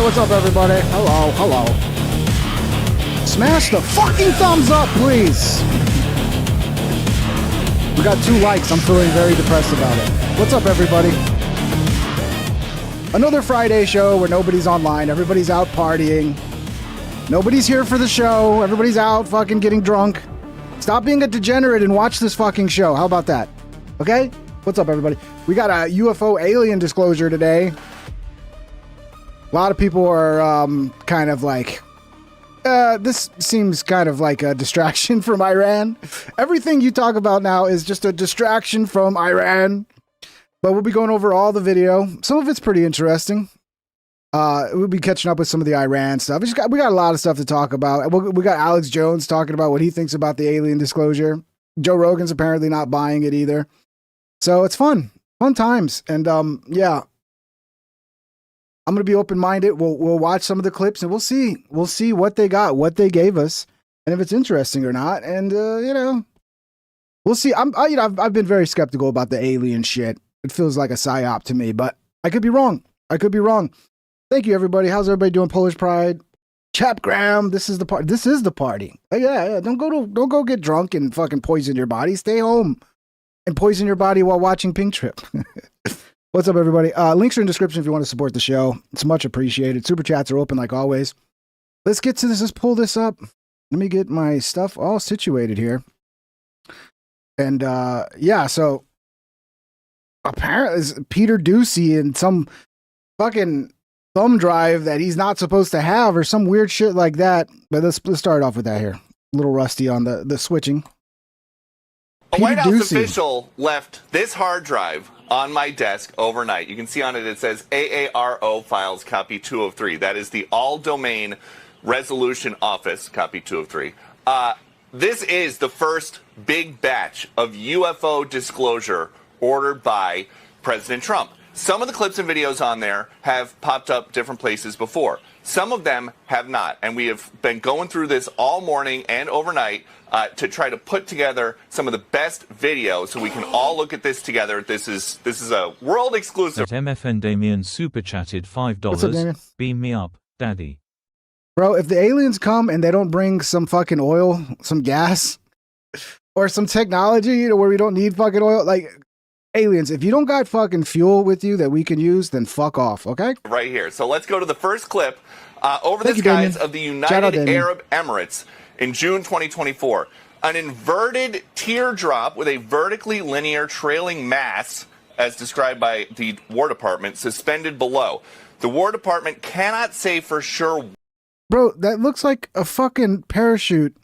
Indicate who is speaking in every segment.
Speaker 1: what's up, everybody? Hello, hello. Smash the fucking thumbs up, please. We got 2 likes. I'm feeling very depressed about it. What's up, everybody? Another Friday show where nobody's online. Everybody's out partying. Nobody's here for the show. Everybody's out fucking getting drunk. Stop being a degenerate and watch this fucking show. How about that? Okay? What's up, everybody? We got a UFO alien disclosure today. A lot of people are kind of like, this seems kind of like a distraction from Iran. Everything you talk about now is just a distraction from Iran. But we'll be going over all the video. Some of it's pretty interesting. We'll be catching up with some of the Iran stuff. We got a lot of stuff to talk about. We got Alex Jones talking about what he thinks about the alien disclosure. Joe Rogan's apparently not buying it either. So it's fun times. And yeah. I'm going to be open-minded. We'll watch some of the clips and we'll see what they got, what they gave us, and if it's interesting or not. And we'll see. I've been very skeptical about the alien shit. It feels like a psyop to me, but I could be wrong. Thank you, everybody. How's everybody doing? Polish Pride, Chap Graham. This is the party. Yeah. Don't go get drunk and fucking poison your body. Stay home and poison your body while watching Pink Trip. What's up, everybody? Links are in the description if you want to support the show. It's much appreciated. Super chats are open like always. Let's get to this. Let's pull this up. Let me get my stuff all situated here. And yeah, so apparently it's Peter Ducey and some fucking thumb drive that he's not supposed to have or some weird shit like that. But let's start off with that here. A little rusty on the switching.
Speaker 2: A White House official left this hard drive on my desk overnight. You can see on it says AARO files copy 203. That is the all domain resolution office copy 203. This is the first big batch of UFO disclosure ordered by President Trump. Some of the clips and videos on there have popped up different places before. Some of them have not. And we have been going through this all morning and overnight to try to put together some of the best videos so we can all look at this together. This is a world exclusive.
Speaker 3: That MFN Damien super chatted $5.
Speaker 1: What's up, Damien?
Speaker 3: Beam me up, daddy.
Speaker 1: Bro, if the aliens come and they don't bring some fucking oil, some gas, or some technology, where we don't need fucking oil, like aliens, if you don't got fucking fuel with you that we can use, then fuck off, okay?
Speaker 2: Right here. So let's go to the first clip over the skies of the United Arab Emirates in June 2024. An inverted teardrop with a vertically linear trailing mass, as described by the War Department, suspended below. The War Department cannot say for sure.
Speaker 1: Bro, that looks like a fucking parachute.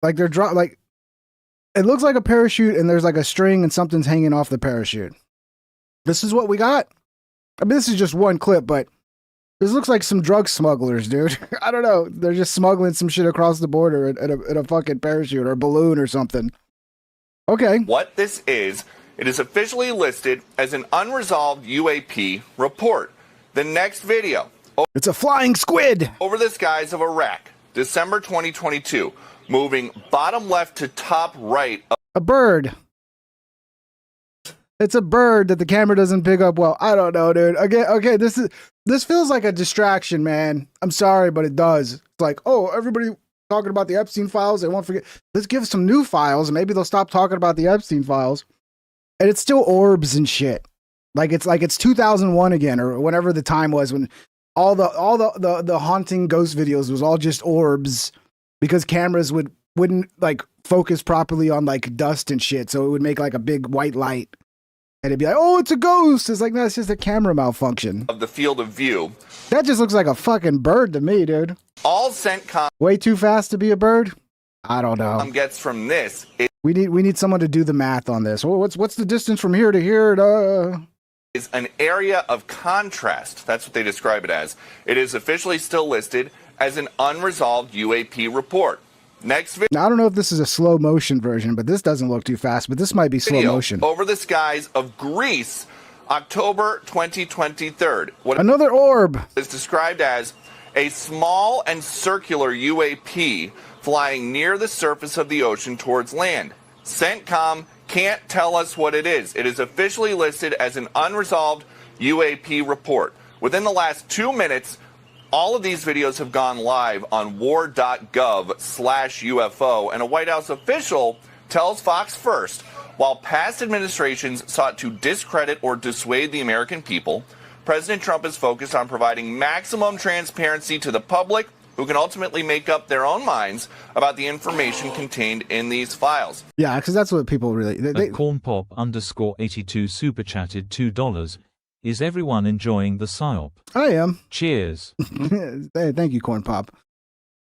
Speaker 1: Like they're it looks like a parachute and there's like a string and something's hanging off the parachute. This is what we got. I mean, this is just one clip, but this looks like some drug smugglers, dude. I don't know. They're just smuggling some shit across the border in a fucking parachute or a balloon or something. Okay.
Speaker 2: What this is, it is officially listed as an unresolved UAP report. The next video.
Speaker 1: It's a flying squid.
Speaker 2: Over the skies of Iraq, December 2022, moving bottom left to top right.
Speaker 1: A bird. It's a bird that the camera doesn't pick up well. I don't know, dude. Okay, this feels like a distraction, man. I'm sorry, but it does. It's like, oh, everybody talking about the Epstein files. They won't forget. Let's give some new files, and maybe they'll stop talking about the Epstein files. And it's still orbs and shit. Like it's 2001 again, or whenever the time was when all the haunting ghost videos was all just orbs because cameras wouldn't like focus properly on like dust and shit, so it would make like a big white light. And it'd be like, oh, it's a ghost. It's like, no, it's just a camera malfunction.
Speaker 2: Of the field of view.
Speaker 1: That just looks like a fucking bird to me, dude.
Speaker 2: All CENTCOM.
Speaker 1: Way too fast to be a bird? I don't know.
Speaker 2: Gets from this.
Speaker 1: We need someone to do the math on this. Well, what's the distance from here to here?
Speaker 2: Is an area of contrast. That's what they describe it as. It is officially still listed as an unresolved UAP report. Next video.
Speaker 1: Now, I don't know if this is a slow motion version, but this doesn't look too fast, but this might be slow motion.
Speaker 2: Over the skies of Greece, October 2023.
Speaker 1: Another orb
Speaker 2: is described as a small and circular UAP flying near the surface of the ocean towards land. CENTCOM can't tell us what it is. It is officially listed as an unresolved UAP report. Within the last 2 minutes, all of these videos have gone live on war.gov/UFO, and a White House official tells Fox First, while past administrations sought to discredit or dissuade the American people, President Trump is focused on providing maximum transparency to the public, who can ultimately make up their own minds about the information contained in these files.
Speaker 1: Yeah, because that's what people really...
Speaker 3: Cornpop_82 super chatted $2. Is everyone enjoying the psyop?
Speaker 1: I am.
Speaker 3: Cheers.
Speaker 1: Hey, thank you, Corn Pop.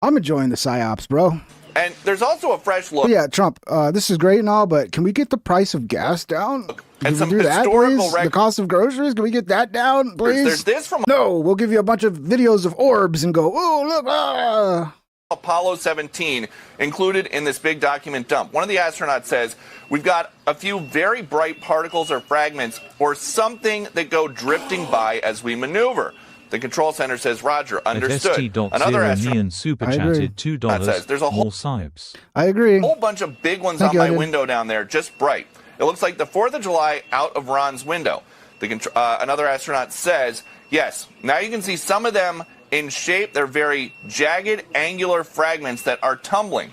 Speaker 1: I'm enjoying the psyops, bro.
Speaker 2: And there's also a fresh look.
Speaker 1: Yeah, Trump, this is great and all, but can we get the price of gas down?
Speaker 2: And some
Speaker 1: do that,
Speaker 2: historical
Speaker 1: please? The cost of groceries, can we get that down, please?
Speaker 2: There's this from...
Speaker 1: No, we'll give you a bunch of videos of orbs and go, oh, look, ah.
Speaker 2: Apollo 17 included in this big document dump. One of the astronauts says, we've got a few very bright particles or fragments or something that go drifting by as we maneuver. The control center says, Roger, understood. Another astronaut
Speaker 3: super chatted $2.
Speaker 2: Says, there's a whole
Speaker 3: psyops.
Speaker 1: I agree.
Speaker 2: Whole bunch of big ones on my window down there, just bright. It looks like the 4th of July out of Ron's window. Another astronaut says, yes, now you can see some of them in shape. They're very jagged, angular fragments that are tumbling.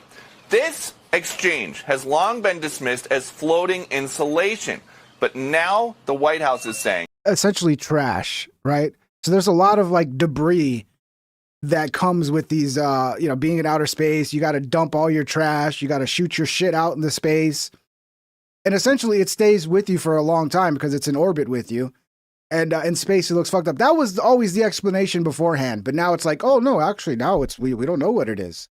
Speaker 2: This exchange has long been dismissed as floating insulation, but now the White House is saying...
Speaker 1: Essentially trash, right? So there's a lot of like debris that comes with these, being in outer space. You got to dump all your trash. You got to shoot your shit out into space. And essentially it stays with you for a long time because it's in orbit with you. And in space, it looks fucked up. That was always the explanation beforehand. But now it's like, oh, no, actually, now we don't know what it is.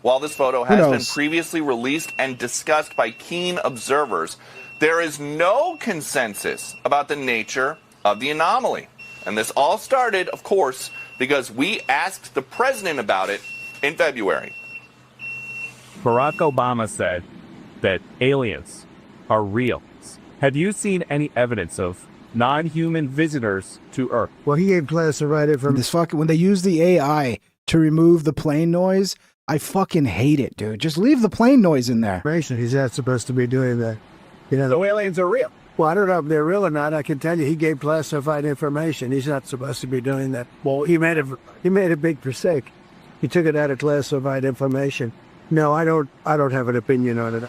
Speaker 2: While this photo has been previously released and discussed by keen observers, there is no consensus about the nature of the anomaly. And this all started, of course, because we asked the president about it in February.
Speaker 4: Barack Obama said that aliens are real. Have you seen any evidence of non-human visitors to Earth?
Speaker 5: Well, he gave classified information.
Speaker 1: When they use the AI to remove the plane noise, I fucking hate it, dude. Just leave the plane noise in there.
Speaker 5: He's not supposed to be doing that.
Speaker 4: So aliens are real.
Speaker 5: Well, I don't know if they're real or not. I can tell you, he gave classified information. He's not supposed to be doing that. Well, he made a big mistake. He took it out of classified information. No, I don't have an opinion on it.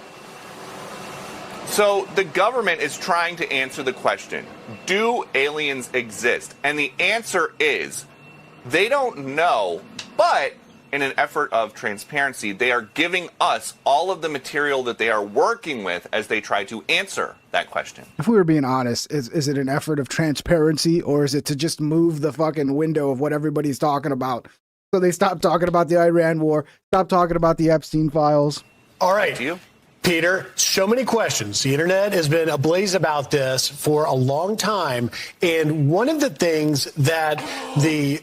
Speaker 2: So the government is trying to answer the question, do aliens exist? And the answer is, they don't know, but in an effort of transparency, they are giving us all of the material that they are working with as they try to answer that question.
Speaker 1: If we were being honest, is it an effort of transparency, or is it to just move the fucking window of what everybody's talking about? So they stop talking about the Iran war, stop talking about the Epstein files.
Speaker 6: All right, Peter, so many questions. The internet has been ablaze about this for a long time. And one of the things that the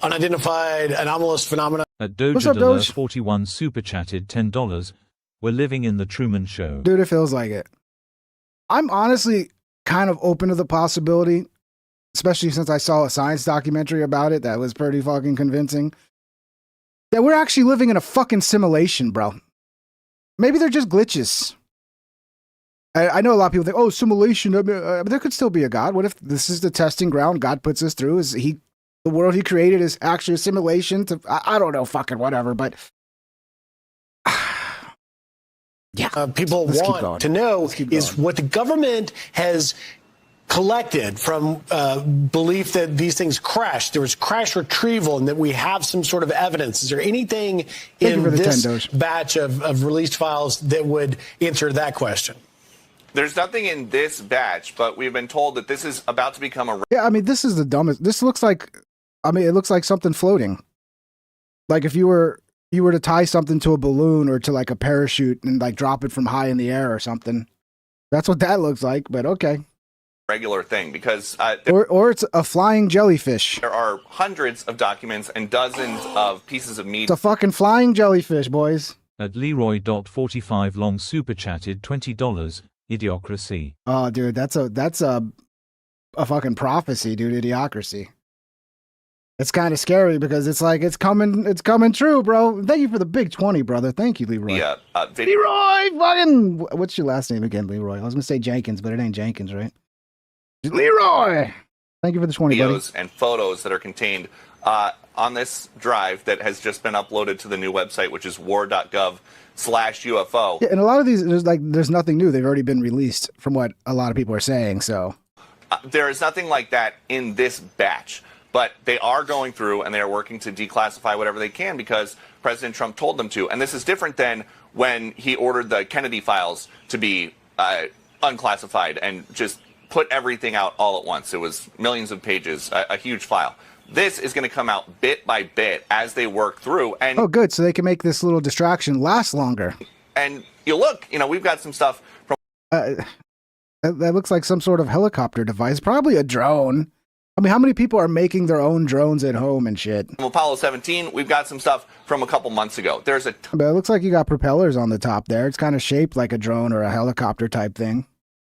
Speaker 6: unidentified anomalous phenomena...
Speaker 3: At Doja 41 super chatted $10. We're living in the Truman Show.
Speaker 1: Dude, it feels like it. I'm honestly kind of open to the possibility, especially since I saw a science documentary about it that was pretty fucking convincing, that we're actually living in a fucking simulation, bro. Maybe they're just glitches. I know a lot of people think, oh, simulation, but there could still be a God. What if this is the testing ground God puts us through? Is the world he created is actually a simulation to, I don't know, fucking whatever, but yeah.
Speaker 6: People want to know is what the government has collected from belief that these things crashed. There was crash retrieval and that we have some sort of evidence. Is there anything in this batch of released files that would answer that question?
Speaker 2: There's nothing in this batch, but we've been told that this is about to become a...
Speaker 1: Yeah, I mean, this is the dumbest. This looks like, it looks like something floating. Like if you were to tie something to a balloon or to like a parachute and like drop it from high in the air or something. That's what that looks like, but okay.
Speaker 2: Regular thing, because
Speaker 1: or it's a flying jellyfish.
Speaker 2: There are hundreds of documents and dozens of pieces of meat.
Speaker 1: It's a fucking flying jellyfish, boys.
Speaker 3: At Leroy.45 long super chatted $20. Idiocracy.
Speaker 1: Oh, dude, that's a fucking prophecy, dude. Idiocracy. It's kind of scary because it's like it's coming true, bro. Thank you for the big 20, brother. Thank you, Leroy.
Speaker 2: Yeah,
Speaker 1: Leroy, fucking. What's your last name again, Leroy? I was gonna say Jenkins, but it ain't Jenkins, right? Leroy. Thank you for the 20, buddy.
Speaker 2: Videos and photos that are contained on this drive that has just been uploaded to the new website, which is war.gov/UFO.
Speaker 1: Yeah, and a lot of these, there's nothing new. They've already been released from what a lot of people are saying, so.
Speaker 2: There is nothing like that in this batch, but they are going through and they are working to declassify whatever they can because President Trump told them to. And this is different than when he ordered the Kennedy files to be unclassified and just put everything out all at once. It was millions of pages, a huge file. This is going to come out bit by bit as they work through. And
Speaker 1: oh, good. So they can make this little distraction last longer.
Speaker 2: And you look, we've got some stuff from.
Speaker 1: That looks like some sort of helicopter device, probably a drone. I mean, how many people are making their own drones at home and shit?
Speaker 2: From Apollo 17, we've got some stuff from a couple months ago. But
Speaker 1: it looks like you got propellers on the top there. It's kind of shaped like a drone or a helicopter type thing.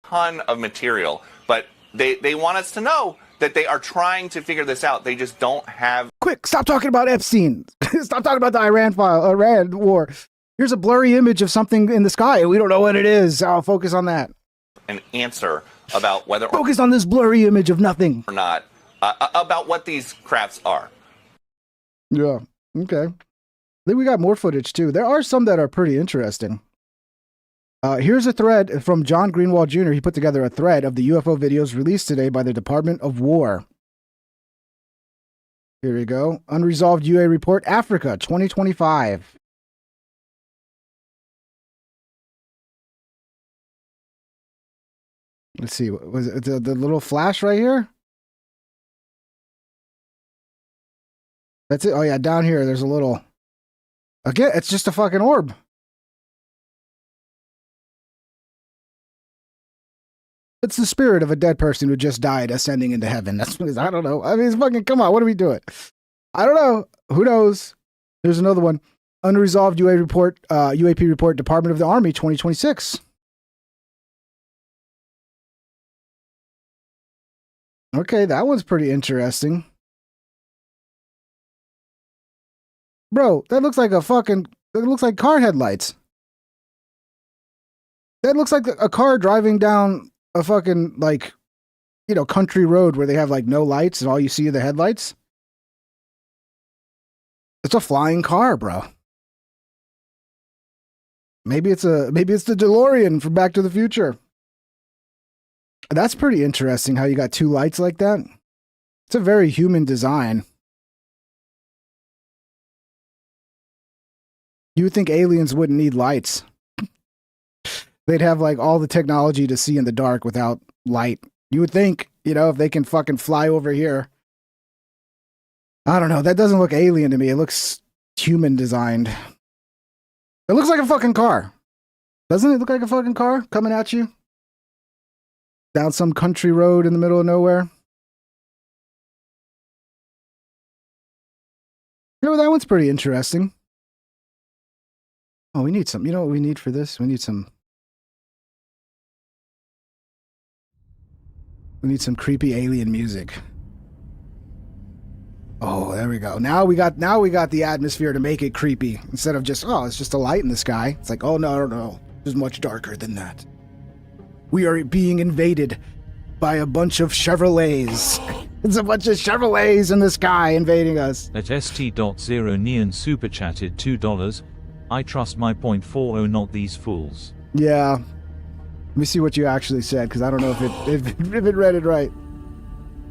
Speaker 2: Ton of material, but they want us to know that they are trying to figure this out. They just don't have.
Speaker 1: Quick, stop talking about Epstein. Stop talking about the Iran war. Here's a blurry image of something in the sky. We don't know what it is. I'll focus on that.
Speaker 2: An answer about whether
Speaker 1: focus on this blurry image of nothing
Speaker 2: or not about what these crafts are.
Speaker 1: Yeah. Okay. I think we got more footage too. There are some that are pretty interesting. Here's a thread from John Greenwald Jr. He put together a thread of the UFO videos released today by the Department of War. Here we go. Unresolved UA Report Africa 2025. Let's see. Was it the little flash right here? That's it. Oh, yeah. Down here, there's a little. Again, it's just a fucking orb. It's the spirit of a dead person who just died ascending into heaven. That's what it is. I don't know. I mean, it's fucking, come on. What are we doing? I don't know. Who knows? There's another one. Unresolved UAP report, Department of the Army 2026. Okay, that one's pretty interesting. Bro, that looks like it looks like car headlights. That looks like a car driving down a fucking, country road where they have, no lights and all you see are the headlights. It's a flying car, bro. Maybe it's the DeLorean from Back to the Future. That's pretty interesting how you got two lights like that. It's a very human design. You would think aliens wouldn't need lights. They'd have all the technology to see in the dark without light. You would think, if they can fucking fly over here. I don't know. That doesn't look alien to me. It looks human designed. It looks like a fucking car. Doesn't it look like a fucking car coming at you? Down some country road in the middle of nowhere. That one's pretty interesting. Oh, we need some. You know what we need for this? We need some creepy alien music. Oh, there we go. Now we got the atmosphere to make it creepy. Instead of just, oh, it's just a light in the sky. It's like, oh, no. It's much darker than that. We are being invaded by a bunch of Chevrolets. It's a bunch of Chevrolets in the sky invading us.
Speaker 3: At ST.0 Neon super chatted $2. I trust my .40, not these fools.
Speaker 1: Yeah. Let me see what you actually said, because I don't know if it read it right.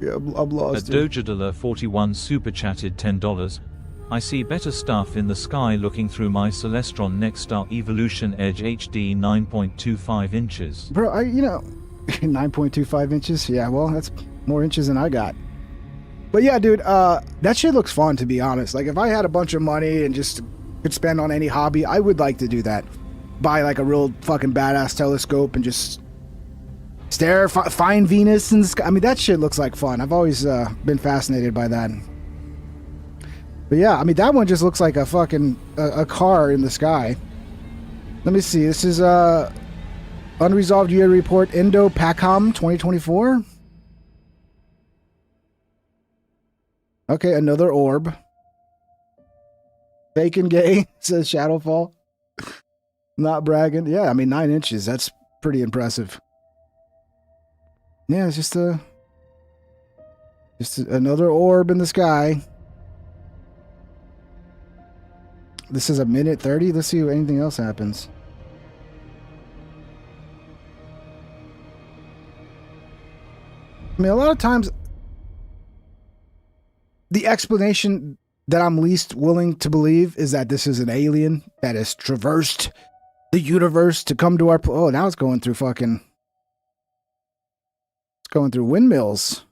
Speaker 1: Yeah, I'm lost.
Speaker 3: At Dojadala 41 super chatted $10. I see better stuff in the sky looking through my Celestron Nexstar Evolution Edge HD 9.25 inches.
Speaker 1: Bro, 9.25 inches? Yeah, well, that's more inches than I got. But yeah, dude, that shit looks fun, to be honest. If I had a bunch of money and just could spend on any hobby, I would like to do that. Buy a real fucking badass telescope and just stare, find Venus in the sky. I mean, that shit looks like fun. I've always been fascinated by that. But yeah, I mean, that one just looks like a fucking a car in the sky. Let me see. This is Unresolved UA Report Indo-PACOM 2024. Okay, another orb. Fake and gay, says Shadowfall. Not bragging. Yeah, I mean, 9 inches. That's pretty impressive. Yeah, it's just Just another orb in the sky. This is a minute 30. Let's see if anything else happens. I mean, a lot of times, the explanation that I'm least willing to believe is that this is an alien that has traversed the universe to come to our... Oh, now it's going through fucking... It's going through windmills.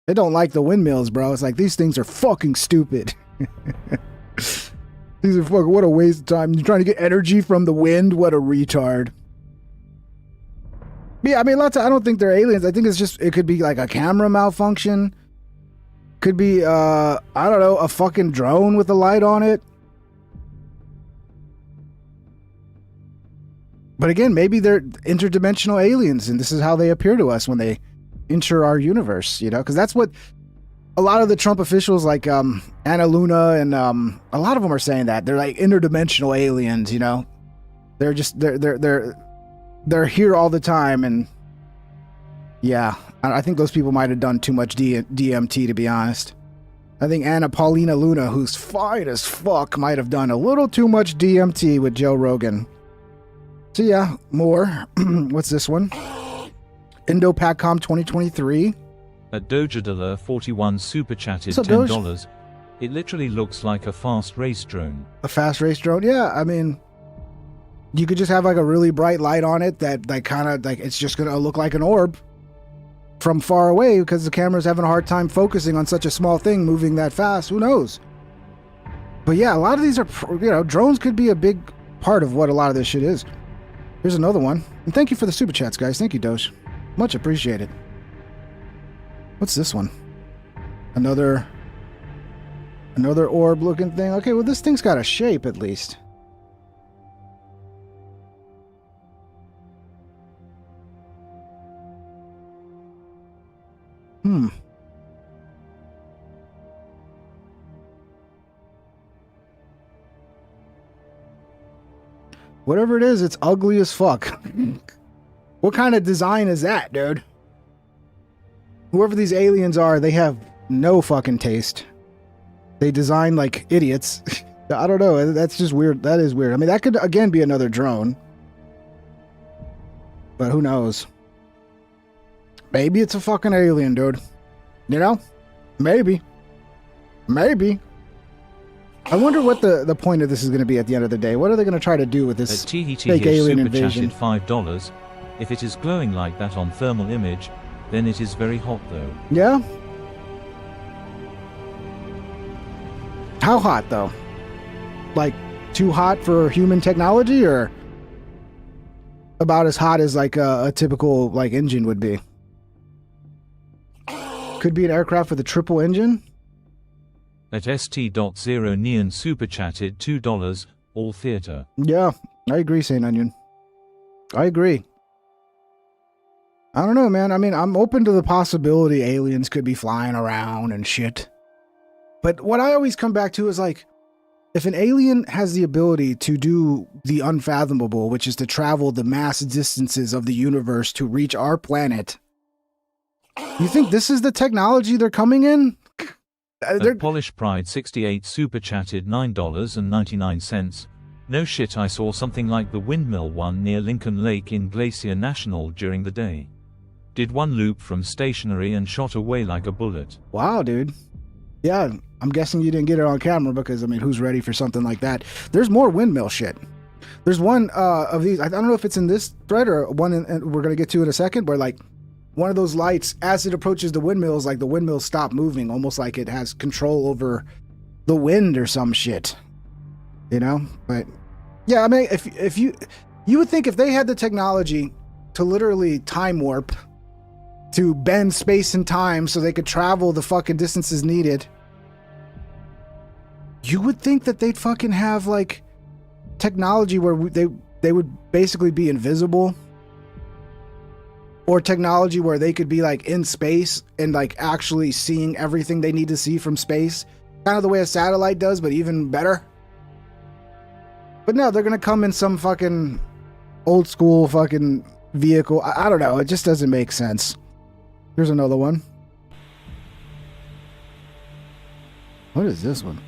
Speaker 1: They don't like the windmills, bro. It's like, these things are fucking stupid. These are fucking... What a waste of time. You're trying to get energy from the wind? What a retard. Yeah, I mean, I don't think they're aliens. I think it's just... It could be like a camera malfunction. Could be, I don't know, a fucking drone with a light on it. But again, maybe they're interdimensional aliens, and this is how they appear to us when they enter our universe, you know? Because that's what a lot of the Trump officials, like Anna Luna, and a lot of them are saying that. They're like interdimensional aliens, you know? They're just, they're here all the time, and yeah, I think those people might have done too much DMT, to be honest. I think Anna Paulina Luna, who's fine as fuck, might have done a little too much DMT with Joe Rogan. So yeah, more. What's this one? Indo-PACOM 2023.
Speaker 3: At Dojadala 41 super chatted
Speaker 1: up,
Speaker 3: $10. It literally looks like a fast race drone.
Speaker 1: A fast race drone? Yeah, I mean, you could just have like a really bright light on it that like kind of like it's just gonna look like an orb from far away because the camera's having a hard time focusing on such a small thing moving that fast. Who knows? But yeah, a lot of these are, you know, drones could be a big part of what a lot of this shit is. Here's another one. And thank you for the super chats, guys. Thank you, Doge. Much appreciated. What's this one? Another orb looking thing. Okay, well, this thing's got a shape at least. Whatever it is, it's ugly as fuck. What kind of design is that, dude? Whoever these aliens are, they have no fucking taste. They design like idiots. I don't know. That's just weird. That is weird. I mean, that could, again, be another drone. But who knows? Maybe it's a fucking alien, dude. You know? Maybe. Maybe. I wonder what the point of this is going to be at the end of the day. What are they going to try to do with this fake alien invasion?
Speaker 3: $5. If it is glowing like that on thermal image, then it is very hot though.
Speaker 1: Yeah? How hot though? Like too hot for human technology, or about as hot as like a typical like engine would be? Could be an aircraft with a triple engine.
Speaker 3: At st.0 Neon super chatted $2, all theater.
Speaker 1: Yeah, I agree, Saint Onion. I agree. I don't know, man. I mean, I'm open to the possibility aliens could be flying around and shit. But what I always come back to is like, if an alien has the ability to do the unfathomable, which is to travel the mass distances of the universe to reach our planet, you think this is the technology they're coming in?
Speaker 3: Polish Pride 68 super chatted $9.99. No shit, I saw something like the windmill one near Lincoln Lake in Glacier National during the day. Did one loop from stationary and shot away like a bullet.
Speaker 1: Wow, dude. Yeah, I'm guessing you didn't get it on camera because, I mean, who's ready for something like that? There's more windmill shit. There's one of these, I don't know if it's in this thread or one we're going to get to in a second, where like one of those lights, as it approaches the windmills, like the windmills stop moving, almost like it has control over the wind or some shit. You know? But yeah, I mean, if you would think if they had the technology to literally time warp, to bend space and time so they could travel the fucking distances needed, you would think that they'd fucking have like technology where they would basically be invisible, or technology where they could be like in space and like actually seeing everything they need to see from space, kind of the way a satellite does, but even better. But no, they're gonna come in some fucking old school fucking vehicle. I don't know, it just doesn't make sense. Here's another one. What is this one?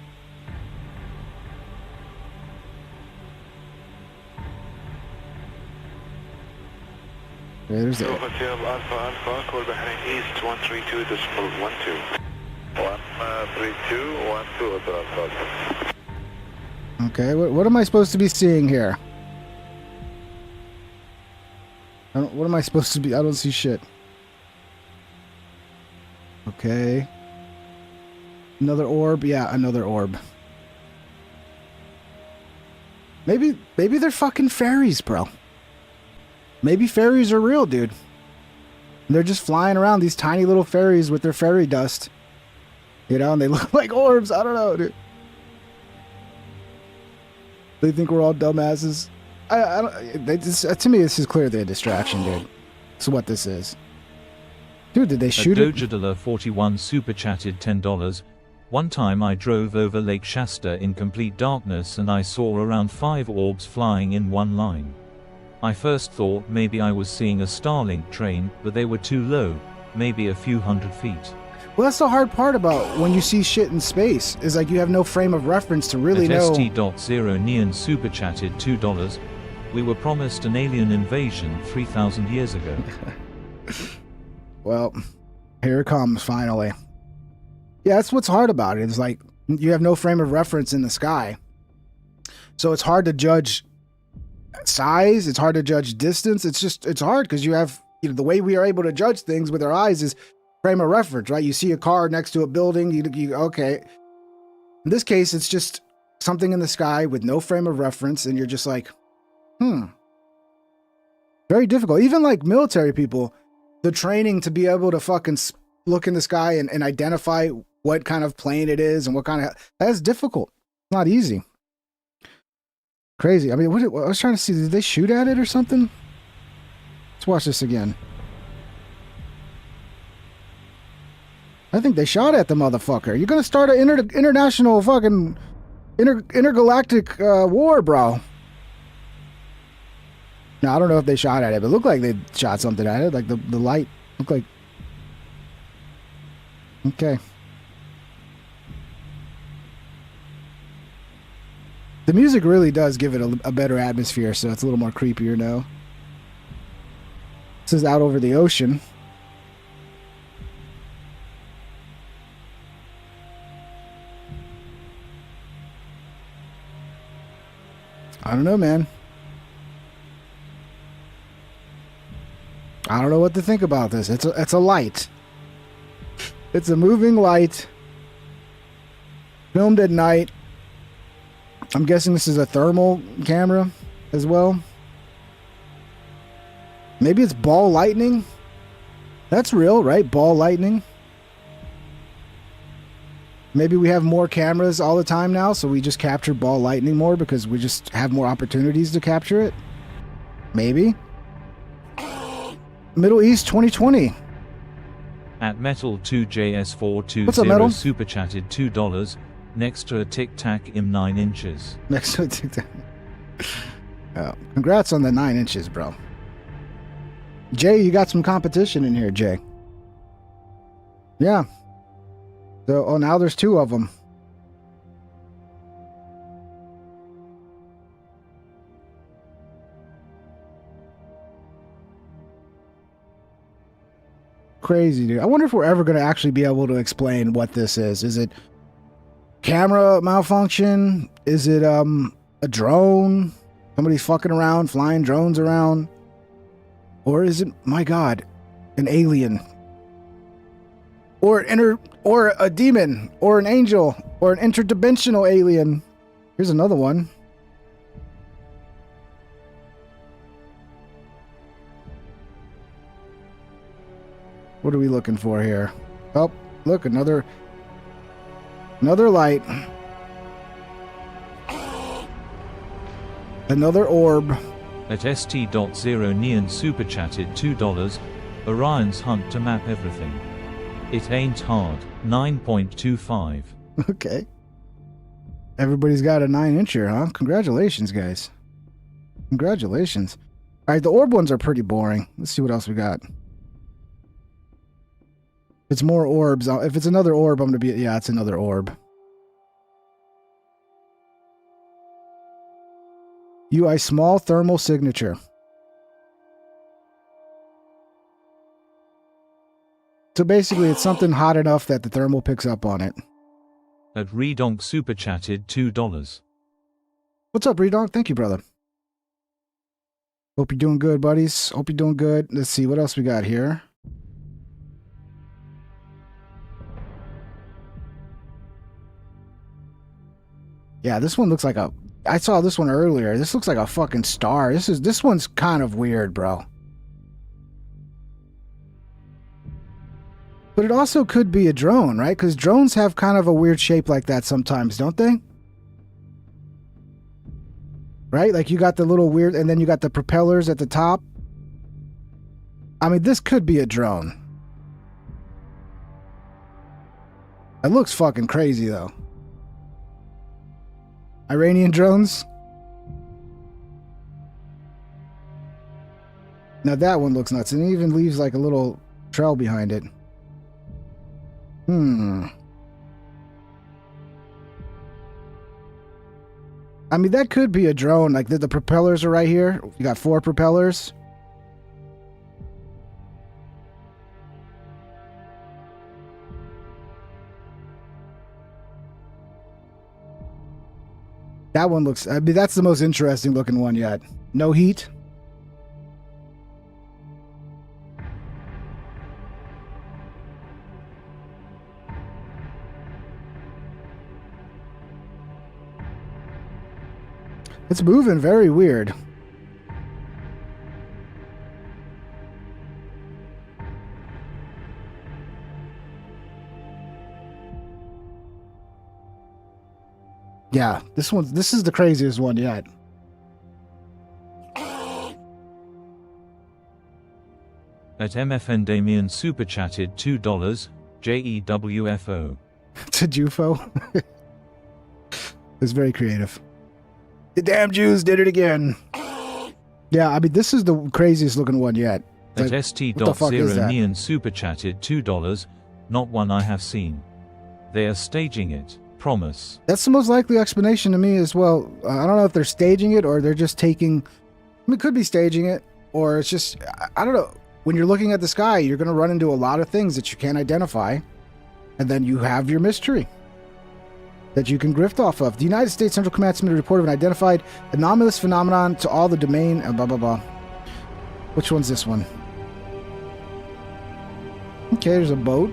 Speaker 1: Okay, there's a...
Speaker 7: Hotel Alpha Alpha, call Bahrain East 132.12. 132.12 Alpha.
Speaker 1: Okay, what am I supposed to be seeing here? What am I supposed to be? I don't see shit. Okay. Another orb? Yeah, another orb. Maybe they're fucking fairies, bro. Maybe fairies are real, dude. They're just flying around, these tiny little fairies with their fairy dust. You know, and they look like orbs. I don't know, dude. They think we're all dumbasses. To me, this is clearly a distraction, dude. That's what this is. Dude, did they shoot it?
Speaker 3: Dojadala 41 super chatted $10. One time I drove over Lake Shasta in complete darkness and I saw around 5 orbs flying in one line. I first thought maybe I was seeing a Starlink train, but they were too low, maybe a few hundred feet.
Speaker 1: Well, that's the hard part about when you see shit in space, is like you have no frame of reference to really know.
Speaker 3: ST.0 Neon super chatted $2. We were promised an alien invasion 3,000 years ago.
Speaker 1: Well, here it comes, finally. Yeah, that's what's hard about it. It's like you have no frame of reference in the sky. So it's hard to judge size. It's hard to judge distance. It's hard because you have, the way we are able to judge things with our eyes is frame of reference, right? You see a car next to a building, you okay. In this case, it's just something in the sky with no frame of reference, and you're just like, Very difficult. Even like military people, the training to be able to fucking look in the sky and identify what kind of plane it is and what kind of... That's difficult. It's not easy. Crazy. I mean, I was trying to see, did they shoot at it or something? Let's watch this again. I think they shot at the motherfucker. You're gonna start an international fucking intergalactic war, bro. No, I don't know if they shot at it, but it looked like they shot something at it. Like the light looked like... Okay. The music really does give it a better atmosphere, so it's a little more creepier now. This is out over the ocean. I don't know, man. I don't know what to think about this. It's a light. It's a moving light. Filmed at night. I'm guessing this is a thermal camera as well. Maybe it's ball lightning. That's real, right? Ball lightning. Maybe we have more cameras all the time now, so we just capture ball lightning more because we just have more opportunities to capture it. Maybe. Middle East 2020.
Speaker 3: At Metal2JS420
Speaker 1: What's up, Metal?
Speaker 3: super chatted $2 next to a Tic Tac im 9 inches.
Speaker 1: Next to a Tic Tac. Oh, congrats on the 9 inches, bro. Jay, you got some competition in here, Jay. Yeah. So, now there's 2 of them. Crazy, dude. I wonder if we're ever going to actually be able to explain what this is. Is it camera malfunction? Is it a drone? Somebody fucking around, flying drones around? Or is it, my God, an alien? Or a demon, or an angel, or an interdimensional alien. Here's another one. What are we looking for here? Oh, look, another light. Another orb.
Speaker 3: At ST.0 Neon super chatted $2. Orion's hunt to map everything. It ain't hard. 9.25.
Speaker 1: Okay. Everybody's got a 9-incher, huh? Congratulations, guys. Congratulations. All right, the orb ones are pretty boring. Let's see what else we got. It's more orbs. If it's another orb, I'm going to be... Yeah, it's another orb. UI small thermal signature. So basically, it's something hot enough that the thermal picks up on it.
Speaker 3: At Redonk super chatted $2.
Speaker 1: What's up, Redonk? Thank you, brother. Hope you're doing good, buddies. Hope you're doing good. Let's see, what else we got here? Yeah, this one looks like a... I saw this one earlier. This looks like a fucking star. This one's kind of weird, bro. But it also could be a drone, right? Because drones have kind of a weird shape like that sometimes, don't they? Right? Like you got the little weird... And then you got the propellers at the top. I mean, this could be a drone. It looks fucking crazy, though. Iranian drones? Now that one looks nuts. And it even leaves like a little trail behind it. I mean, that could be a drone. Like the propellers are right here. You got 4 propellers. That one looks... I mean, that's the most interesting looking one yet. No heat. It's moving very weird. Yeah, this is the craziest one yet.
Speaker 3: At MFN Damien super chatted $2. JEWFO.
Speaker 1: To Jufo. It's very creative. The damn Jews did it again. Yeah, I mean, this is the craziest looking one yet.
Speaker 3: At
Speaker 1: Like,
Speaker 3: ST.0 Neon super chatted $2. Not one I have seen. They are staging it. Promise.
Speaker 1: That's the most likely explanation to me as well. I don't know if they're staging it or they're just taking... I mean, it could be staging it, or it's just... I don't know. When you're looking at the sky, you're going to run into a lot of things that you can't identify, and then you have your mystery that you can grift off of. The United States Central Command submitted a report of an identified anomalous phenomenon to all the domain... blah, blah, blah. Which one's this one? Okay, there's a boat.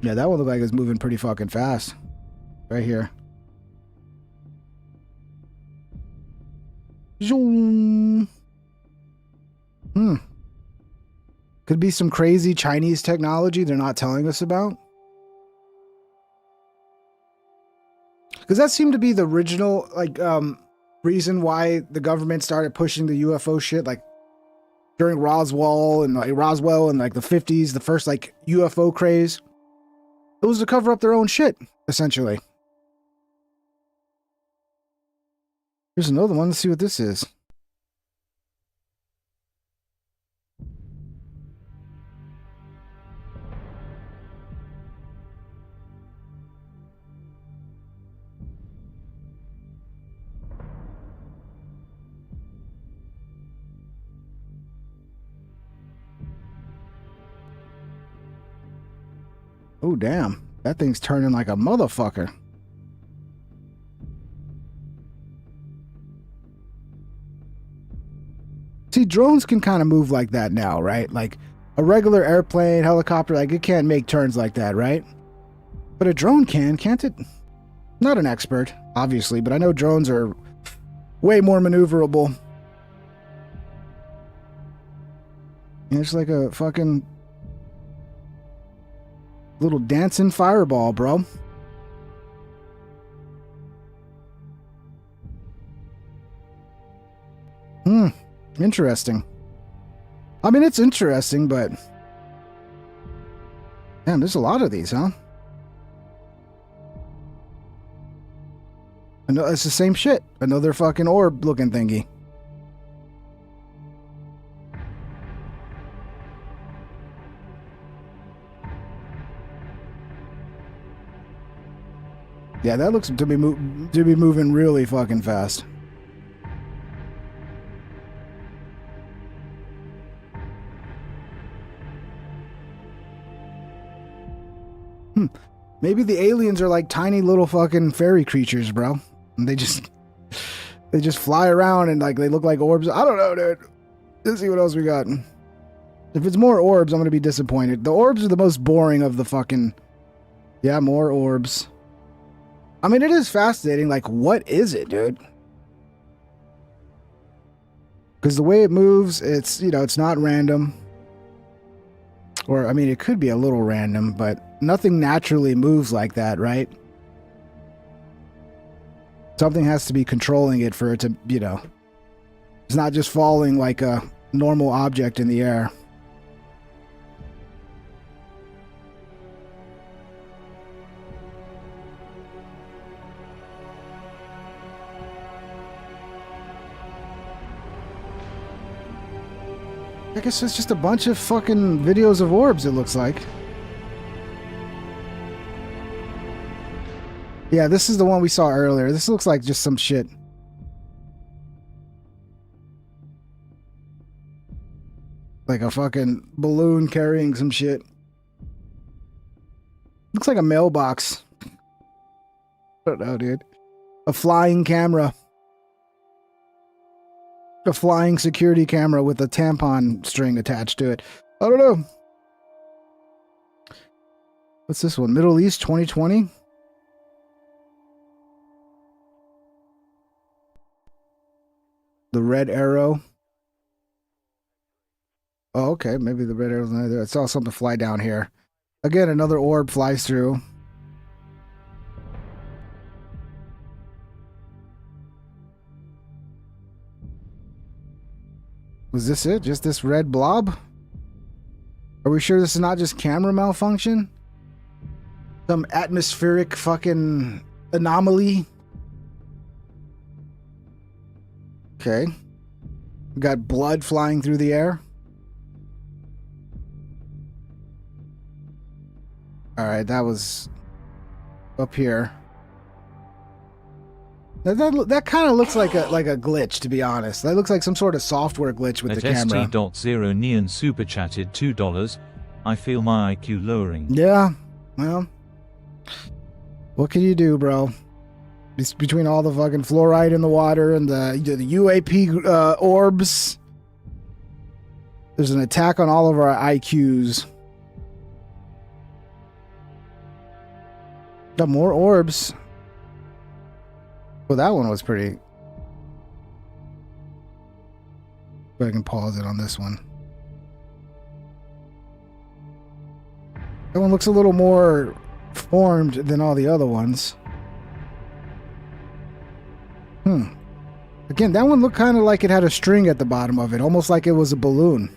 Speaker 1: Yeah, that one looked like it's moving pretty fucking fast. Right here. Zoom. Could be some crazy Chinese technology they're not telling us about. Because that seemed to be the original, like, reason why the government started pushing the UFO shit, like, during Roswell and, like, the 50s, the first, like, UFO craze. It was to cover up their own shit, essentially. Here's another one. Let's see what this is. Oh, damn. That thing's turning like a motherfucker. See, drones can kind of move like that now, right? Like a regular airplane, helicopter, like it can't make turns like that, right? But a drone can, can't it? Not an expert, obviously, but I know drones are way more maneuverable. And it's like a fucking little dancing fireball, bro. Interesting. I mean, it's interesting, but... Man, there's a lot of these, huh? I know it's the same shit. Another fucking orb-looking thingy. Yeah, that looks to be moving really fucking fast. Maybe the aliens are like tiny little fucking fairy creatures, bro. And they just fly around and like they look like orbs. I don't know, dude. Let's see what else we got. If it's more orbs, I'm gonna be disappointed. The orbs are the most boring of the fucking... Yeah, more orbs. I mean, it is fascinating. Like, what is it, dude? Because the way it moves, it's, you know, it's not random. Or, I mean, it could be a little random, but nothing naturally moves like that, right? Something has to be controlling it for it to, you know... It's not just falling like a normal object in the air. I guess it's just a bunch of fucking videos of orbs, it looks like. Yeah, this is the one we saw earlier. This looks like just some shit. Like a fucking balloon carrying some shit. Looks like a mailbox. I don't know, dude. A flying camera. A flying security camera with a tampon string attached to it. I don't know. What's this one? Middle East 2020? The red arrow. Oh, okay. Maybe the red arrow's not there. I saw something fly down here. Again, another orb flies through. Was this it? Just this red blob? Are we sure this is not just camera malfunction? Some atmospheric fucking anomaly? Okay. We got blood flying through the air. Alright, that was up here. That kind of looks like a glitch, to be honest. That looks like some sort of software glitch with the camera.
Speaker 3: ST.0 Neon super chatted $2. I feel my IQ lowering.
Speaker 1: Yeah, well, what can you do, bro? It's between all the fucking fluoride in the water and the UAP orbs, there's an attack on all of our IQs. Got more orbs. Well, that one was pretty... But I can pause it on this one. That one looks a little more formed than all the other ones. Again, that one looked kind of like it had a string at the bottom of it, almost like it was a balloon.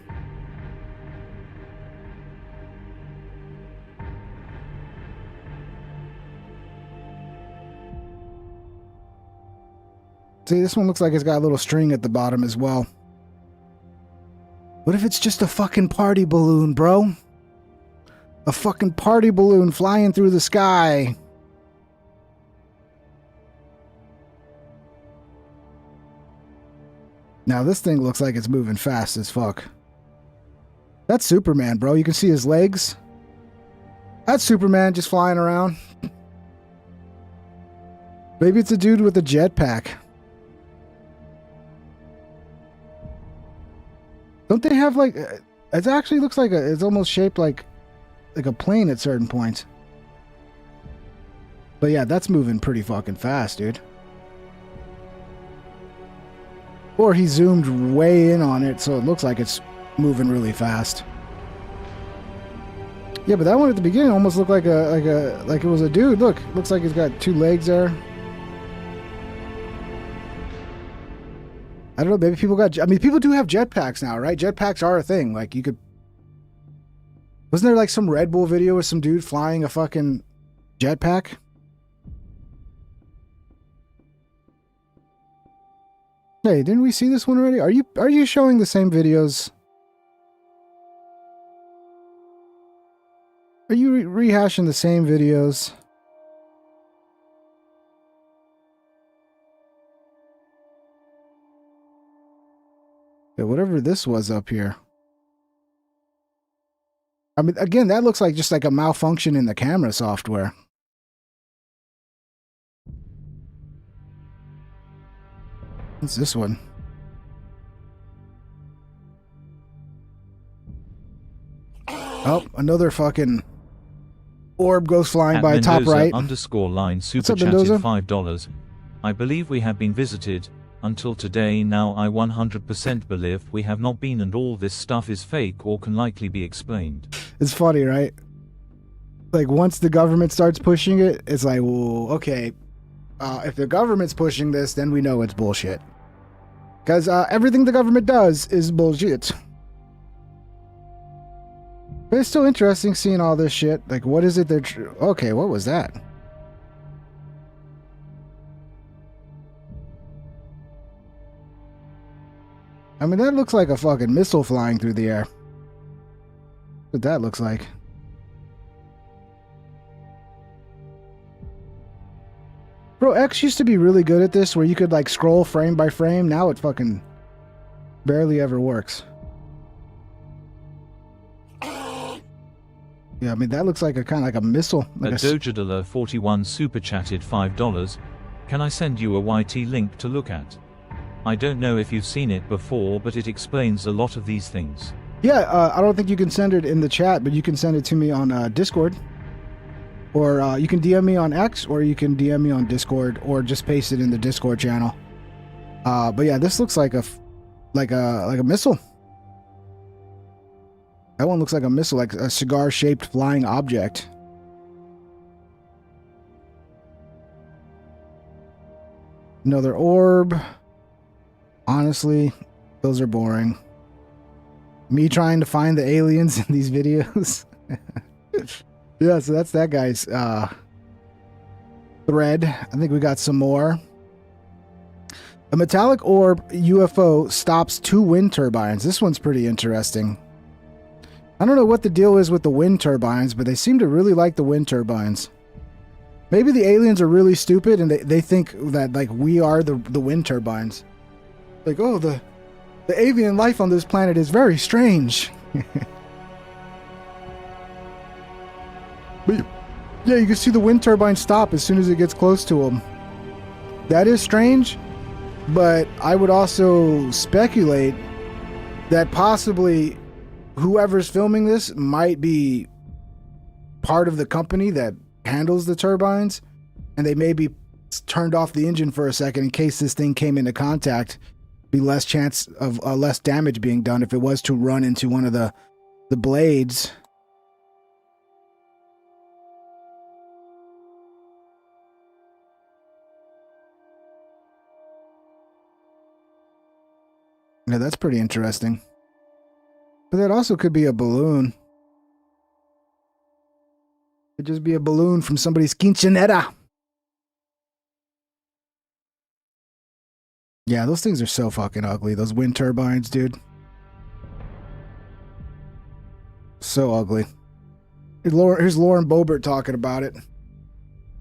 Speaker 1: See, this one looks like it's got a little string at the bottom as well. What if it's just a fucking party balloon, bro? A fucking party balloon flying through the sky. Now this thing looks like it's moving fast as fuck. That's Superman, bro. You can see his legs. That's Superman just flying around. Maybe it's a dude with a jetpack. Don't they have like... It actually looks like it's almost shaped like a plane at certain points. But yeah, that's moving pretty fucking fast, dude. Or he zoomed way in on it, so it looks like it's moving really fast. Yeah, but that one at the beginning almost looked like it was a dude. Look, looks like he's got two legs there. I don't know, maybe people got... I mean, people do have jetpacks now, right? Jetpacks are a thing. Like, you could... Wasn't there, like, some Red Bull video with some dude flying a fucking jetpack? Hey, didn't we see this one already? Are you showing the same videos? Are you rehashing the same videos? whatever this was up here. I mean, again, that looks like just like a malfunction in the camera software. What's this one? Oh, another fucking orb goes flying by top right.
Speaker 3: _line super chatted $5. I believe we have been visited. Until today, now I 100% believe we have not been, and all this stuff is fake or can likely be explained.
Speaker 1: It's funny, right? Like, once the government starts pushing it, it's like, well, okay, if the government's pushing this, then we know it's bullshit. Because everything the government does is bullshit. But it's still interesting seeing all this shit. Like, what is it they're... Okay, what was that? I mean, that looks like a fucking missile flying through the air. What that looks like. Bro, X used to be really good at this, where you could, like, scroll frame by frame. Now it fucking barely ever works. Yeah, I mean, that looks like a kind of like a missile. Like
Speaker 3: Dojadala 41 super chatted $5. Can I send you a YT link to look at? I don't know if you've seen it before, but it explains a lot of these things.
Speaker 1: Yeah, I don't think you can send it in the chat, but you can send it to me on Discord. Or you can DM me on X, or you can DM me on Discord, or just paste it in the Discord channel. But yeah, this looks like a missile. That one looks like a missile, like a cigar-shaped flying object. Another orb. Honestly, those are boring. Me trying to find the aliens in these videos. Yeah, so that's that guy's thread. I think we got some more. A metallic orb UFO stops 2 wind turbines. This one's pretty interesting. I don't know what the deal is with the wind turbines, but they seem to really like the wind turbines. Maybe the aliens are really stupid and they think that, like, we are the wind turbines. Like, oh, the alien life on this planet is very strange. But yeah, you can see the wind turbine stop as soon as it gets close to them. That is strange, but I would also speculate that possibly whoever's filming this might be part of the company that handles the turbines, and they maybe turned off the engine for a second in case this thing came into contact. Be less chance of less damage being done if it was to run into one of the blades. Yeah, that's pretty interesting. But that also could be a balloon. Could just be a balloon from somebody's quinceanera. Yeah, those things are so fucking ugly. Those wind turbines, dude. So ugly. Here's Lauren Boebert talking about it. All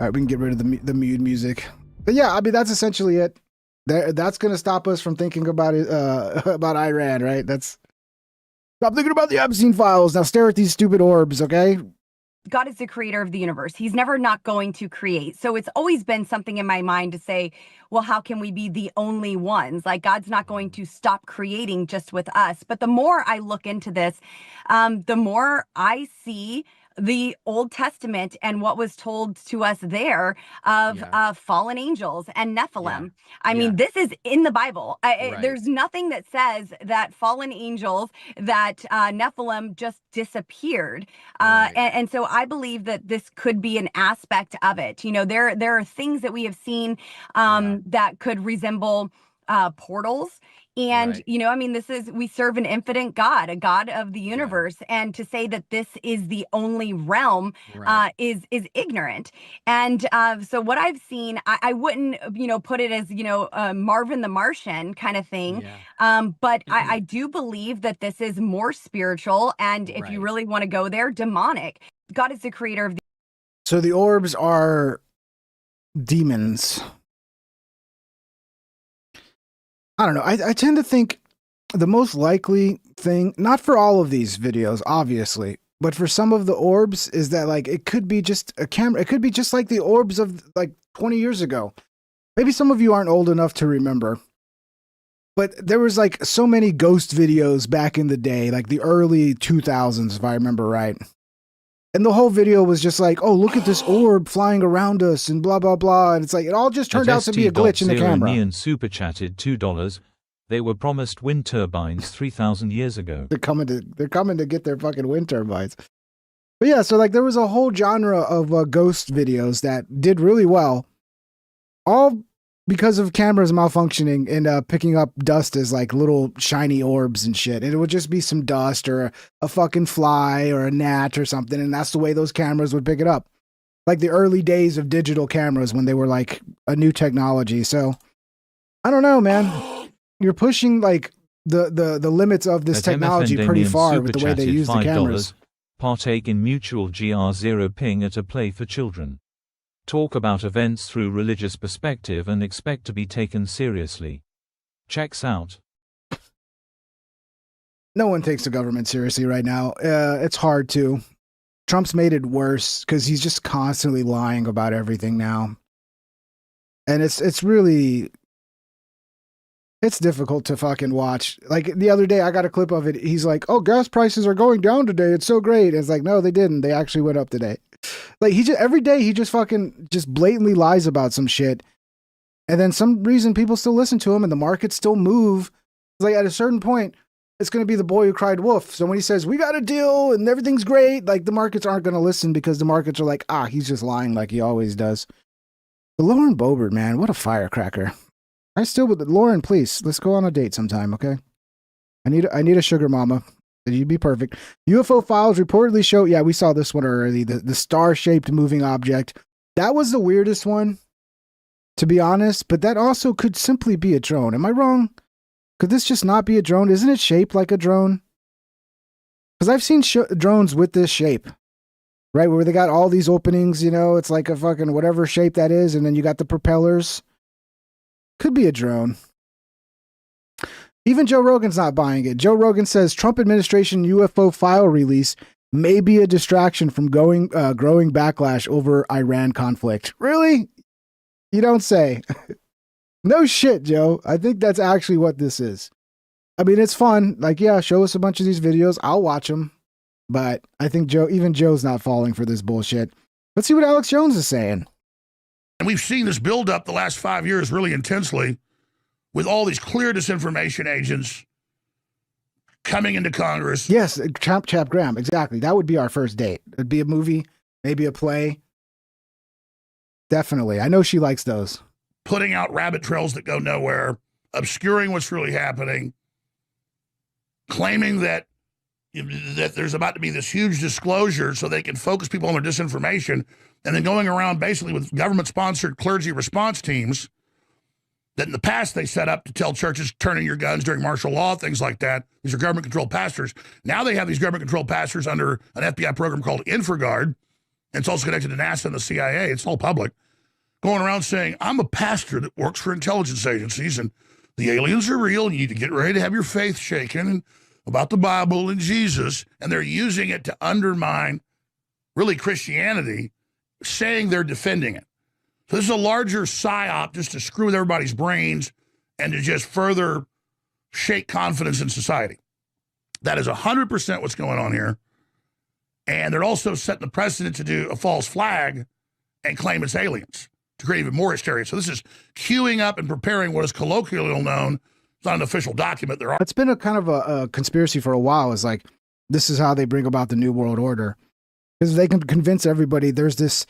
Speaker 1: right, we can get rid of the mute music. But yeah, I mean, that's essentially it. That's going to stop us from thinking about it, about Iran, right? Stop thinking about the Epstein files. Now stare at these stupid orbs, okay?
Speaker 8: God is the creator of the universe. He's never not going to create. So it's always been something in my mind to say, well, how can we be the only ones? Like, God's not going to stop creating just with us. But the more I look into this, the more I see the Old Testament and what was told to us there of fallen angels and Nephilim. I mean, this is in the Bible. There's nothing that says that fallen angels, that Nephilim just disappeared. And so I believe that this could be an aspect of it. You know, there are things that we have seen that could resemble portals. And, you know, I mean, we serve an infinite God, a God of the universe. And to say that this is the only realm is ignorant. And so what I've seen, I wouldn't, you know, put it as, you know, Marvin the Martian kind of thing. But I do believe that this is more spiritual. And if you really want to go there, demonic. God is the creator of the.
Speaker 1: So the orbs are demons. I don't know. I tend to think the most likely thing, not for all of these videos, obviously, but for some of the orbs, is that like it could be just a camera. It could be just like the orbs of like 20 years ago. Maybe some of you aren't old enough to remember, but there was like so many ghost videos back in the day, like the early 2000s, if I remember right. And the whole video was just like, oh, look at this orb flying around us and blah, blah, blah. And it's like, it all just turned out to be a glitch in the camera.
Speaker 3: Neon super chatted $2. They were promised wind turbines 3,000 years ago.
Speaker 1: They're coming to get their fucking wind turbines. But yeah, so like there was a whole genre of ghost videos that did really well. All because of cameras malfunctioning and picking up dust as like little shiny orbs and shit. And it would just be some dust or a fucking fly or a gnat or something. And that's the way those cameras would pick it up. Like the early days of digital cameras when they were like a new technology. So I don't know, man. You're pushing like the limits of this technology pretty far with the way they use the cameras.
Speaker 3: Partake in mutual GR0 ping at a play for children. Talk about events through religious perspective and expect to be taken seriously. Checks out.
Speaker 1: No one takes the government seriously right now. It's hard to. Trump's made it worse because he's just constantly lying about everything now. And it's really... It's difficult to fucking watch. Like the other day, I got a clip of it. He's like, oh, gas prices are going down today. It's so great. And it's like, no, they didn't. They actually went up today. Like every day he just blatantly lies about some shit. And then some reason people still listen to him and the markets still move. It's like at a certain point, it's going to be the boy who cried wolf. So when he says, we got a deal and everything's great, like the markets aren't going to listen because the markets are like, he's just lying like he always does. But Lauren Boebert, man, what a firecracker. Lauren, please, let's go on a date sometime, okay? I need a sugar mama. You'd be perfect. UFO files reportedly show, yeah, we saw this one already, the star-shaped moving object. That was the weirdest one, to be honest, but that also could simply be a drone. Am I wrong? Could this just not be a drone? Isn't it shaped like a drone? Because I've seen drones with this shape, right? Where they got all these openings, it's like a fucking whatever shape that is, and then you got the propellers. Could be a drone. Even Joe Rogan's not buying it. Joe Rogan says Trump administration UFO file release may be a distraction from growing backlash over Iran conflict. Really? You don't say. No shit, Joe. I think that's actually what this is. I mean, it's fun. Like, yeah, show us a bunch of these videos. I'll watch them. But I think Joe's not falling for this bullshit. Let's see what Alex Jones is saying.
Speaker 9: And we've seen this build up the last 5 years really intensely with all these clear disinformation agents coming into Congress.
Speaker 1: Yes, Chap Graham, exactly. That would be our first date. It'd be a movie, maybe a play. Definitely. I know she likes those.
Speaker 9: Putting out rabbit trails that go nowhere, obscuring what's really happening, claiming that there's about to be this huge disclosure so they can focus people on their disinformation, and then going around basically with government-sponsored clergy response teams that in the past they set up to tell churches, turn in your guns during martial law, things like that. These are government-controlled pastors. Now they have these government-controlled pastors under an FBI program called InfraGard, and it's also connected to NASA and the CIA. It's all public. Going around saying, I'm a pastor that works for intelligence agencies, and the aliens are real, and you need to get ready to have your faith shaken and about the Bible and Jesus, and they're using it to undermine, really, Christianity, saying they're defending it. So this is a larger psyop just to screw with everybody's brains and to just further shake confidence in society. That is 100% what's going on here. And they're also setting the precedent to do a false flag and claim it's aliens to create even more hysteria. So this is queuing up and preparing what is colloquially known. It's not an official document.
Speaker 1: It's been a kind of a conspiracy for a while. It's like, this is how they bring about the New World Order. Because they can convince everybody there's this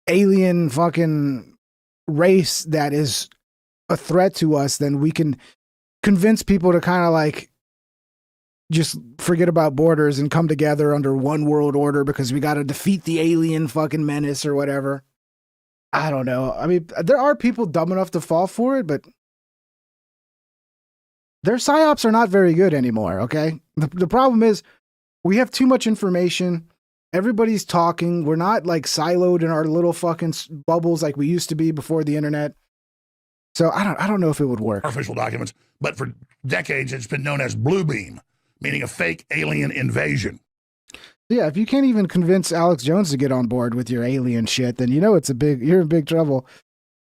Speaker 1: alien fucking race that is a threat to us, then we can convince people to kind of like just forget about borders and come together under one world order because we got to defeat the alien fucking menace or whatever. I don't know. I mean, there are people dumb enough to fall for it, but their psyops are not very good anymore, okay? The problem is we have too much information. Everybody's talking. We're not like siloed in our little fucking bubbles like we used to be before the internet. So I don't know if it would work.
Speaker 9: Official documents, but for decades it's been known as blue beam, meaning a fake alien invasion.
Speaker 1: Yeah, if you can't even convince Alex Jones to get on board with your alien shit, then you know you're in big trouble.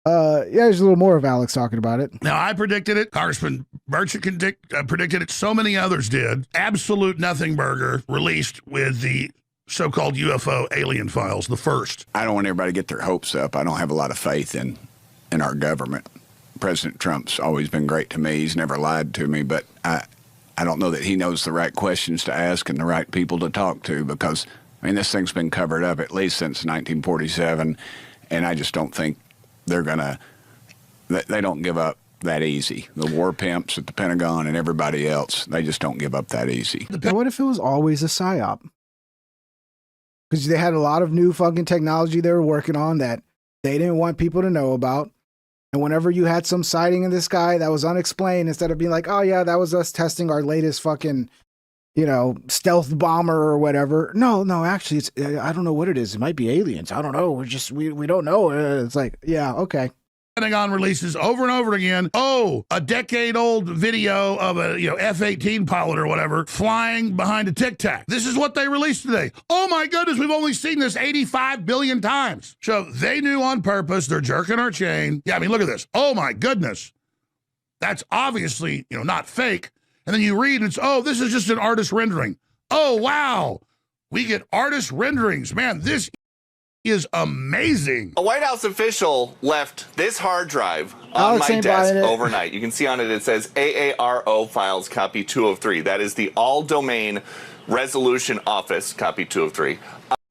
Speaker 1: Yeah, there's a little more of Alex talking about it.
Speaker 9: Now, I predicted it. Congressman Burchett predicted it. So many others did. Absolute Nothing Burger released with the so-called UFO alien files, the first.
Speaker 10: I don't want everybody to get their hopes up. I don't have a lot of faith in our government. President Trump's always been great to me. He's never lied to me, but I don't know that he knows the right questions to ask and the right people to talk to, because, I mean, this thing's been covered up at least since 1947, and I just don't think they don't give up that easy. The war pimps at the Pentagon and everybody else, they just don't give up that easy.
Speaker 1: Now, what if it was always a psyop? Because they had a lot of new fucking technology they were working on that they didn't want people to know about. And whenever you had some sighting in the sky that was unexplained, instead of being like, oh yeah, that was us testing our latest fucking, stealth bomber or whatever. No, actually, it's, I don't know what it is. It might be aliens. I don't know. We don't know. It's like, yeah, okay.
Speaker 9: Pentagon releases over and over again, a decade-old video of a F-18 pilot or whatever flying behind a Tic Tac. This is what they released today. Oh my goodness, we've only seen this 85 billion times. So they knew on purpose. They're jerking our chain. Yeah, I mean, look at this. Oh my goodness. That's obviously, not fake. And then you read, it's, this is just an artist rendering. Oh, wow. We get artist renderings. Man, this is amazing.
Speaker 2: A White House official left this hard drive on my desk overnight. You can see on it, it says AARO files copy 2 of 3. That is the all domain resolution office copy 2 of 3.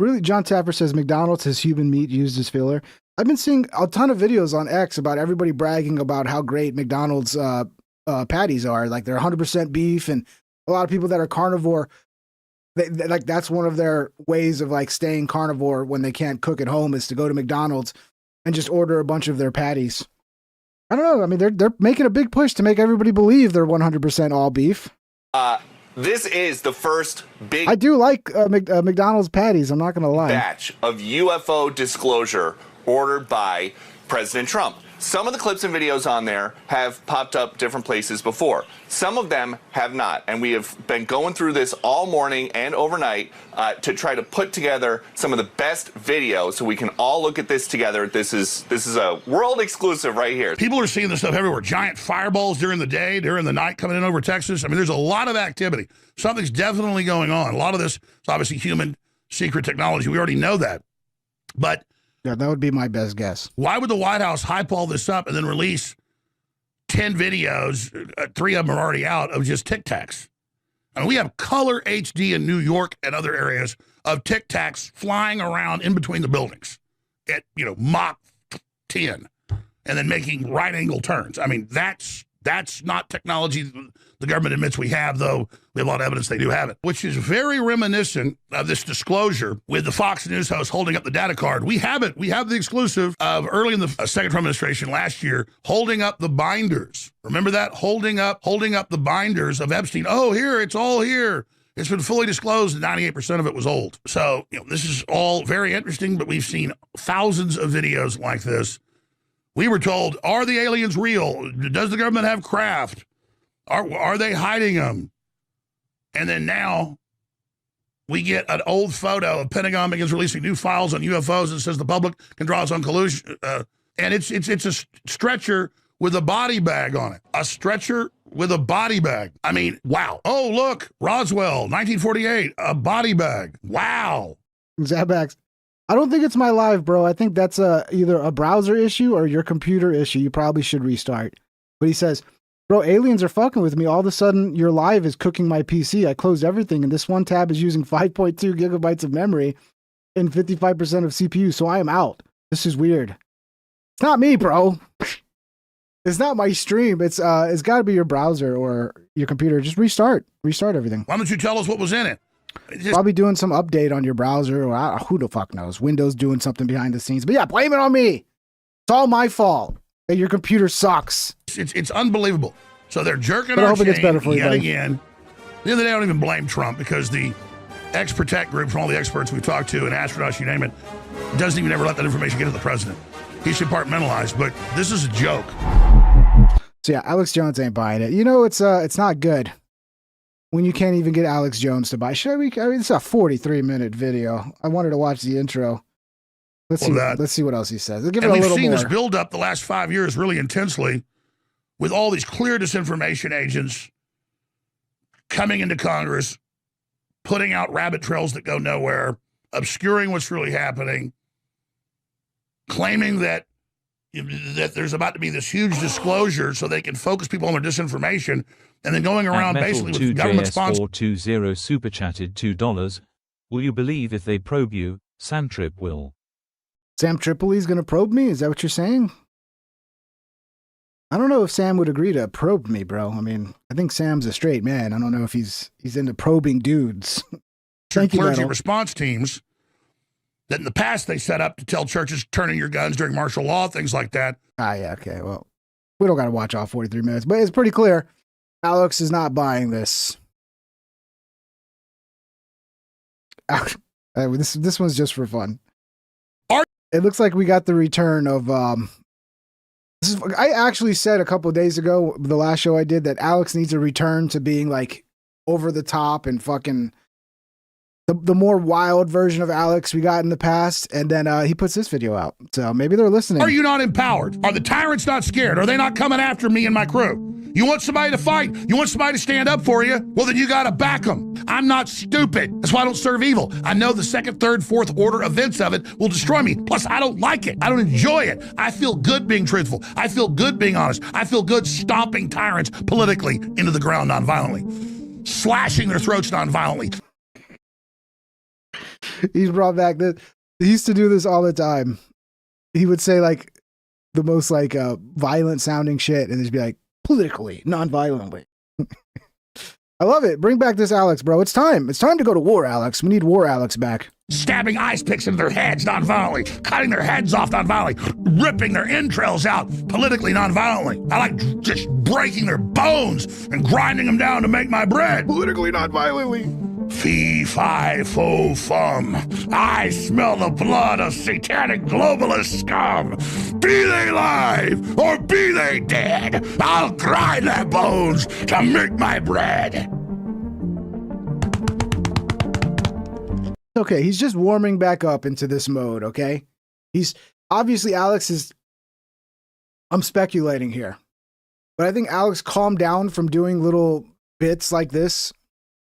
Speaker 1: Really, John Tapper says McDonald's has human meat used as filler. I've been seeing a ton of videos on X about everybody bragging about how great McDonald's patties are. Like they're 100% beef, and a lot of people that are carnivore, like that's one of their ways of like staying carnivore when they can't cook at home is to go to McDonald's and just order a bunch of their patties. I don't know. I mean, they're making a big push to make everybody believe they're 100% all beef.
Speaker 2: This is the first big...
Speaker 1: I do like McDonald's patties. I'm not going to lie.
Speaker 2: ...batch of UFO disclosure ordered by President Trump. Some of the clips and videos on there have popped up different places before. Some of them have not. And we have been going through this all morning and overnight to try to put together some of the best videos so we can all look at this together. This is a world exclusive right here.
Speaker 9: People are seeing this stuff everywhere. Giant fireballs during the day, during the night coming in over Texas. I mean, there's a lot of activity. Something's definitely going on. A lot of this is obviously human secret technology. We already know that. But
Speaker 1: yeah, that would be my best guess.
Speaker 9: Why would the White House hype all this up and then release 10 videos, 3 of them are already out, of just Tic Tacs? I mean, we have color HD in New York and other areas of Tic Tacs flying around in between the buildings at, Mach 10 and then making right angle turns. I mean, that's not technology the government admits we have, though we have a lot of evidence they do have it, which is very reminiscent of this disclosure with the Fox News host holding up the data card. We have it. We have the exclusive of early in the second Trump administration last year, holding up the binders. Remember that? Holding up the binders of Epstein. Oh, here, it's all here. It's been fully disclosed, and 98% of it was old. So, this is all very interesting, but we've seen thousands of videos like this. We were told, are the aliens real? Does the government have craft? Are they hiding them? And then now we get an old photo of Pentagon begins releasing new files on UFOs and says the public can draw its own collusion. And it's a stretcher with a body bag on it. A stretcher with a body bag. I mean, wow. Oh, look, Roswell, 1948, a body bag. Wow.
Speaker 1: Zabax. I don't think it's my live, bro. I think that's either a browser issue or your computer issue. You probably should restart. But he says, bro, aliens are fucking with me. All of a sudden, your live is cooking my PC. I closed everything, and this one tab is using 5.2 gigabytes of memory and 55% of CPU, so I am out. This is weird. It's not me, bro. It's not my stream. It's got to be your browser or your computer. Just restart everything.
Speaker 9: Why don't you tell us what was in it?
Speaker 1: Probably doing some update on your browser, or who the fuck knows? Windows doing something behind the scenes. But yeah, blame it on me. It's all my fault that your computer sucks.
Speaker 9: It's unbelievable. So they're jerking
Speaker 1: but
Speaker 9: our
Speaker 1: I hope it gets better for you,
Speaker 9: yet
Speaker 1: buddy.
Speaker 9: again. The other day, I don't even blame Trump because the X-Protect group, from all the experts we've talked to and astronauts, you name it, doesn't even ever let that information get to the president. He's compartmentalized, but this is a joke.
Speaker 1: So yeah, Alex Jones ain't buying it. You know, it's not good when you can't even get Alex Jones to buy. I mean, it's a 43-minute video. I wanted to watch the intro. Let's see what else he says. Give it a little more.
Speaker 9: We've seen this build up the last 5 years really intensely with all these clear disinformation agents coming into Congress, putting out rabbit trails that go nowhere, obscuring what's really happening, claiming that there's about to be this huge disclosure so they can focus people on their disinformation, and then going around basically with government sponsors.
Speaker 3: 420 super chatted $2. Will you believe if they probe you? Sam Trip will.
Speaker 1: Sam Tripoli's going to probe me? Is that what you're saying? I don't know if Sam would agree to probe me, bro. I mean, I think Sam's a straight man. I don't know if he's into probing dudes. Thank you,
Speaker 9: clergy response teams that in the past they set up to tell churches turn in your guns during martial law, things like that.
Speaker 1: Ah, yeah, okay. Well, we don't got to watch all 43 minutes, but it's pretty clear Alex is not buying this. This one's just for fun. It looks like we got the return of I actually said a couple of days ago, the last show I did, that Alex needs a return to being like over the top and fucking the more wild version of Alex we got in the past. And then he puts this video out. So maybe they're listening.
Speaker 9: Are you not empowered? Are the tyrants not scared? Are they not coming after me and my crew? You want somebody to fight? You want somebody to stand up for you? Well, then you got to back them. I'm not stupid. That's why I don't serve evil. I know the second, third, fourth order events of it will destroy me. Plus, I don't like it. I don't enjoy it. I feel good being truthful. I feel good being honest. I feel good stomping tyrants politically into the ground nonviolently, slashing their throats nonviolently.
Speaker 1: He's brought back this. He used to do this all the time. He would say like the most like violent sounding shit and just be like, politically, non-violently. I love it. Bring back this Alex, bro. It's time. It's time to go to war, Alex. We need war Alex back.
Speaker 9: Stabbing ice picks into their heads non-violently, cutting their heads off non-violently, ripping their entrails out politically non-violently. I like just breaking their bones and grinding them down to make my bread.
Speaker 1: Politically non-violently.
Speaker 9: Fee, fi, fo, fum. I smell the blood of satanic globalist scum. Be they live or be they dead, I'll grind their bones to make my bread.
Speaker 1: Okay, he's just warming back up into this mode, okay? He's obviously I'm speculating here, but I think Alex calmed down from doing little bits like this.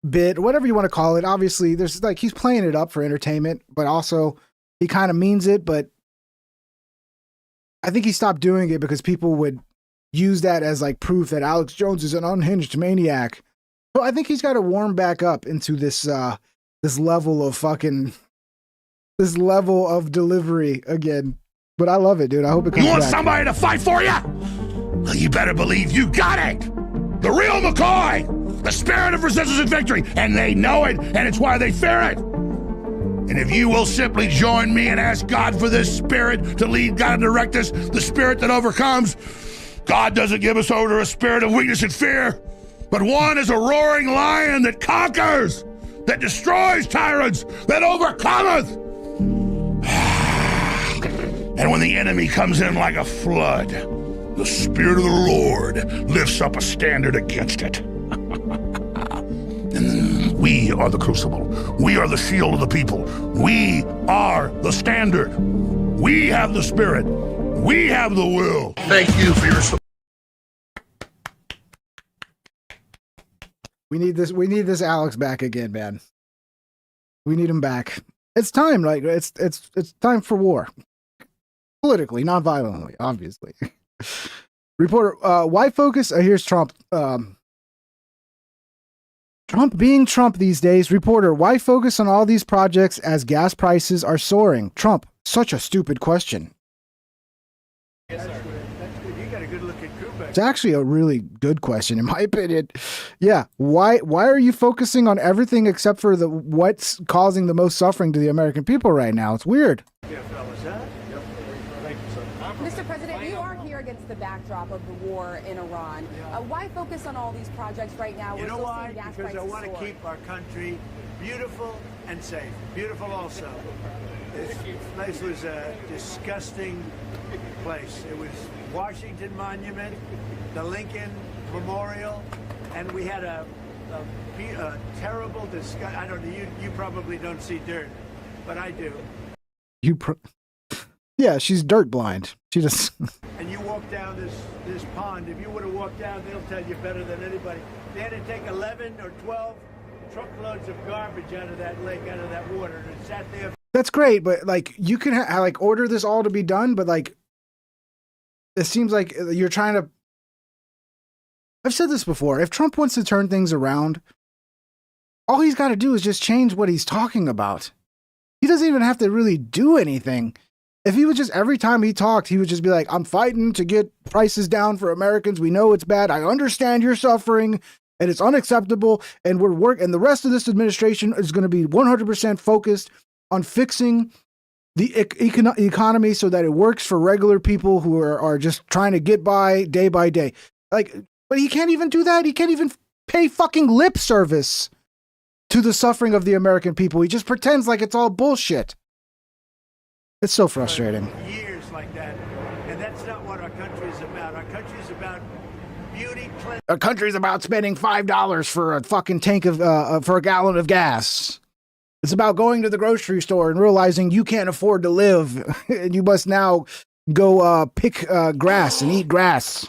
Speaker 1: Whatever you want to call it. Obviously, there's like he's playing it up for entertainment, but also he kind of means it. But I think he stopped doing it because people would use that as like proof that Alex Jones is an unhinged maniac. So I think he's got to warm back up into this level of delivery again. But I love it, dude. I hope it comes back.
Speaker 9: You want somebody to fight for you? Well, you better believe you got it. The real McCoy. The spirit of resistance and victory, and they know it, and it's why they fear it. And if you will simply join me and ask God for this spirit to lead, God, and direct us, the spirit that overcomes, God doesn't give us over to a spirit of weakness and fear, but one is a roaring lion that conquers, that destroys tyrants, that overcometh. And when the enemy comes in like a flood, the Spirit of the Lord lifts up a standard against it. And we are the crucible. We are the shield of the people. We are the standard. We have the spirit. We have the will. Thank you for your support.
Speaker 1: We need this Alex back again, man. We need him back. It's time, like it's time for war. Politically, not violently, obviously. Reporter, why focus? Here's Trump. Trump being Trump these days. Reporter, why focus on all these projects as gas prices are soaring? Trump, such a stupid question.
Speaker 5: Yes, sir. You got a good look at Cuba.
Speaker 1: It's actually a really good question, in my opinion. Yeah, why are you focusing on everything except for what's causing the most suffering to the American people right now? It's weird.
Speaker 5: Yeah, fellas, huh?
Speaker 11: Mr. President, you are here again against the backdrop of the war in Iran. Why focus on all these projects right now?
Speaker 5: You know why?
Speaker 11: Gas
Speaker 5: Because I
Speaker 11: prices
Speaker 5: want to
Speaker 11: soar.
Speaker 5: keep our country beautiful and safe. Beautiful also. This place was a disgusting place. It was Washington Monument, the Lincoln Memorial, and we had a terrible disgust. I don't know. You probably don't see dirt, but I do.
Speaker 1: Yeah, she's dirt blind. She just.
Speaker 5: And you walk down this pond. If you would have walked down, they'll tell you better than anybody. They had to take 11 or 12 truckloads of garbage out of that lake, out of that water, and it sat there.
Speaker 1: That's great, but like you can like order this all to be done, but like it seems like you're trying to. I've said this before. If Trump wants to turn things around, all he's got to do is just change what he's talking about. He doesn't even have to really do anything. If he would just, every time he talked, he would just be like, I'm fighting to get prices down for Americans. We know it's bad. I understand you're suffering and it's unacceptable. And and the rest of this administration is going to be 100% focused on fixing the economy so that it works for regular people who are just trying to get by day. Like, but he can't even do that. He can't even pay fucking lip service to the suffering of the American people. He just pretends like it's all bullshit. It's so frustrating.
Speaker 5: Years like that, and that's not what our country is about. Our country is about beauty.
Speaker 1: Our country's about spending $5 for a fucking tank of for a gallon of gas. It's about going to the grocery store and realizing you can't afford to live, and you must now go pick grass and eat grass.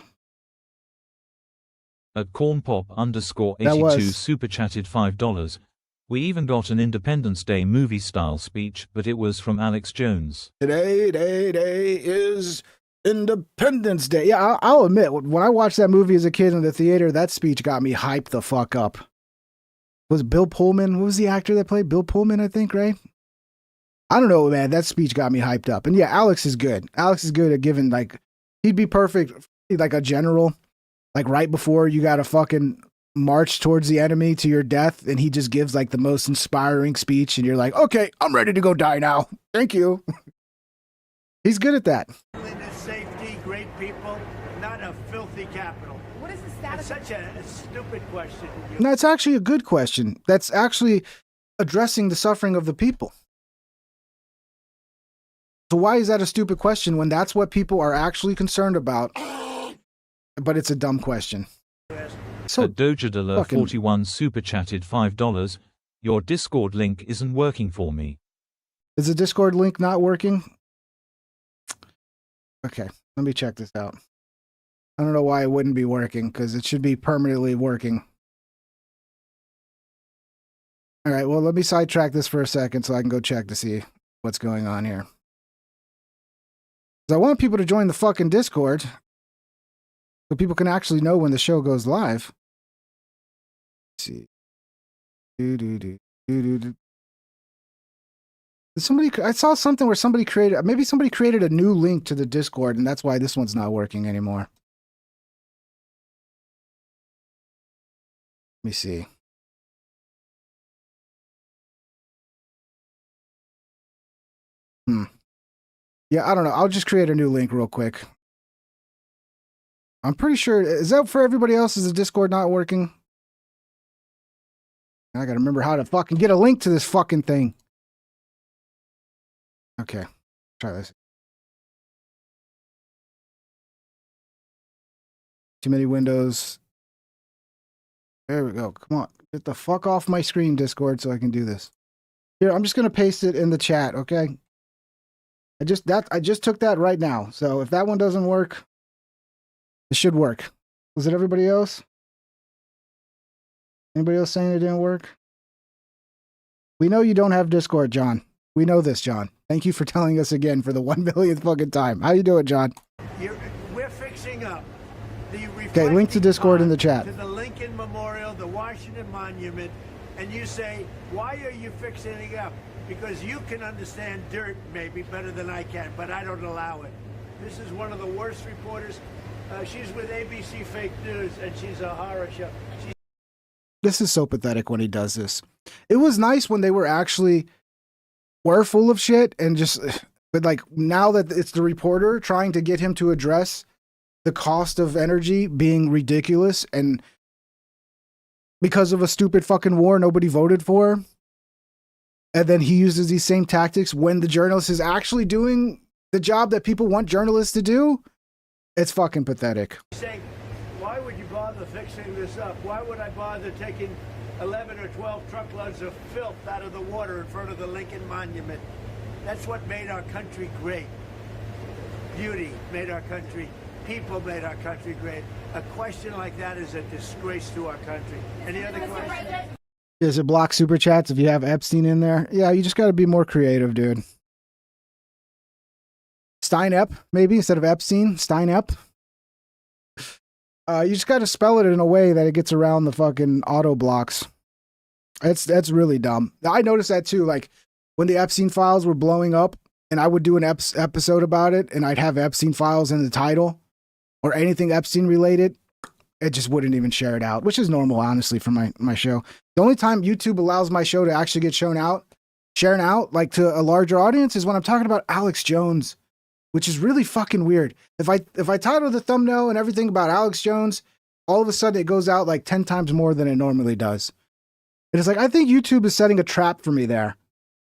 Speaker 3: At cornpop_82 super chatted $5. We even got an Independence Day movie-style speech, but it was from Alex Jones.
Speaker 1: Today is Independence Day. Yeah, I'll admit, when I watched that movie as a kid in the theater, that speech got me hyped the fuck up. Was Bill Pullman? Who was the actor that played Bill Pullman, I think, right? I don't know, man. That speech got me hyped up. And yeah, Alex is good. Alex is good at giving, like, he'd be perfect, like a general, like right before you got to fucking march towards the enemy to your death, and he just gives like the most inspiring speech, and you're like, okay, I'm ready to go die now. Thank you. He's good at that.
Speaker 5: Safety, great people, not a filthy capital.
Speaker 11: What is the status?
Speaker 5: That's such a stupid question.
Speaker 1: No, it's actually a good question. That's actually addressing the suffering of the people. So why is that a stupid question when that's what people are actually concerned about? But it's a dumb question.
Speaker 3: So Dojadala41 super chatted $5. Your Discord link isn't working for me.
Speaker 1: Is the Discord link not working? Okay, let me check this out. I don't know why it wouldn't be working, because it should be permanently working. All right, well, let me sidetrack this for a second so I can go check to see what's going on here. Because I want people to join the fucking Discord so people can actually know when the show goes live. Let's see. Somebody, I saw something where somebody created, maybe somebody created a new link to the Discord, and that's why this one's not working anymore. Let me see. Yeah, I don't know. I'll just create a new link real quick. I'm pretty sure, is that for everybody else? Is the Discord not working? I gotta remember how to fucking get a link to this fucking thing. Okay, try this. Too many windows. There we go. Come on. Get the fuck off my screen, Discord, so I can do this. Here, I'm just gonna paste it in the chat, okay? I just took that right now. So if that one doesn't work, it should work. Was it everybody else? Anybody else saying it didn't work? We know you don't have Discord, John. We know this, John. Thank you for telling us again for the 1 millionth fucking time. How you doing, John?
Speaker 5: We're fixing up the
Speaker 1: okay, link to Discord in the chat.
Speaker 5: To the Lincoln Memorial, the Washington Monument, and you say, why are you fixing it up? Because you can understand dirt maybe better than I can, but I don't allow it. This is one of the worst reporters. She's with ABC Fake News, and she's a horror show.
Speaker 1: This is so pathetic when he does this. It was nice when they were full of shit and just, but like now that it's the reporter trying to get him to address the cost of energy being ridiculous and because of a stupid fucking war nobody voted for. And then he uses these same tactics when the journalist is actually doing the job that people want journalists to do. It's fucking pathetic.
Speaker 5: Saying, why would you bother fixing this up? Why would I bother taking 11 or 12 truckloads of filth out of the water in front of the Lincoln Monument? That's what made our country great. Beauty made our country. People made our country great. A question like that is a disgrace to our country. Any other questions?
Speaker 1: Is it block super chats if you have Epstein in there? Yeah, you just got to be more creative, dude. Steinep, maybe, instead of Epstein. Steinep. You just got to spell it in a way that it gets around the fucking auto blocks. That's really dumb. I noticed that too. Like when the Epstein files were blowing up and I would do an episode about it and I'd have Epstein files in the title or anything Epstein related, it just wouldn't even share it out, which is normal, honestly, for my show. The only time YouTube allows my show to actually get shared out, like to a larger audience, is when I'm talking about Alex Jones, which is really fucking weird. If I title the thumbnail and everything about Alex Jones, all of a sudden it goes out like 10 times more than it normally does. And it's like, I think YouTube is setting a trap for me there.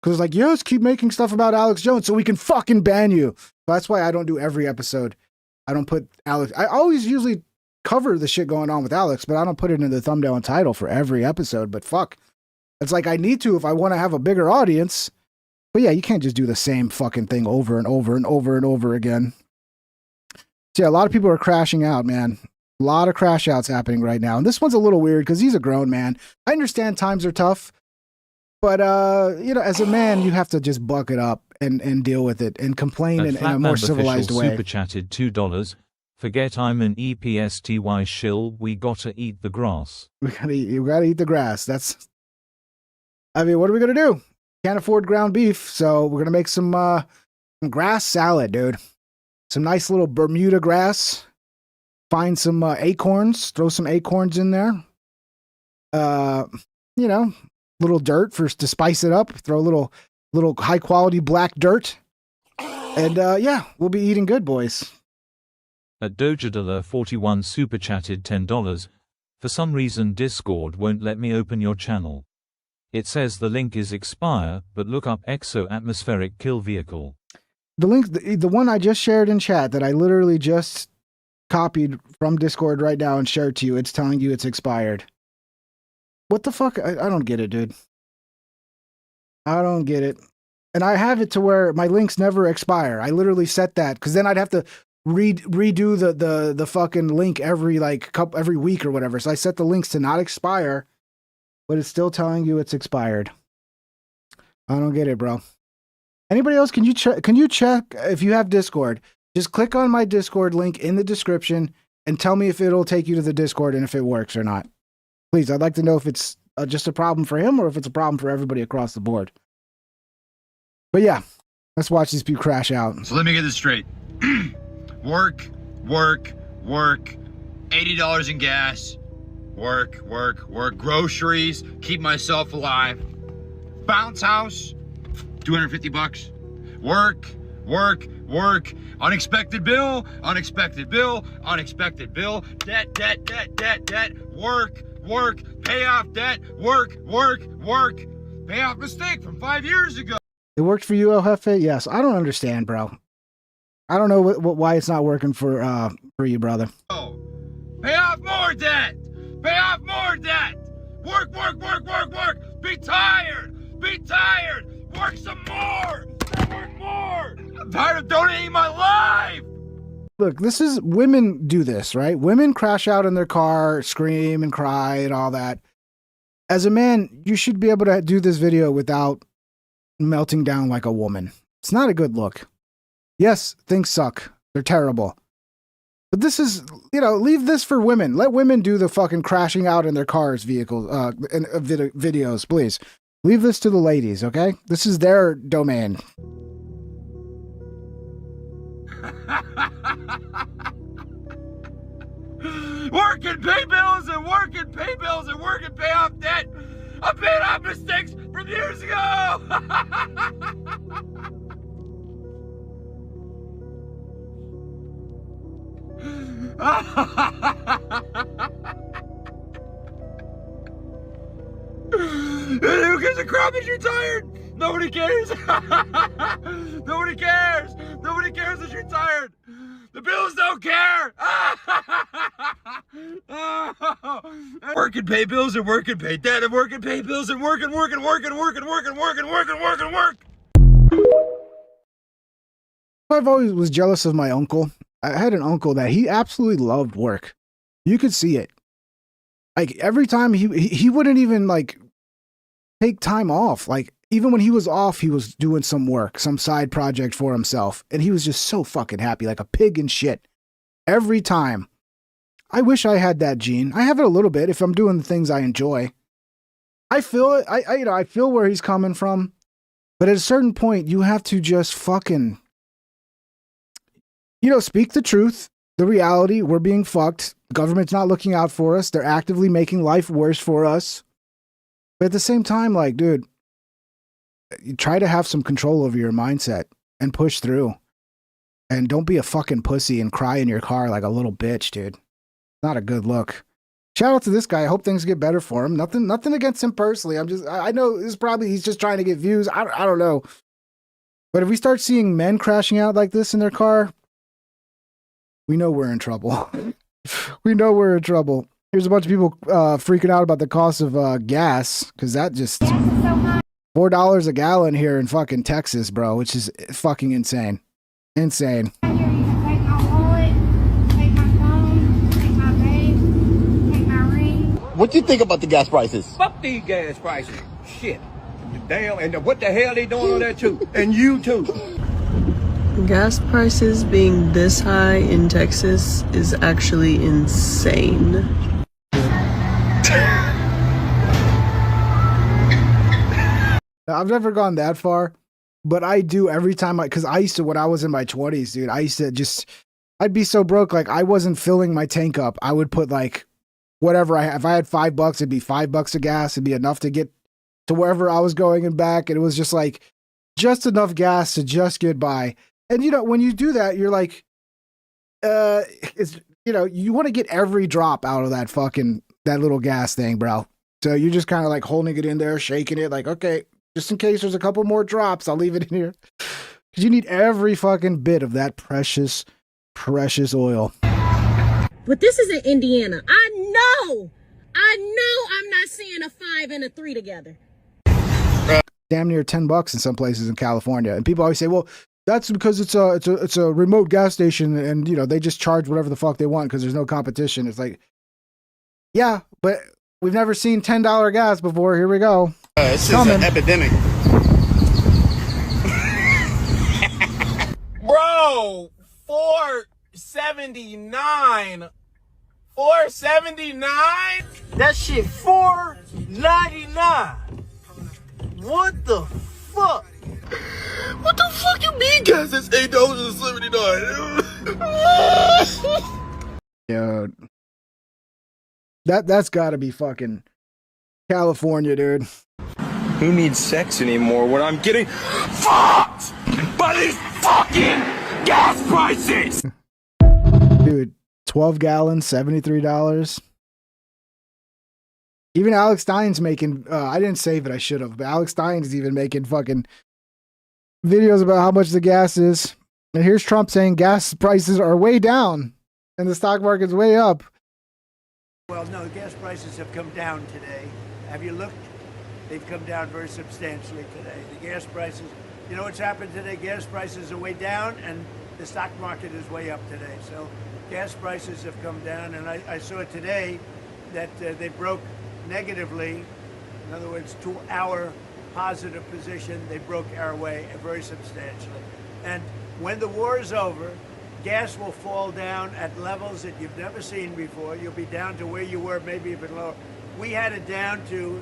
Speaker 1: Because it's like, yes, keep making stuff about Alex Jones so we can fucking ban you. So that's why I don't do every episode. I don't put Alex. I always usually cover the shit going on with Alex, but I don't put it in the thumbnail and title for every episode. But fuck. It's like I need to if I want to have a bigger audience. But yeah, you can't just do the same fucking thing over and over and over and over again. So yeah, a lot of people are crashing out, man. A lot of crash outs happening right now. And this one's a little weird because he's a grown man. I understand times are tough. But, you know, as a man, you have to just buck it up and deal with it and complain in a more civilized way.
Speaker 3: Super chatted $2. Forget I'm an EPSTY shill. We gotta eat the grass.
Speaker 1: You gotta eat the grass. That's, I mean, what are we gonna do? Can't afford ground beef, so we're gonna make some grass salad, dude. Some nice little Bermuda grass. Find some acorns. Throw some acorns in there. You know, little dirt to spice it up. Throw a little high quality black dirt, and yeah, we'll be eating good, boys.
Speaker 3: At Dojadala41 super chatted $10. For some reason Discord won't let me open your channel. It says the link is expire, but look up Exo-atmospheric kill vehicle.
Speaker 1: The link, the one I just shared in chat that I literally just copied from Discord right now and shared to you, it's telling you it's expired. What the fuck? I don't get it, dude. I don't get it. And I have it to where my links never expire. I literally set that because then I'd have to redo the fucking link every week or whatever. So I set the links to not expire, but it's still telling you it's expired. I don't get it, bro. Anybody else? Can you check if you have Discord? Just click on my Discord link in the description and tell me if it'll take you to the Discord and if it works or not. Please, I'd like to know if it's just a problem for him or if it's a problem for everybody across the board. But yeah, let's watch these people crash out.
Speaker 12: So let me get this straight. Work, $80 in gas, work, groceries, keep myself alive. Bounce house, $250. Work, unexpected bill, debt, work, pay off debt, work, pay off mistake from 5 years ago.
Speaker 1: It worked for you, El Jefe? Yes. I don't understand, bro. I don't know why it's not working for you, brother.
Speaker 12: Oh, pay off more debt. Work. Be tired. Work some more. Work more. I'm tired of donating my life.
Speaker 1: Look, women do this, right? Women crash out in their car, scream and cry and all that. As a man, you should be able to do this video without melting down like a woman. It's not a good look. Yes, things suck. They're terrible. But this is, leave this for women. Let women do the fucking crashing out in their cars, vehicles, videos, please. Leave this to the ladies, okay? This is their domain.
Speaker 12: Work and pay bills and pay off debt. I paid off mistakes from years ago. Who gives a crap that you're tired? Nobody cares. Nobody cares. Nobody cares that you're tired. The bills don't care. Work and pay bills and work and pay debt and work and pay bills and work and work and work and work and work and work and work and work and work.
Speaker 1: I've always was jealous of my uncle. I had an uncle that he absolutely loved work. You could see it. Like every time he wouldn't even like take time off. Like even when he was off, he was doing some work, some side project for himself. And he was just so fucking happy, like a pig in shit. Every time. I wish I had that gene. I have it a little bit if I'm doing the things I enjoy. I feel it. I feel where he's coming from. But at a certain point, you have to just fucking, speak the truth, the reality. We're being fucked. The government's not looking out for us. They're actively making life worse for us. But at the same time, like, dude, you try to have some control over your mindset and push through. And don't be a fucking pussy and cry in your car like a little bitch, dude. Not a good look. Shout out to this guy. I hope things get better for him. Nothing against him personally. I know he's just trying to get views. I don't know. But if we start seeing men crashing out like this in their car, we know we're in trouble. We know we're in trouble. Here's a bunch of people freaking out about the cost of gas, because that just $4 a gallon here in fucking Texas, bro, which is fucking insane. Insane.
Speaker 13: What do you think about the gas prices?
Speaker 14: Fuck these gas prices. Shit. Damn, and what the hell they doing on that too? And you too.
Speaker 15: Gas prices being this high in Texas is actually insane.
Speaker 1: I've never gone that far, but I do every time because I used to, when I was in my 20s, dude, I used to I'd be so broke, like I wasn't filling my tank up. I would put like whatever if I had $5, it'd be $5 of gas. It'd be enough to get to wherever I was going and back. And it was just like, just enough gas to just get by. And, when you do that, you're like, you want to get every drop out of that little gas thing, bro. So you're just kind of like holding it in there, shaking it like, okay, just in case there's a couple more drops, I'll leave it in here. Because you need every fucking bit of that precious, precious oil.
Speaker 16: But this is in Indiana. I know I'm not seeing a 5 and a 3 together.
Speaker 1: Damn near $10 in some places in California. And people always say, well, that's because it's a remote gas station and, they just charge whatever the fuck they want because there's no competition. It's like, yeah, but we've never seen $10 gas before. Here we go.
Speaker 13: This is an epidemic.
Speaker 12: Bro, 479. 479? That shit $4.99. What the fuck? What the fuck you mean, guys? It's $8.79.
Speaker 1: Dude. That's gotta be fucking California, dude.
Speaker 14: Who needs sex anymore when I'm getting fucked by these fucking gas prices?
Speaker 1: Dude, 12 gallons, $73. Even Alex Stein's making, I didn't save it, I should have, but Alex Stein's even making fucking videos about how much the gas is. And here's Trump saying gas prices are way down and the stock market's way up.
Speaker 5: Well, no, the gas prices have come down today. Have you looked? They've come down very substantially today. The gas prices, you know what's happened today? Gas prices are way down and the stock market is way up today. So gas prices have come down, and I saw today that they broke negatively. In other words, to our positive position, they broke our way very substantially. And when the war is over, gas will fall down at levels that you've never seen before. You'll be down to where you were, maybe even lower. We had it down to,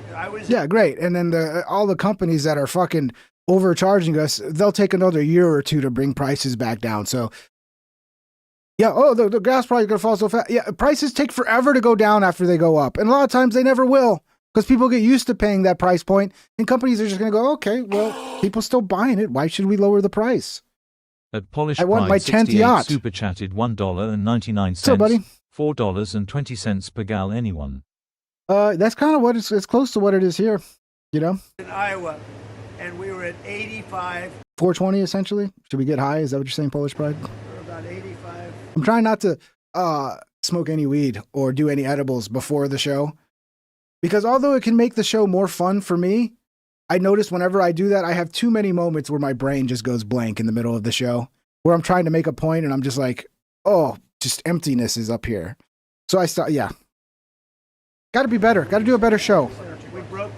Speaker 1: Yeah, great. And then all the companies that are fucking overcharging us, they'll take another year or two to bring prices back down. So, yeah, the gas price is going to fall so fast. Yeah, prices take forever to go down after they go up. And a lot of times they never will because people get used to paying that price point and companies are just going to go, okay, well, people still buying it. Why should we lower the price?
Speaker 3: At Polish
Speaker 1: I want my 10th yacht.
Speaker 3: Super chatted $1.99.
Speaker 1: So, buddy.
Speaker 3: $4.20 per gal. Anyone?
Speaker 1: That's kind of what it's close to what it is here. You know,
Speaker 5: In Iowa, and we were at 85.
Speaker 1: 420 essentially. Should we get high? Is that what you're saying, Polish Pride?
Speaker 5: We're about 85.
Speaker 1: I'm trying not to smoke any weed or do any edibles before the show, because although it can make the show more fun for me, I notice whenever I do that, I have too many moments where my brain just goes blank in the middle of the show, where I'm trying to make a point and I'm just like, oh, just emptiness is up here. So I start, yeah. Got to be better. Got to do a better show.
Speaker 5: We broke.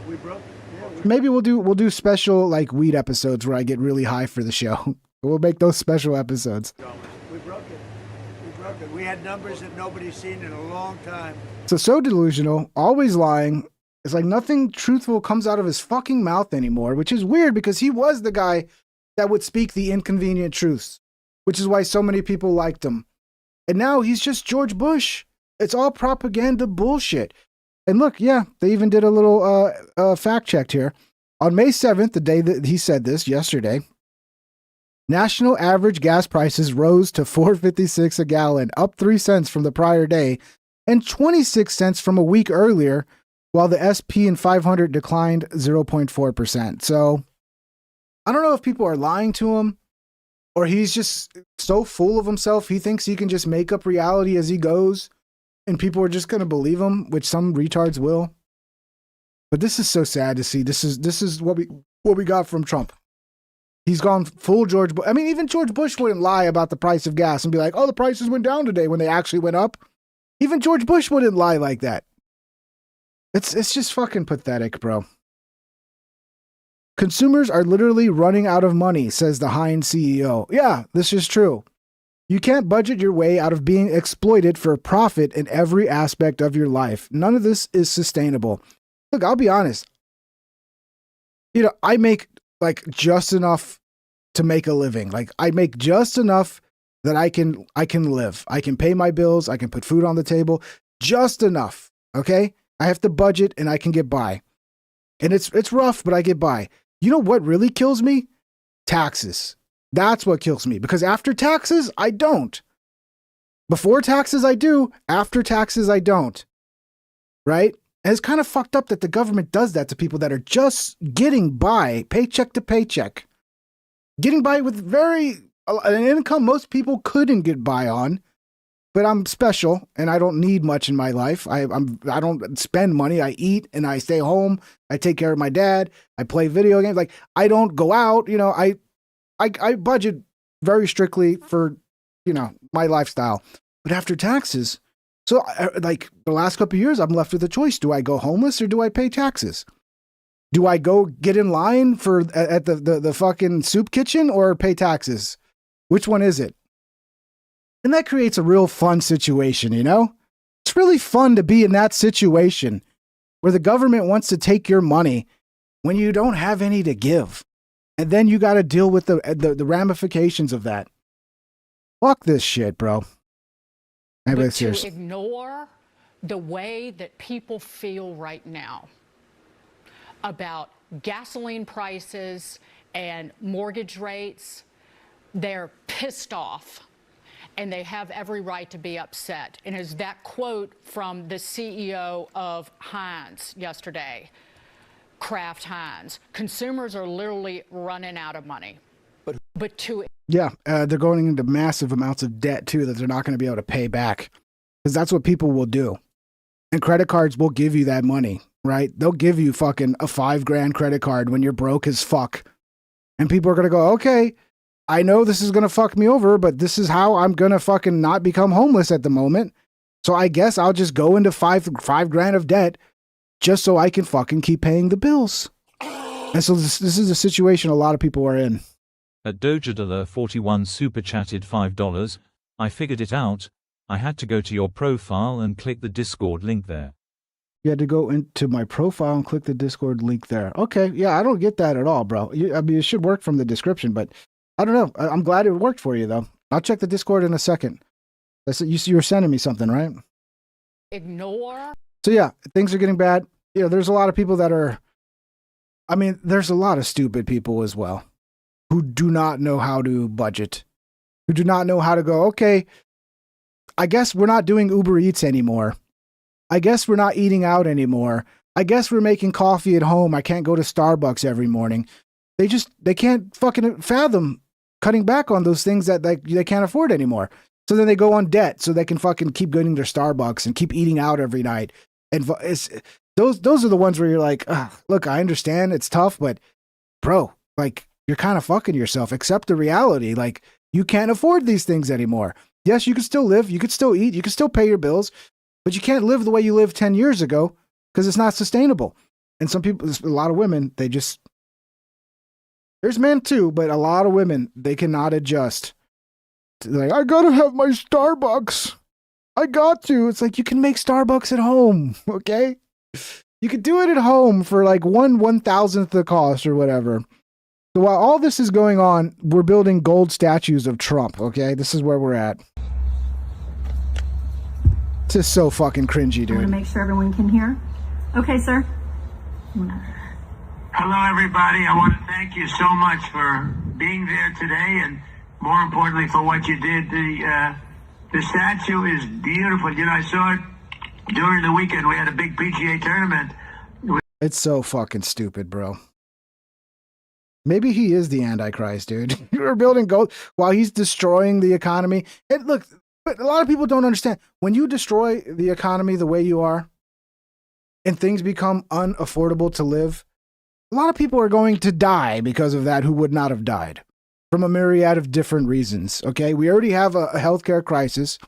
Speaker 1: Maybe we'll do special like weed episodes where I get really high for the show. We'll make those special episodes.
Speaker 5: We broke it. We had numbers that nobody's seen in a long time.
Speaker 1: So delusional, always lying. It's like nothing truthful comes out of his fucking mouth anymore, which is weird because he was the guy that would speak the inconvenient truths, which is why so many people liked him. And now he's just George Bush. It's all propaganda bullshit. And look, yeah, they even did a little fact check here. On May 7th, the day that he said this, yesterday, national average gas prices rose to $4.56 a gallon, up 3 cents from the prior day, and 26 cents from a week earlier, while the SP and 500 declined 0.4%. So I don't know if people are lying to him, or he's just so full of himself, he thinks he can just make up reality as he goes, and people are just going to believe him, which some retards will. But this is so sad to see. This is what we got from Trump. He's gone full George Bush. I mean, even George Bush wouldn't lie about the price of gas and be like, oh, the prices went down today when they actually went up. Even George Bush wouldn't lie like that. It's just fucking pathetic, bro. Consumers are literally running out of money, says the Heinz CEO. Yeah, this is true. You can't budget your way out of being exploited for profit in every aspect of your life. None of this is sustainable. Look, I'll be honest. You know, I make like just enough to make a living. Like I make just enough that I can live. I can pay my bills. I can put food on the table. Just enough. Okay? I have to budget and I can get by. And it's rough, but I get by. You know what really kills me? Taxes. That's what kills me, because after taxes, I don't. Before taxes, I do. After taxes, I don't. Right? And it's kind of fucked up that the government does that to people that are just getting by, paycheck to paycheck. Getting by with an income most people couldn't get by on. But I'm special, and I don't need much in my life. I don't spend money. I eat, and I stay home. I take care of my dad. I play video games. Like, I don't go out. You know, I budget very strictly for, you know, my lifestyle. But after taxes, so like the last couple of years, I'm left with a choice. Do I go homeless or do I pay taxes? Do I go get in line at the fucking soup kitchen or pay taxes? Which one is it? And that creates a real fun situation, you know? It's really fun to be in that situation where the government wants to take your money when you don't have any to give. And then you got to deal with the ramifications of that. Fuck this shit, bro.
Speaker 17: But to ignore the way that people feel right now about gasoline prices and mortgage rates, they're pissed off. And they have every right to be upset. And as that quote from the CEO of Heinz yesterday, Kraft Heinz, consumers are literally running out of money. But to
Speaker 1: yeah, they're going into massive amounts of debt too that they're not going to be able to pay back, because that's what people will do. And credit cards will give you that money, right? They'll give you fucking a $5,000 credit card when you're broke as fuck, and people are going to go, okay, I know this is going to fuck me over, but this is how I'm going to fucking not become homeless at the moment. So I guess I'll just go into $5,000 of debt just so I can fucking keep paying the bills. And so this is a situation a lot of people are in.
Speaker 3: At Dojadala41 super chatted $5. I figured it out. I had to go to your profile and click the Discord link there.
Speaker 1: You had to go into my profile and click the Discord link there. Okay, yeah, I don't get that at all, bro. I mean, it should work from the description, but I don't know. I'm glad it worked for you, though. I'll check the Discord in a second. You were sending me something, right?
Speaker 17: ignore.
Speaker 1: So yeah, things are getting bad. You know, there's a lot of people that are, I mean, there's a lot of stupid people as well who do not know how to budget who do not know how to go, okay, I guess we're not doing Uber Eats anymore. I guess we're not eating out anymore. I guess we're making coffee at home. I can't go to Starbucks every morning. They can't fucking fathom cutting back on those things that they can't afford anymore. So then they go on debt so they can fucking keep going to Starbucks and keep eating out every night. And those are the ones where you're like, look, I understand it's tough, but bro, like, you're kind of fucking yourself. Accept the reality. Like, you can't afford these things anymore. Yes, you can still live, you could still eat, you can still pay your bills, but you can't live the way you lived 10 years ago because it's not sustainable. And some people, a lot of women, there's men too, but a lot of women, they cannot adjust. Like, I gotta have my Starbucks. I got to. It's like, you can make Starbucks at home, okay? You could do it at home for like 1/1000th the cost or whatever. So while all this is going on, we're building gold statues of Trump, okay? This is where we're at. This is so fucking cringy, dude.
Speaker 18: I want to make sure everyone can hear. Okay, sir.
Speaker 19: Hello, everybody. I want to thank you so much for being there today, and more importantly, for what you did. The statue is beautiful. You know, I saw it during the weekend. We had a big PGA tournament.
Speaker 1: It's so fucking stupid, bro. Maybe he is the Antichrist, dude. We're building gold while he's destroying the economy. And look, but a lot of people don't understand. When you destroy the economy the way you are, and things become unaffordable to live, a lot of people are going to die because of that who would not have died from a myriad of different reasons, okay? We already have a healthcare crisis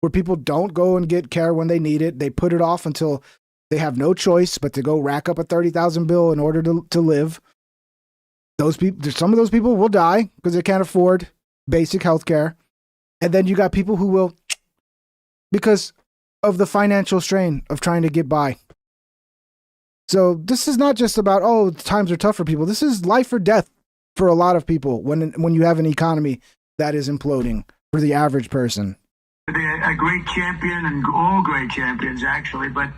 Speaker 1: where people don't go and get care when they need it. They put it off until they have no choice but to go rack up a $30,000 bill in order to live. Those people, some of those people will die because they can't afford basic healthcare. And then you got people who will, because of the financial strain of trying to get by. So this is not just about, oh, times are tough for people. This is life or death for a lot of people when you have an economy that is imploding for the average person.
Speaker 19: A great champion, and all great champions, actually, but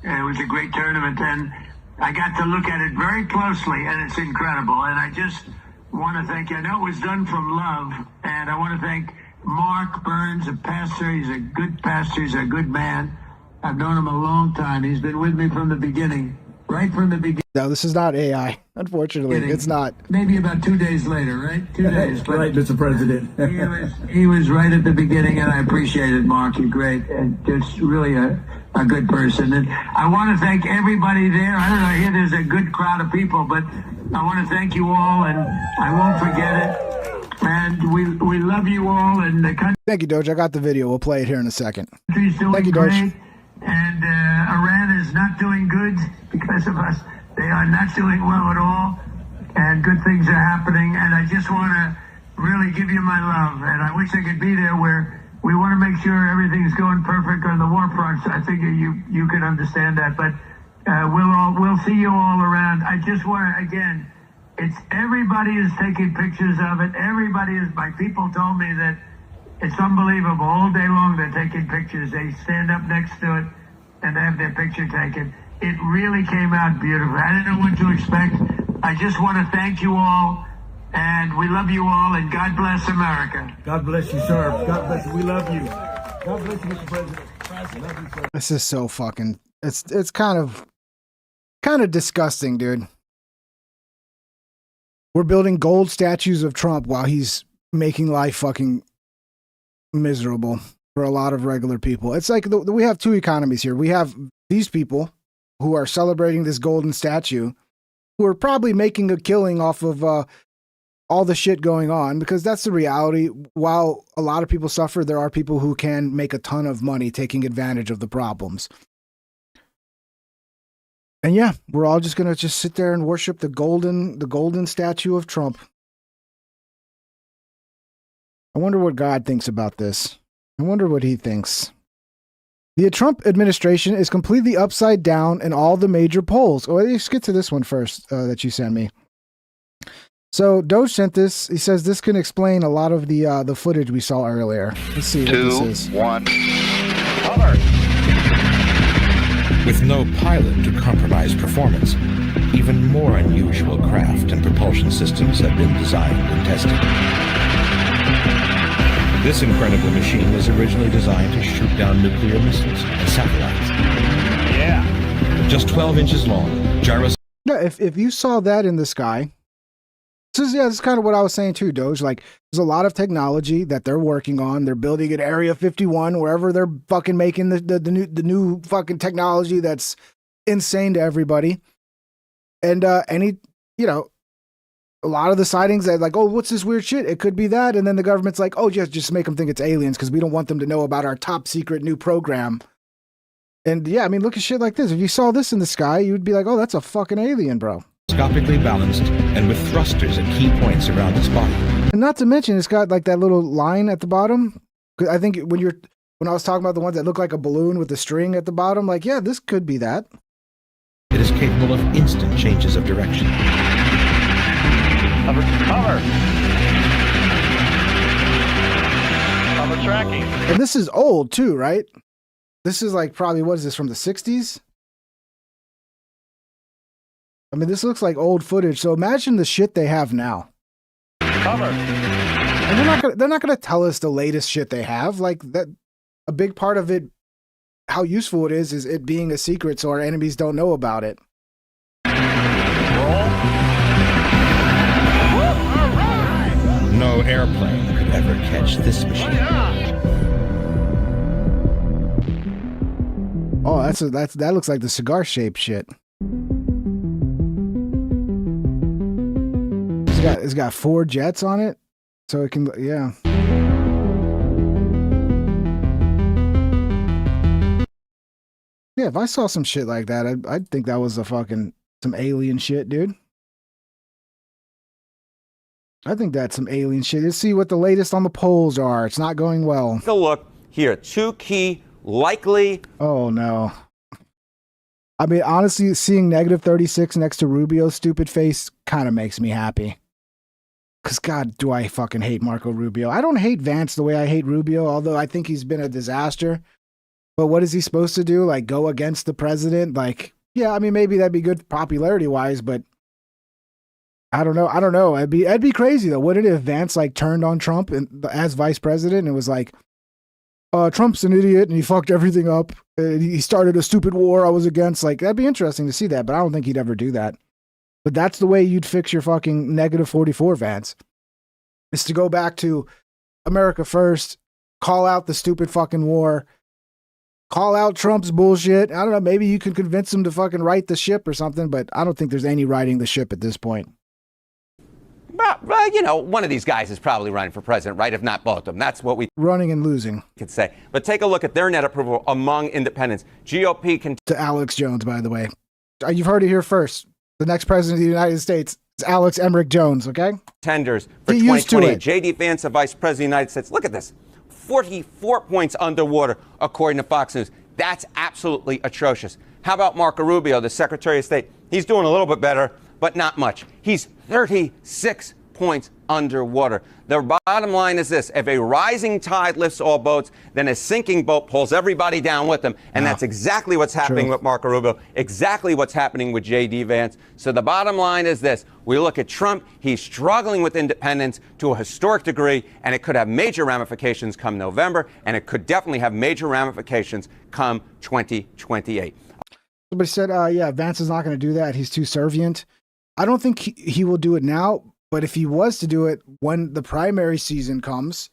Speaker 19: it was a great tournament, and I got to look at it very closely, and it's incredible. And I just want to thank you. I know it was done from love, and I want to thank Mark Burns, a pastor. He's a good pastor. He's a good man. I've known him a long time. He's been with me from the beginning. Right from the beginning.
Speaker 1: No, this is not AI. Unfortunately, it's not.
Speaker 19: Maybe about 2 days later, right? 2 days. But
Speaker 12: right, Mr. President.
Speaker 19: he was right at the beginning, and I appreciate it, Mark. You're great, and just really a good person. And I want to thank everybody there. I don't know, here there's a good crowd of people, but I want to thank you all, and I won't forget it. And we love you all. And the country.
Speaker 1: Thank you, Doge. I got the video. We'll play it here in a second.
Speaker 19: Country's doing
Speaker 1: Thank you, Doge.
Speaker 19: great. And Iran is not doing good because of us. They are not doing well at all, and good things are happening. And I just want to really give you my love, and I wish I could be there where we want to make sure everything's going perfect on the war front. I figure you can understand that, but we'll see you all around. I just want to, again, it's everybody is taking pictures of it. My people told me that it's unbelievable. All day long they're taking pictures. They stand up next to it and they have their picture taken. It really came out beautiful. I didn't know what to expect. I just want to thank you all, and we love you all, and God bless America.
Speaker 12: God bless you, sir. God bless you. We love you. God bless you, Mr. President. Love you, sir.
Speaker 1: This is so fucking, it's kind of disgusting, dude. We're building gold statues of Trump while he's making life fucking miserable for a lot of regular people. It's like we have two economies here. We have these people who are celebrating this golden statue, who are probably making a killing off of all the shit going on, because that's the reality. While a lot of people suffer, there are people who can make a ton of money taking advantage of the problems. And yeah, we're all just gonna just sit there and worship the golden statue of Trump. I wonder what God thinks about this. I wonder what he thinks. The Trump administration is completely upside down in all the major polls. Oh, let's get to this one first that you sent me. So Doge sent this. He says this can explain a lot of the footage we saw earlier. Let's see what this is.
Speaker 2: 2, 1.
Speaker 20: Cover. With no pilot to compromise performance, even more unusual craft and propulsion systems have been designed and tested. This incredible machine was originally designed to shoot down nuclear missiles and satellites. Yeah. Just 12 inches long, gyros.
Speaker 1: Yeah, if you saw that in the sky, this is kind of what I was saying too, Doge. Like, there's a lot of technology that they're working on. They're building at Area 51, wherever they're fucking making the new fucking technology that's insane to everybody. And a lot of the sightings that like, oh, what's this weird shit? It could be that. And then the government's like, oh, just make them think it's aliens because we don't want them to know about our top secret new program. And yeah, I mean, look at shit like this. If you saw this in the sky, you'd be like, oh, that's a fucking alien, bro.
Speaker 20: Scopically balanced and with thrusters at key points around its body.
Speaker 1: And not to mention, it's got like that little line at the bottom. I think when I was talking about the ones that look like a balloon with the string at the bottom, like, yeah, this could be that.
Speaker 20: It is capable of instant changes of direction.
Speaker 12: Cover. Cover tracking.
Speaker 1: And this is old too, right? This is like probably, what is this, from the 60s? I mean, this looks like old footage. So imagine the shit they have now.
Speaker 12: Cover.
Speaker 1: And they're not gonna tell us the latest shit they have. Like that, a big part of it, how useful it is it being a secret so our enemies don't know about it.
Speaker 20: No airplane could ever catch this machine.
Speaker 1: Oh, that looks like the cigar-shaped shit. It's got 4 jets on it, so it can, yeah. Yeah, if I saw some shit like that, I'd think that was some alien shit, dude. I think that's some alien shit. Let's see what the latest on the polls are. It's not going well.
Speaker 21: Take a look here. 2 key likely.
Speaker 1: Oh, no. I mean, honestly, seeing -36 next to Rubio's stupid face kind of makes me happy. Because, God, do I fucking hate Marco Rubio. I don't hate Vance the way I hate Rubio, although I think he's been a disaster. But what is he supposed to do? Like, go against the president? Like, yeah, I mean, maybe that'd be good popularity-wise, but I don't know. It'd be crazy, though. Wouldn't it if Vance, like, turned on Trump as vice president and was like, Trump's an idiot and he fucked everything up. He started a stupid war I was against. Like, that'd be interesting to see that, but I don't think he'd ever do that. But that's the way you'd fix your fucking -44, Vance. Is to go back to America first, call out the stupid fucking war, call out Trump's bullshit. I don't know, maybe you can convince him to fucking right the ship or something, but I don't think there's any righting the ship at this point.
Speaker 21: Well, you know, one of these guys is probably running for president, right? If not both of them. That's what we
Speaker 1: running and losing
Speaker 21: could say. But take a look at their net approval among independents. GOP can
Speaker 1: to Alex Jones, by the way. You've heard it here first. The next president of the United States is Alex Emmerich Jones, okay?
Speaker 21: Tenders for 2020. J.D. Vance, the vice president of the United States. Look at this. 44 points underwater, according to Fox News. That's absolutely atrocious. How about Marco Rubio, the Secretary of State? He's doing a little bit better, but not much. He's 36 points underwater. The bottom line is this. If a rising tide lifts all boats, then a sinking boat pulls everybody down with them. And that's exactly what's happening with Marco Rubio, exactly what's happening with J.D. Vance. So the bottom line is this. We look at Trump. He's struggling with independence to a historic degree, and it could have major ramifications come November, and it could definitely have major ramifications come 2028.
Speaker 1: Somebody said, yeah, Vance is not going to do that. He's too servient. I don't think he will do it now. But if he was to do it when the primary season comes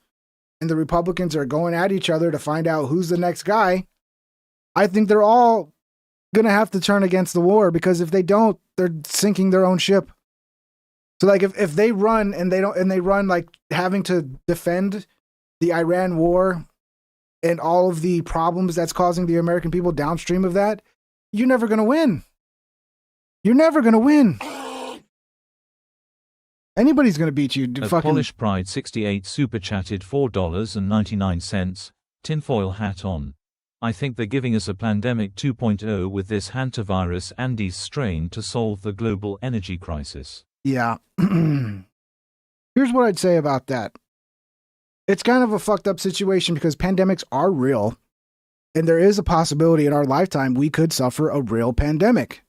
Speaker 1: and the Republicans are going at each other to find out who's the next guy, I think they're all going to have to turn against the war, because if they don't, they're sinking their own ship. So like if they run and they run like having to defend the Iran war and all of the problems that's causing the American people downstream of that, you're never going to win. You're never going to win. Anybody's going to beat you.
Speaker 3: Polish Pride 68 super chatted $4.99. Tinfoil hat on. I think they're giving us a pandemic 2.0 with this hantavirus Andes strain to solve the global energy crisis.
Speaker 1: Yeah. Here's what I'd say about that. It's kind of a fucked up situation because pandemics are real. And there is a possibility in our lifetime we could suffer a real pandemic.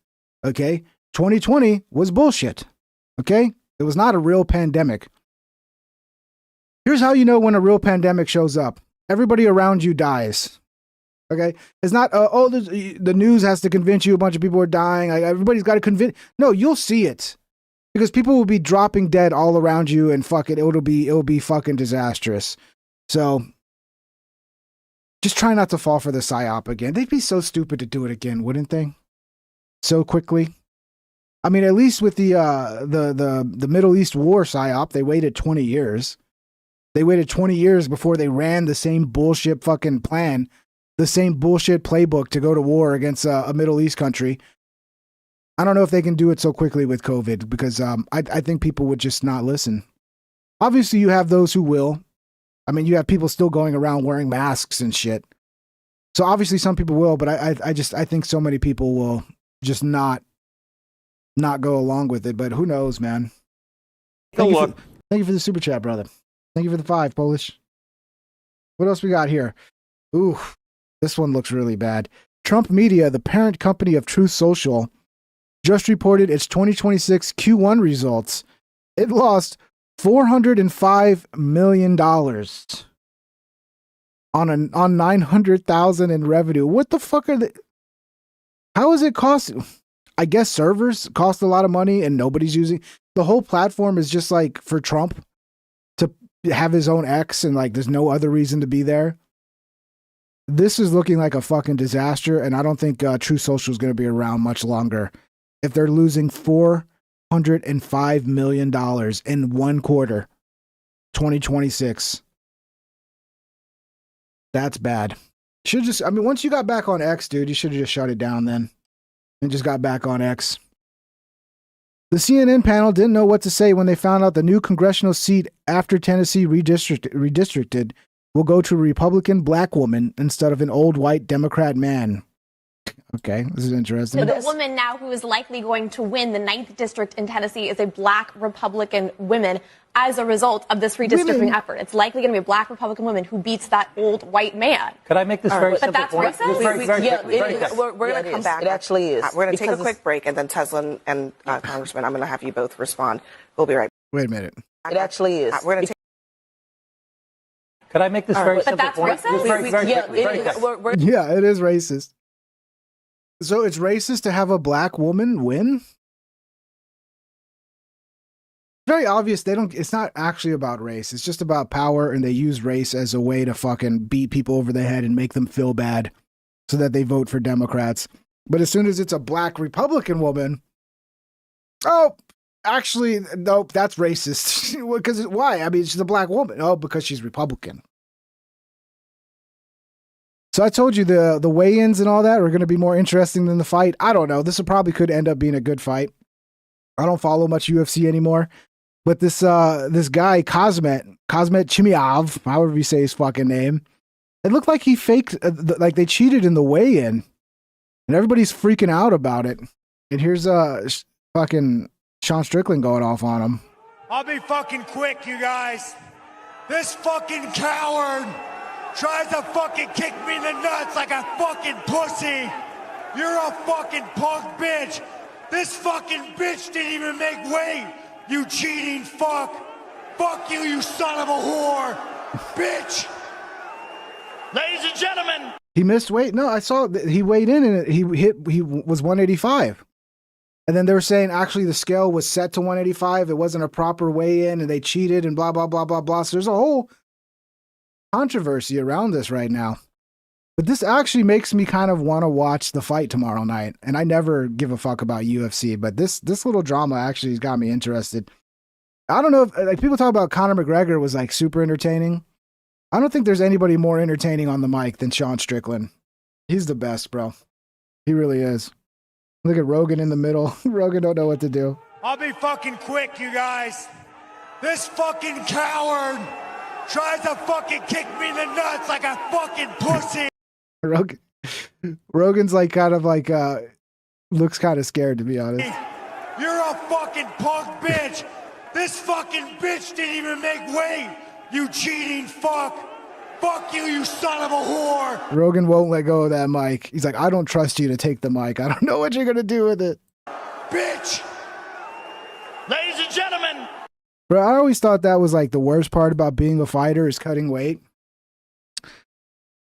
Speaker 1: Okay? 2020 was bullshit. Okay? It was not a real pandemic. Here's how you know when a real pandemic shows up. Everybody around you dies. Okay? It's not, the news has to convince you a bunch of people are dying. Like, everybody's got to convince. No, you'll see it. Because people will be dropping dead all around you and it'll be fucking disastrous. So just try not to fall for the psyop again. They'd be so stupid to do it again, wouldn't they? So quickly. I mean, at least with the Middle East war psyop, they waited 20 years. They waited 20 years before they ran the same bullshit fucking plan, the same bullshit playbook to go to war against a Middle East country. I don't know if they can do it so quickly with COVID because I think people would just not listen. Obviously, you have those who will. I mean, you have people still going around wearing masks and shit. So obviously some people will, but I think so many people will just not go along with it. But who knows, man? Thank you for the super chat, brother. Thank you for the 5, Polish. What else we got here? Ooh, this one looks really bad. Trump Media, the parent company of Truth Social, just reported its 2026 Q1 results. It lost $405 million on $900,000 in revenue. What the fuck are they? How is it costing? I guess servers cost a lot of money and nobody's using. The whole platform is just like for Trump to have his own X and like there's no other reason to be there. This is looking like a fucking disaster, and I don't think True Social is going to be around much longer. If they're losing $405 million in one quarter, 2026. That's bad. Once you got back on X, dude, you should have just shut it down then and just got back on X. The CNN panel didn't know what to say when they found out the new congressional seat after Tennessee redistricted will go to a Republican black woman instead of an old white Democrat man. Okay, this is interesting.
Speaker 4: So the woman now who is likely going to win the 9th district in Tennessee is a black Republican woman as a result of this redistricting effort. It's likely going to be a black Republican woman who beats that old white man.
Speaker 22: Could I make this very simple point?
Speaker 4: But that's racist.
Speaker 23: We're going to come back.
Speaker 22: It actually is.
Speaker 23: We're going to take a quick break, and then Tesla and Congressman, I'm going to have you both respond. We'll be right back.
Speaker 1: Wait a minute.
Speaker 22: It actually is.
Speaker 23: We're going to
Speaker 22: Could I make this very simple point?
Speaker 4: But that's racist?
Speaker 1: Yeah, it is racist. So it's racist to have a black woman win? Very obvious it's not actually about race. It's just about power, and they use race as a way to fucking beat people over the head and make them feel bad so that they vote for Democrats. But as soon as it's a black Republican woman, oh, actually, nope, that's racist. Because why? I mean, she's a black woman. Oh, because she's Republican. So I told you the weigh-ins and all that are going to be more interesting than the fight. I don't know. This could end up being a good fight. I don't follow much UFC anymore. But this guy, Kazmet Chimaev, however you say his fucking name, it looked like he faked, like they cheated in the weigh-in. And everybody's freaking out about it. And here's fucking Sean Strickland going off on him.
Speaker 24: I'll be fucking quick, you guys. This fucking coward tries to fucking kick me in the nuts like a fucking pussy. You're a fucking punk bitch. This fucking bitch didn't even make weight, you cheating fuck. Fuck you, you son of a whore. Bitch. Ladies and gentlemen.
Speaker 1: He missed weight? No, I saw that he weighed in and he was 185. And then they were saying actually the scale was set to 185. It wasn't a proper weigh-in and they cheated and blah, blah, blah, blah, blah. So there's a whole controversy around this right now. But this actually makes me kind of want to watch the fight tomorrow night. And I never give a fuck about UFC, but this little drama actually has got me interested. I don't know if like people talk about Conor McGregor was like super entertaining. I don't think there's anybody more entertaining on the mic than Sean Strickland. He's the best, bro. He really is. Look at Rogan in the middle. Rogan don't know what to do.
Speaker 24: I'll be fucking quick, you guys. This fucking coward tries to fucking kick me in the nuts like a fucking pussy.
Speaker 1: Rogan's like kind of like looks kind of scared, to be honest.
Speaker 24: You're a fucking punk bitch. This fucking bitch didn't even make weight, you cheating fuck. Fuck you, you son of a whore.
Speaker 1: Rogan won't let go of that mic. He's like, I don't trust you to take the mic. I don't know what you're gonna do with it.
Speaker 24: Bitch. Ladies and gentlemen.
Speaker 1: But I always thought that was like the worst part about being a fighter is cutting weight.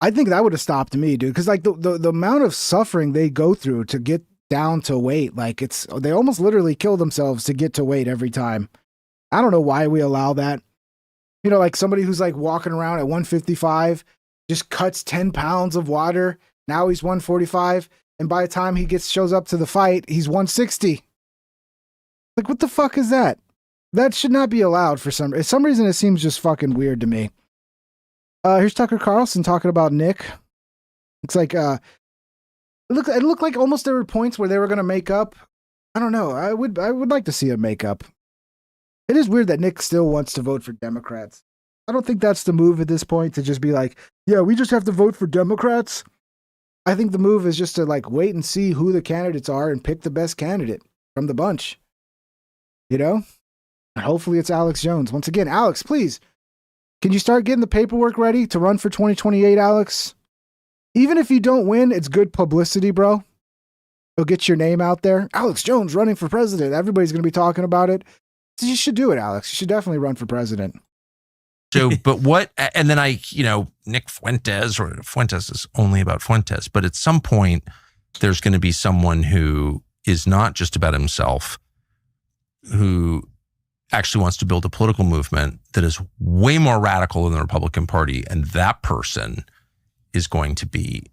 Speaker 1: I think that would have stopped me, dude. Because like the amount of suffering they go through to get down to weight, like they almost literally kill themselves to get to weight every time. I don't know why we allow that. You know, like somebody who's like walking around at 155 just cuts 10 pounds of water. Now he's 145. And by the time he shows up to the fight, he's 160. Like, what the fuck is that? That should not be allowed for some reason. It seems just fucking weird to me. Here's Tucker Carlson talking about Nick. It's like, it looked like almost there were points where they were going to make up. I don't know. I would like to see a makeup. It is weird that Nick still wants to vote for Democrats. I don't think that's the move at this point, to just be like, yeah, we just have to vote for Democrats. I think the move is just to like wait and see who the candidates are and pick the best candidate from the bunch. You know? And hopefully it's Alex Jones. Once again, Alex, please, can you start getting the paperwork ready to run for 2028, Alex? Even if you don't win, it's good publicity, bro. It'll get your name out there. Alex Jones running for president. Everybody's going to be talking about it. So you should do it, Alex. You should definitely run for president.
Speaker 6: So, but what, and then Nick Fuentes, or Fuentes is only about Fuentes, but at some point, there's going to be someone who is not just about himself, who actually wants to build a political movement that is way more radical than the Republican Party. And that person is going to be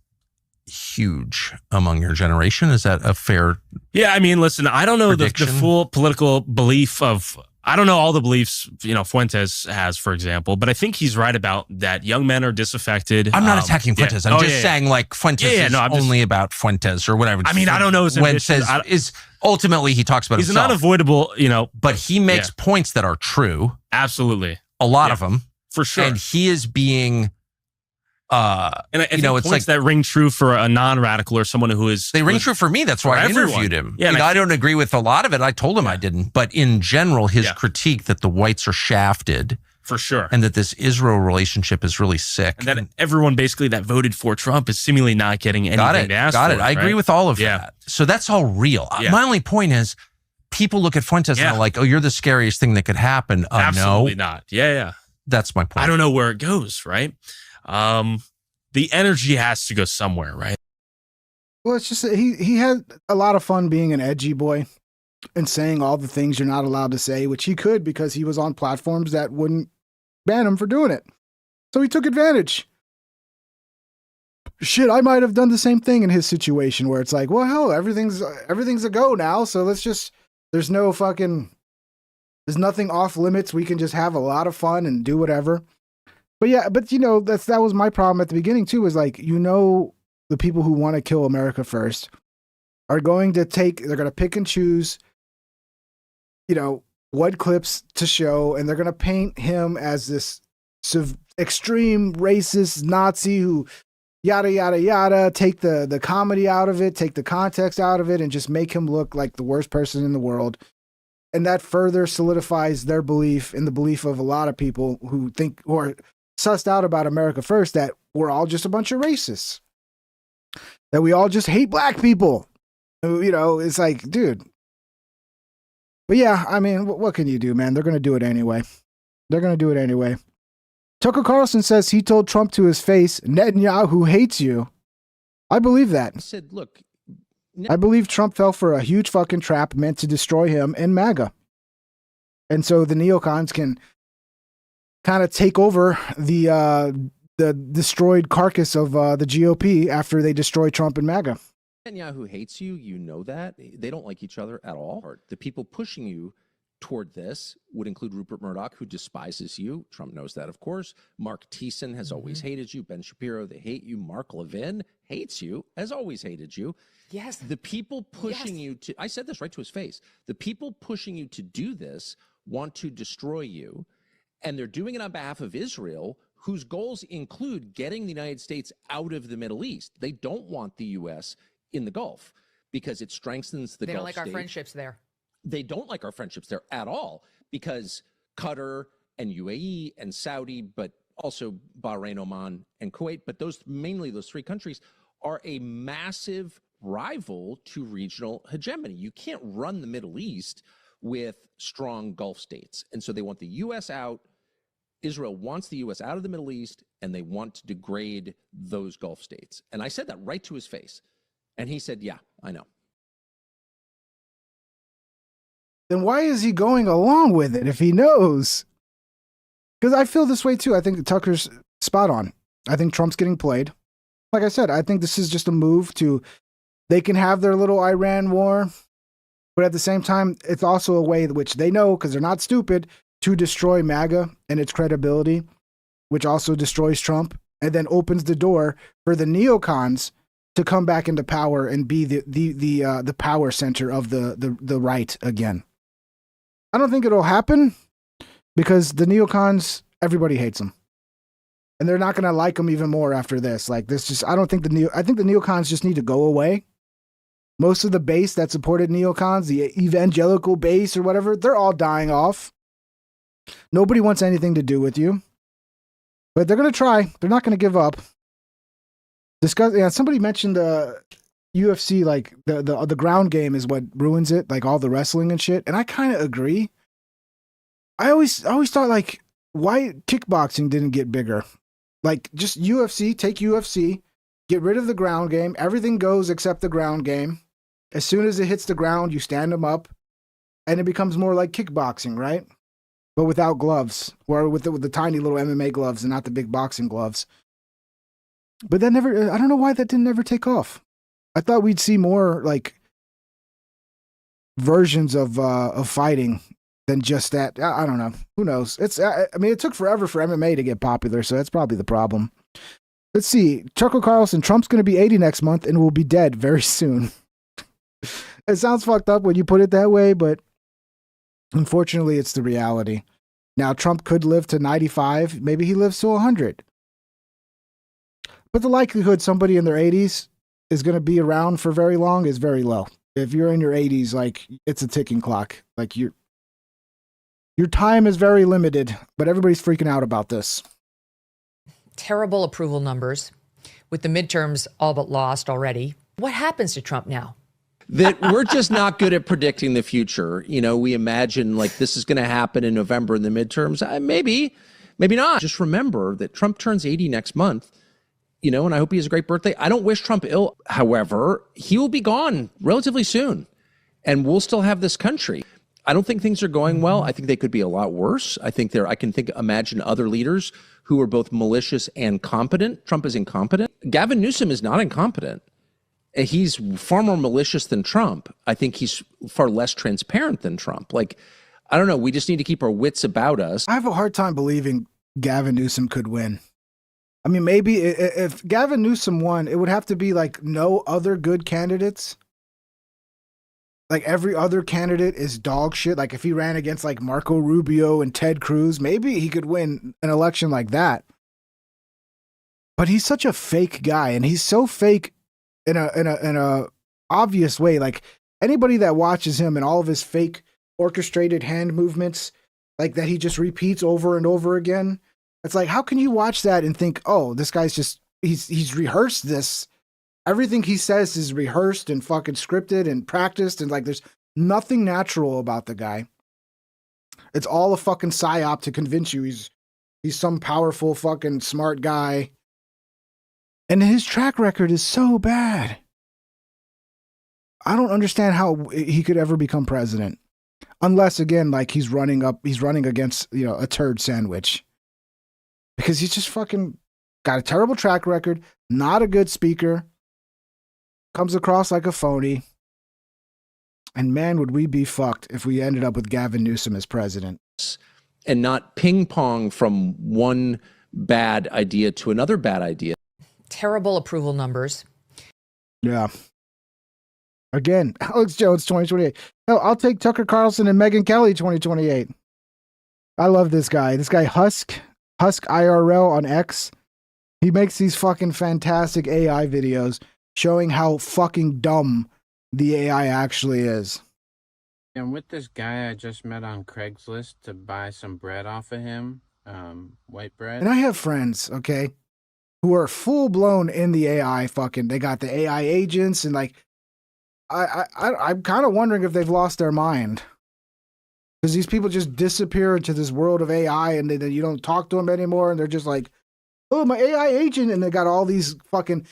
Speaker 6: huge among your generation. Is that a fair?
Speaker 7: Yeah, I mean, listen, I don't know the full political belief of, I don't know all the beliefs, Fuentes has, for example, but I think he's right about that young men are disaffected.
Speaker 6: I'm not attacking Fuentes. I'm just saying like Fuentes is only about Fuentes or whatever.
Speaker 7: I mean, I don't know his ambition.
Speaker 6: Is ultimately he talks about
Speaker 7: he's
Speaker 6: himself.
Speaker 7: He's an unavoidable,
Speaker 6: but he makes points that are true.
Speaker 7: Absolutely.
Speaker 6: A lot of them.
Speaker 7: For sure.
Speaker 6: And he is being...
Speaker 7: and I think it's like that ring true for a non-radical or someone who is...
Speaker 6: They ring true for me. That's why I interviewed him. Yeah, I don't agree with a lot of it. I told him I didn't. But in general, his critique that the whites are shafted...
Speaker 7: For sure.
Speaker 6: And that this Israel relationship is really sick.
Speaker 7: And that everyone basically that voted for Trump is seemingly not getting anything to ask for.
Speaker 6: Got it. I agree with all of that. So that's all real. Yeah. My only point is, people look at Fuentes and are like, oh, you're the scariest thing that could happen.
Speaker 7: Absolutely
Speaker 6: no.
Speaker 7: not. Yeah.
Speaker 6: That's my point.
Speaker 7: I don't know where it goes, right? The energy has to go somewhere, right?
Speaker 1: Well, it's just he had a lot of fun being an edgy boy and saying all the things you're not allowed to say, which he could because he was on platforms that wouldn't ban him for doing it. So he took advantage. Shit, I might have done the same thing in his situation where it's like, well, hell, everything's a go now, so let's just, there's nothing off limits. We can just have a lot of fun and do whatever. But yeah, that was my problem at the beginning too, is like, the people who want to kill America first are going to they're going to pick and choose, what clips to show, and they're going to paint him as this extreme racist Nazi who yada, yada, yada, take the comedy out of it, take the context out of it, and just make him look like the worst person in the world. And that further solidifies their belief in the belief of a lot of people who are sussed out about America first, that we're all just a bunch of racists, that we all just hate black people. It's like, dude. But yeah, I mean, what can you do, man? They're going to do it anyway. Tucker Carlson says he told Trump to his face, Netanyahu hates you. I believe that.
Speaker 20: I said, look.
Speaker 1: I believe Trump fell for a huge fucking trap meant to destroy him and MAGA. And so the neocons can kind of take over the destroyed carcass of the GOP after they destroy Trump and MAGA.
Speaker 20: Netanyahu hates you. You know that. They don't like each other at all. The people pushing you toward this would include Rupert Murdoch, who despises you. Trump knows that, of course. Mark Thiessen has always hated you. Ben Shapiro, they hate you. Mark Levin hates you, has always hated you.
Speaker 11: Yes.
Speaker 20: The people pushing you to, I said this right to his face, the people pushing you to do this want to destroy you, and they're doing it on behalf of Israel, whose goals include getting the United States out of the Middle East. They don't want the U.S. in the Gulf because it strengthens the Gulf.
Speaker 8: They don't like our friendships there.
Speaker 20: They don't like our friendships there at all because Qatar and UAE and Saudi, but also Bahrain, Oman, and Kuwait, but mainly those three countries are a massive rival to regional hegemony. You can't run the Middle East with strong Gulf states. And so they want the U.S. out. Israel wants the U.S. out of the Middle East, and they want to degrade those Gulf states. And I said that right to his face. And he said, yeah, I know.
Speaker 1: Then why is he going along with it if he knows? Because I feel this way too. I think Tucker's spot on. I think Trump's getting played. Like I said, I think this is just a move to, they can have their little Iran war, but at the same time, it's also a way which they know, because they're not stupid, to destroy MAGA and its credibility, which also destroys Trump, and then opens the door for the neocons to come back into power and be the power center of the right again. I don't think it'll happen, because the neocons, everybody hates them. And they're not going to like them even more after this. Like this just, I think the neocons just need to go away. Most of the base that supported neocons, the evangelical base or whatever, they're all dying off. Nobody wants anything to do with you. But they're going to try. They're not going to give up. Somebody mentioned the UFC, like the ground game is what ruins it, like all the wrestling and shit. And I kind of agree. I always thought, like, why kickboxing didn't get bigger? Like, just UFC, take UFC, get rid of the ground game. Everything goes except the ground game. As soon as it hits the ground, you stand them up, and it becomes more like kickboxing, right? But without gloves, or with the tiny little MMA gloves and not the big boxing gloves. But that never, I don't know why that didn't ever take off. I thought we'd see more, like, versions of fighting than just that. I don't know. Who knows? I mean, it took forever for MMA to get popular, so that's probably the problem. Let's see. Tucker Carlson, Trump's going to be 80 next month and will be dead very soon. It sounds fucked up when you put it that way, but unfortunately, it's the reality. Now, Trump could live to 95. Maybe he lives to 100. But the likelihood somebody in their 80s is going to be around for very long is very low. If you're in your 80s, like, it's a ticking clock. Like, your time is very limited, but everybody's freaking out about this.
Speaker 8: Terrible approval numbers, with the midterms all but lost already. What happens to Trump now?
Speaker 20: That we're just not good at predicting the future. You know, we imagine like this is going to happen in November in the midterms. Maybe not. Just remember that Trump turns 80 next month, you know, and I hope he has a great birthday. I don't wish Trump ill. However, he will be gone relatively soon, and we'll still have this country. I don't think things are going well. I think they could be a lot worse. I think imagine other leaders who are both malicious and competent. Trump is incompetent. Gavin Newsom is not incompetent. He's far more malicious than Trump. I think he's far less transparent than Trump. Like, I don't know. We just need to keep our wits about us.
Speaker 1: I have a hard time believing Gavin Newsom could win. I mean, maybe if Gavin Newsom won, it would have to be like no other good candidates. Like every other candidate is dog shit. Like if he ran against like Marco Rubio and Ted Cruz, maybe he could win an election like that. But he's such a fake guy, and he's so fake in a obvious way. Like anybody that watches him and all of his fake orchestrated hand movements, like that he just repeats over and over again. It's like, how can you watch that and think, oh, this guy's just, he's rehearsed this. Everything he says is rehearsed and fucking scripted and practiced, and like there's nothing natural about the guy. It's all a fucking psyop to convince you he's some powerful fucking smart guy. And his track record is so bad. I don't understand how he could ever become president. Unless, again, like he's running against, you know, a turd sandwich. Because he's just fucking got a terrible track record, not a good speaker, comes across like a phony. And man, would we be fucked if we ended up with Gavin Newsom as president.
Speaker 20: And not ping pong from one bad idea to another bad idea.
Speaker 8: Terrible approval numbers.
Speaker 1: Yeah. Again, Alex Jones 2028. Hell, I'll take Tucker Carlson and Megyn Kelly 2028. I love this guy. This guy Husk IRL on X. He makes these fucking fantastic AI videos showing how fucking dumb the AI actually is.
Speaker 9: I'm with this guy I just met on Craigslist to buy some bread off of him, white bread.
Speaker 1: And I have friends, okay, who are full blown in the AI fucking, they got the AI agents, and like, I'm kind of wondering if they've lost their mind. Because these people just disappear into this world of AI and then you don't talk to them anymore. And they're just like, oh, my AI agent. And they got all these fucking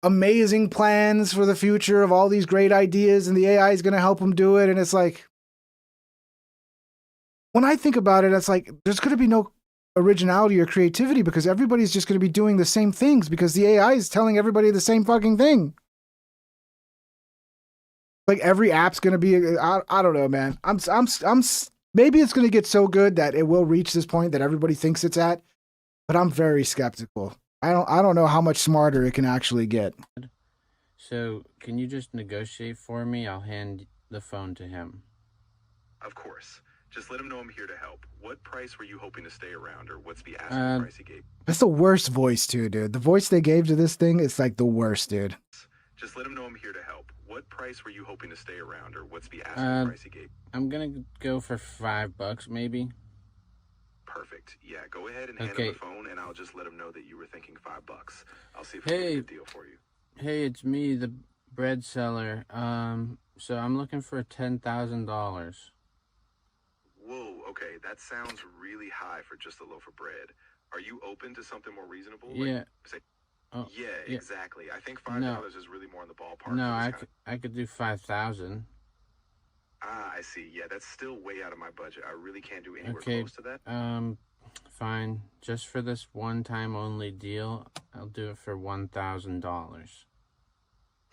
Speaker 1: amazing plans for the future of all these great ideas. And the AI is going to help them do it. And it's like, when I think about it, it's like, there's going to be no originality or creativity because everybody's just going to be doing the same things because the AI is telling everybody the same fucking thing. Like every app's going to be, I don't know, man. Maybe it's going to get so good that it will reach this point that everybody thinks it's at, but I'm very skeptical. I don't know how much smarter it can actually get.
Speaker 9: So, can you just negotiate for me? I'll hand the phone to him.
Speaker 10: Of course. Just let him know I'm here to help. What price were you hoping to stay around, or what's the asking price he gave?
Speaker 1: That's the worst voice too, dude. The voice they gave to this thing is like the worst, dude.
Speaker 10: Just let him know I'm here to help. What price were you hoping to stay around, or what's the asking price he gave?
Speaker 9: I'm gonna go for $5, maybe.
Speaker 10: Perfect. Yeah, go ahead and hand him the phone, and I'll just let him know that you were thinking $5. I'll see if I can get a deal for you.
Speaker 9: Hey, it's me, the bread seller. So I'm looking for $10,000.
Speaker 10: Whoa, okay, that sounds really high for just a loaf of bread. Are you open to something more reasonable?
Speaker 9: Yeah.
Speaker 10: Yeah, exactly. I think $5 is really more in the ballpark.
Speaker 9: No, I could do 5,000.
Speaker 10: Ah, I see. Yeah, that's still way out of my budget. I really can't do anywhere close to that.
Speaker 9: Fine. Just for this one-time only deal, I'll do it for $1,000.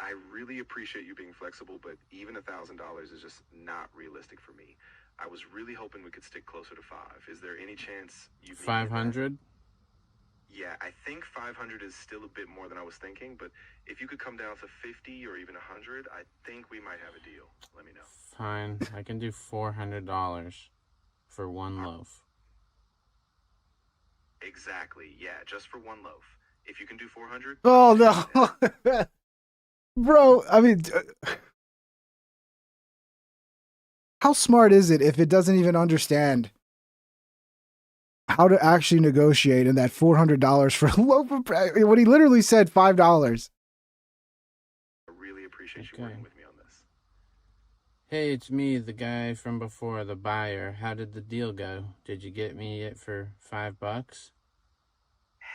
Speaker 10: I really appreciate you being flexible, but even $1,000 is just not realistic for me. I was really hoping we could stick closer to 5. Is there any chance you?
Speaker 9: 500?
Speaker 10: Yeah, I think 500 is still a bit more than I was thinking, but if you could come down to 50 or even 100, I think we might have a deal. Let me know.
Speaker 9: Fine, I can do $400 for one loaf.
Speaker 10: Exactly, yeah, just for one loaf. If you can do 400.
Speaker 1: Oh no, bro. I mean, how smart is it if it doesn't even understand how to actually negotiate in that $400 for a loaf of bread? When he literally said $5.
Speaker 10: I really appreciate you working with me on this.
Speaker 9: Hey, it's me, the guy from before, the buyer. How did the deal go? Did you get me it for $5?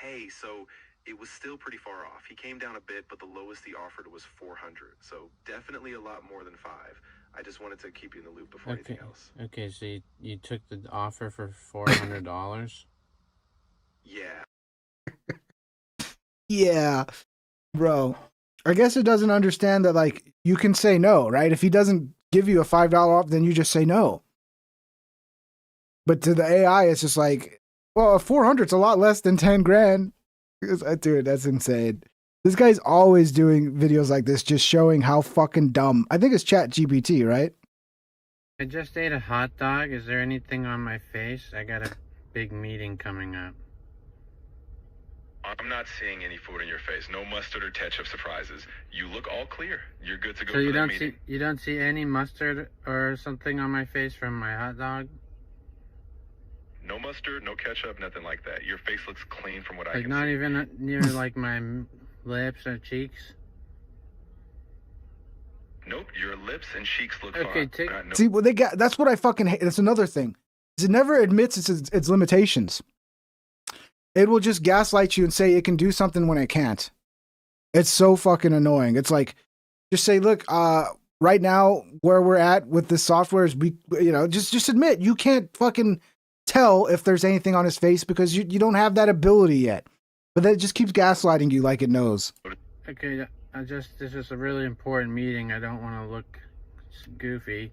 Speaker 10: Hey, so it was still pretty far off. He came down a bit, but the lowest he offered was 400. So definitely a lot more than 5. I just wanted to keep you in the loop before anything else.
Speaker 9: Okay, so you took the offer for $400?
Speaker 10: Yeah.
Speaker 1: Yeah, bro. I guess it doesn't understand that, like, you can say no, right? If he doesn't give you a $5 off, then you just say no. But to the AI, it's just like, well, 400's a lot less than 10 grand. Dude, that's insane. This guy's always doing videos like this, just showing how fucking dumb. I think it's ChatGPT, right?
Speaker 9: I just ate a hot dog. Is there anything on my face? I got a big meeting coming up.
Speaker 10: I'm not seeing any food in your face. No mustard or ketchup surprises. You look all clear. You're good to go
Speaker 9: So
Speaker 10: for that meeting.
Speaker 9: You don't see any mustard or something on my face from my hot dog?
Speaker 10: No mustard, no ketchup, nothing like that. Your face looks clean from what I can see.
Speaker 9: Like not even near like my lips or cheeks?
Speaker 10: Nope, your lips and cheeks look
Speaker 9: fine.
Speaker 1: See, well, that's what I fucking hate. That's another thing. It never admits its limitations. It will just gaslight you and say it can do something when it can't. It's so fucking annoying. It's like, just say, look, right now where we're at with this software is just admit you can't fucking tell if there's anything on his face because you don't have that ability yet. But then it just keeps gaslighting you like it knows.
Speaker 9: Okay, this is a really important meeting. I don't want to look goofy.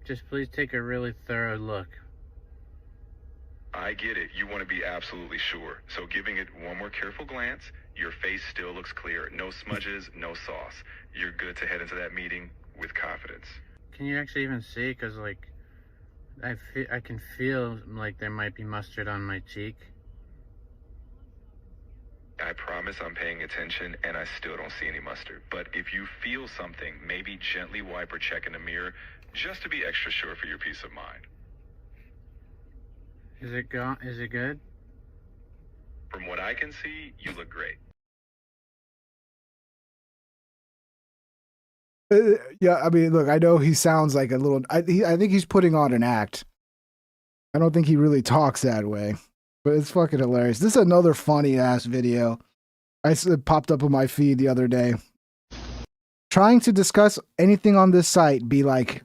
Speaker 9: Just please take a really thorough look.
Speaker 10: I get it. You want to be absolutely sure. So giving it one more careful glance, your face still looks clear. No smudges, no sauce. You're good to head into that meeting with confidence.
Speaker 9: Can you actually even see? Because, like, I can feel like there might be mustard on my cheek.
Speaker 10: I promise I'm paying attention, and I still don't see any mustard. But if you feel something, maybe gently wipe or check in the mirror, just to be extra sure for your peace of mind.
Speaker 9: Is it good?
Speaker 10: From what I can see, you look great.
Speaker 1: Yeah, I mean, look, I know he sounds like a little. I think he's putting on an act. I don't think he really talks that way, but it's fucking hilarious. This is another funny ass video. It popped up on my feed the other day. Trying to discuss anything on this site, be like,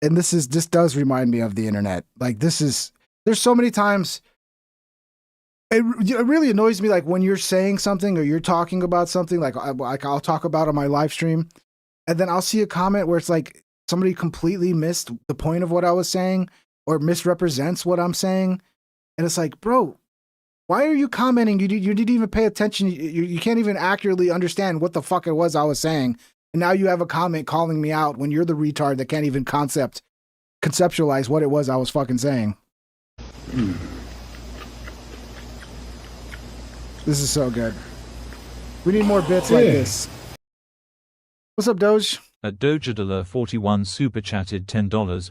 Speaker 1: and this does remind me of the internet. Like there's so many times. It really annoys me, like when you're saying something or you're talking about something, like I'll talk about on my live stream, and then I'll see a comment where it's like somebody completely missed the point of what I was saying or misrepresents what I'm saying, and it's like, bro, why are you commenting? You didn't even pay attention. You can't even accurately understand what the fuck it was I was saying, and now you have a comment calling me out when you're the retard that can't even conceptualize what it was I was fucking saying. This is so good. We need more bits like this. What's up, Doge?
Speaker 3: At Dojadala41 super chatted $10.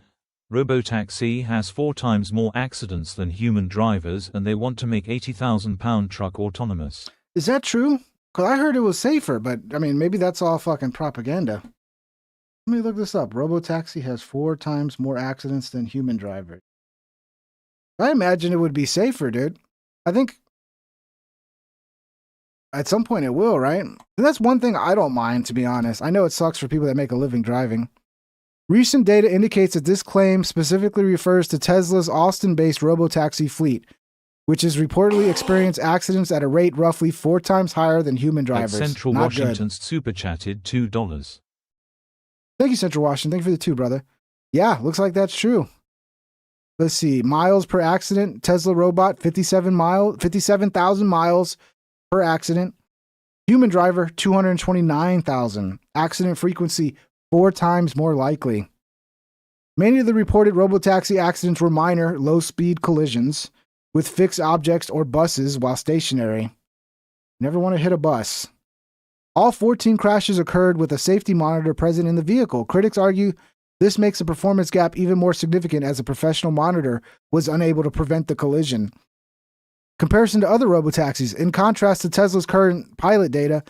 Speaker 3: Robo-taxi has 4 times more accidents than human drivers, and they want to make £80,000 truck autonomous.
Speaker 1: Is that true? Because I heard it was safer, but I mean, maybe that's all fucking propaganda. Let me look this up. Robo-taxi has 4 times more accidents than human drivers. I imagine it would be safer, dude. I think at some point it will, right? And that's one thing I don't mind, to be honest. I know it sucks for people that make a living driving. Recent data indicates that this claim specifically refers to Tesla's Austin-based robo-taxi fleet, which has reportedly experienced accidents at a rate roughly 4 times higher than human drivers.
Speaker 3: At Central
Speaker 1: Not
Speaker 3: Washington's
Speaker 1: good.
Speaker 3: super chatted $2.
Speaker 1: Thank you, Central Washington. Thank you for the 2, brother. Yeah, looks like that's true. Let's see. Miles per accident. Tesla robot, 57,000 miles per accident. Human driver, 229,000. Accident frequency, 4 times more likely. Many of the reported robotaxi accidents were minor, low-speed collisions with fixed objects or buses while stationary. Never want to hit a bus. All 14 crashes occurred with a safety monitor present in the vehicle. Critics argue this makes the performance gap even more significant as a professional monitor was unable to prevent the collision. Comparison to other robotaxis. In contrast to Tesla's current pilot data,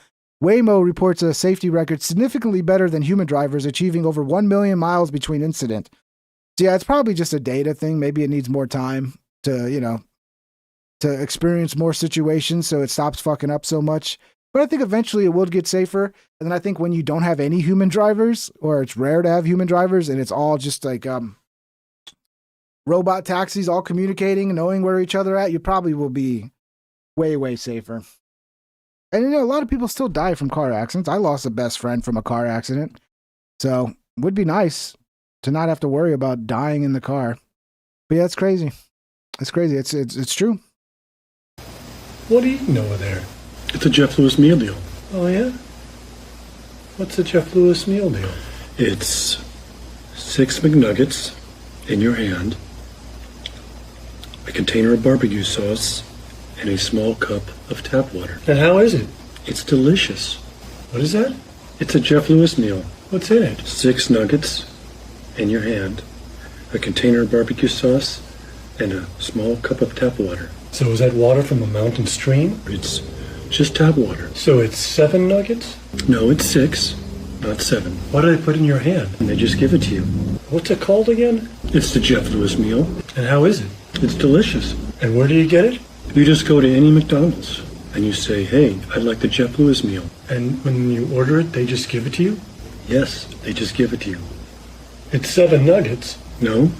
Speaker 1: Waymo reports a safety record significantly better than human drivers, achieving over 1 million miles between incident. So yeah, it's probably just a data thing. Maybe it needs more time to, to experience more situations so it stops fucking up so much. But I think eventually it will get safer. And then I think when you don't have any human drivers, or it's rare to have human drivers, and it's all just like robot taxis all communicating and knowing where each other at, you probably will be way, way safer. And a lot of people still die from car accidents. I lost a best friend from a car accident. So it would be nice to not have to worry about dying in the car. But yeah, it's crazy. It's crazy. It's true.
Speaker 13: What are you eating over there? It's a Jeff Lewis meal deal. Oh, yeah? What's a Jeff Lewis meal deal? It's 6 McNuggets in your hand, a container of barbecue sauce, and a small cup of tap water. And how is it? It's delicious. What is that? It's a Jeff Lewis meal. What's in it? 6 nuggets in your hand, a container of barbecue sauce, and a small cup of tap water. So is that water from a mountain stream? It's just tap water. So it's 7 nuggets? No, it's 6, not 7. What do they put in your hand? And they just give it to you. What's it called again? It's the Jeff Lewis meal. And how is it? It's delicious. And where do you get it? You just go to any McDonald's and you say, hey, I'd like the Jeff Lewis meal. And when you order it, they just give it to you? Yes, they just give it to you. It's 7 nuggets? No.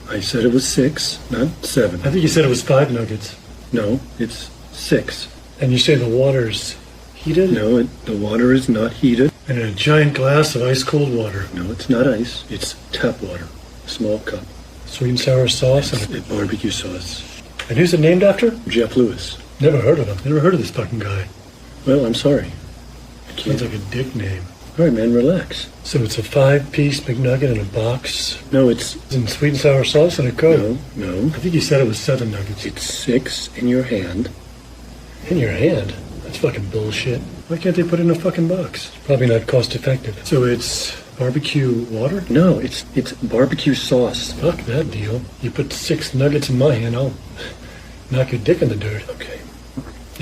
Speaker 13: I said it was 6, not 7. I think you said it was 5 nuggets. No, it's 6. And you say the water's heated? No, the water is not heated. And in a giant glass of ice-cold water? No, it's not ice. It's tap water. A small cup. Sweet and sour sauce? And barbecue sauce. And who's it named after? Jeff Lewis. Never heard of him. Never heard of this fucking guy. Well, I'm sorry. Sounds like a dick name. All right, man, relax. So it's a 5-piece McNugget in a box? No, it's in sweet and sour sauce and a Coke? No. I think you said it was 7 nuggets. It's 6 in your hand. In your hand? That's fucking bullshit. Why can't they put it in a fucking box? Probably not cost effective. So it's barbecue water? No, it's barbecue sauce. Fuck that deal. You put 6 nuggets in my hand, I'll knock your dick in the dirt. Okay.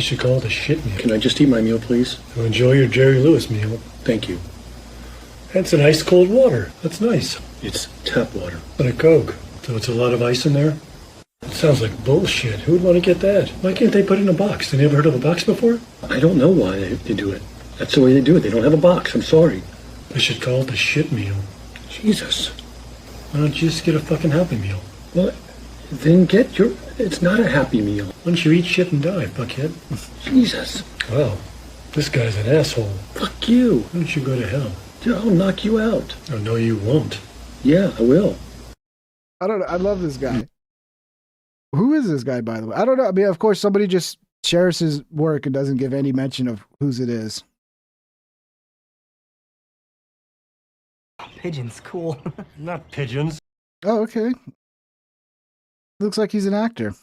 Speaker 13: You should call it a shit meal. Can I just eat my meal, please? So enjoy your Jerry Lewis meal. Thank you. That's an ice cold water. That's nice. It's tap water. And a Coke. So it's a lot of ice in there? It sounds like bullshit. Who would want to get that? Why can't they put it in a box? They never heard of a box before? I don't know why they do it. That's the way they do it. They don't have a box. I'm sorry. They should call it a shit meal. Jesus. Why don't you just get a fucking Happy Meal? Well, then get your... It's not a Happy Meal. Why don't you eat shit and die, fuckhead? Jesus. Well, this guy's an asshole. Fuck you. Why don't you go to hell? Dude, I'll knock you out. Oh, no, you won't. Yeah, I will.
Speaker 1: I don't know. I love this guy. Who is this guy, by the way? I don't know. I mean, of course, somebody just shares his work and doesn't give any mention of whose it is.
Speaker 5: Pigeons, cool.
Speaker 13: Not pigeons.
Speaker 1: Oh, okay. Looks like he's an actor.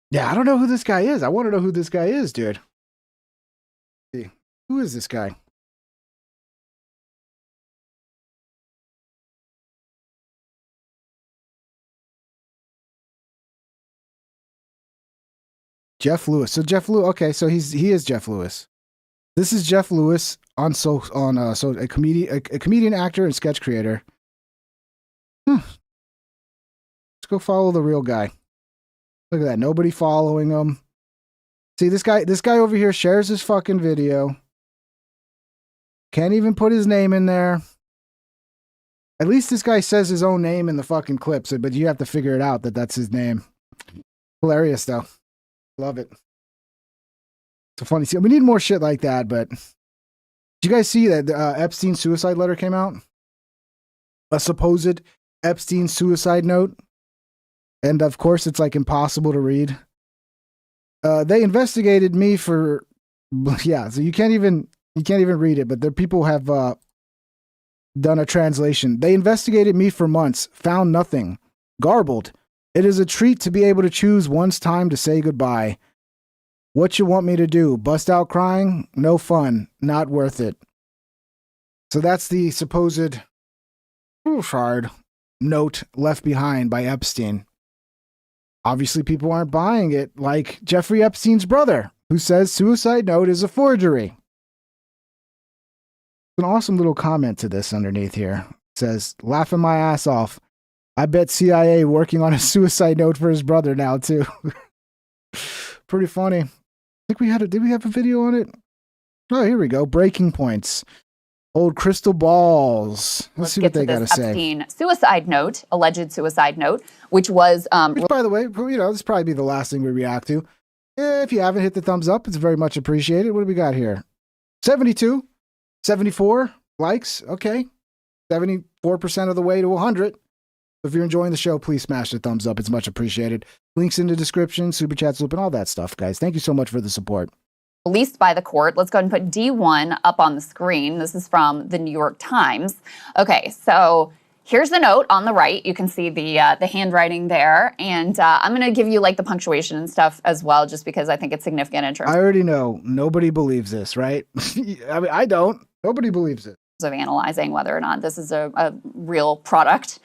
Speaker 1: Yeah, I don't know who this guy is. I want to know who this guy is, dude. Let's see. Who is this guy? Jeff Lewis. So Jeff Lewis. Okay, so he is Jeff Lewis. This is Jeff Lewis a comedian, actor, and sketch creator. Let's go follow the real guy. Look at that. Nobody following him. See, this guy over here shares his fucking video. Can't even put his name in there. At least this guy says his own name in the fucking clips, but you have to figure it out that that's his name. Hilarious, though. Love it. It's a funny scene. We need more shit like that, but did you guys see that Epstein suicide letter came out? A supposed Epstein suicide note. And of course, it's like impossible to read. They investigated me for, yeah, so you can't even read it, but the people have done a translation. They investigated me for months, found nothing. Garbled. It is a treat to be able to choose one's time to say goodbye. What you want me to do? Bust out crying? No fun. Not worth it. So that's the supposed hard note left behind by Epstein. Obviously, people aren't buying it, like Jeffrey Epstein's brother, who says suicide note is a forgery. An awesome little comment to this underneath here. It says, laughing my ass off. I bet CIA working on a suicide note for his brother now, too. Pretty funny. I think did we have a video on it? Oh, here we go. Breaking points. Old crystal balls. Let's see what they got to say.
Speaker 14: Epstein suicide note, alleged suicide note, which was...
Speaker 1: which, by the way, this will probably be the last thing we react to. If you haven't hit the thumbs up, it's very much appreciated. What do we got here? 72, 74 likes. Okay. 74% of the way to 100. If you're enjoying the show, please smash the thumbs up. It's much appreciated. Links in the description, Super Chat Loop, and all that stuff, guys. Thank you so much for the support.
Speaker 14: Released by the court. Let's go ahead and put D1 up on the screen. This is from the New York Times. Okay, so here's the note on the right. You can see the handwriting there. And I'm going to give you like the punctuation and stuff as well, just because I think it's significant in terms
Speaker 1: I already know. Nobody believes this, right? I mean, I don't. Nobody believes it.
Speaker 14: Of analyzing whether or not this is a real product.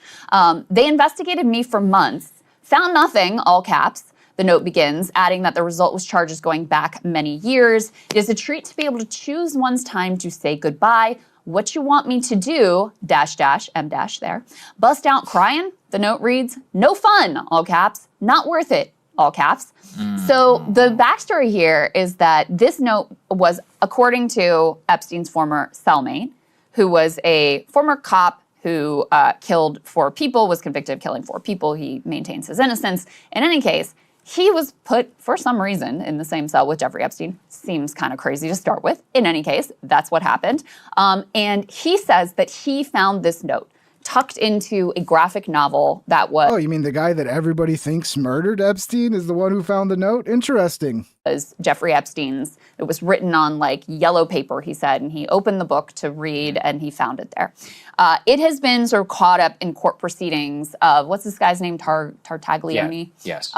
Speaker 14: They investigated me for months, found nothing, all caps. The note begins, adding that the result was charges going back many years. It is a treat to be able to choose one's time to say goodbye. What you want me to do, dash, dash, M dash there. Bust out crying, the note reads, no fun, all caps, not worth it, all caps. So the backstory here is that this note was, according to Epstein's former cellmate, who was a former cop who killed 4 people, was convicted of killing 4 people. He maintains his innocence. In any case, he was put, for some reason, in the same cell with Jeffrey Epstein. Seems kind of crazy to start with. In any case, that's what happened. And he says that he found this note tucked into a graphic novel that was...
Speaker 1: Oh, you mean the guy that everybody thinks murdered Epstein is the one who found the note? Interesting.
Speaker 14: Was Jeffrey Epstein's. It was written on like yellow paper, he said, and he opened the book to read and he found it there. It has been sort of caught up in court proceedings of, what's this guy's name, Tartaglione?
Speaker 5: Yeah. Yes.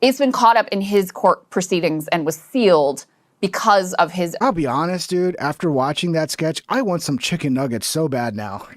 Speaker 14: It's been caught up in his court proceedings and was sealed because of his...
Speaker 1: I'll be honest, dude, after watching that sketch, I want some chicken nuggets so bad now.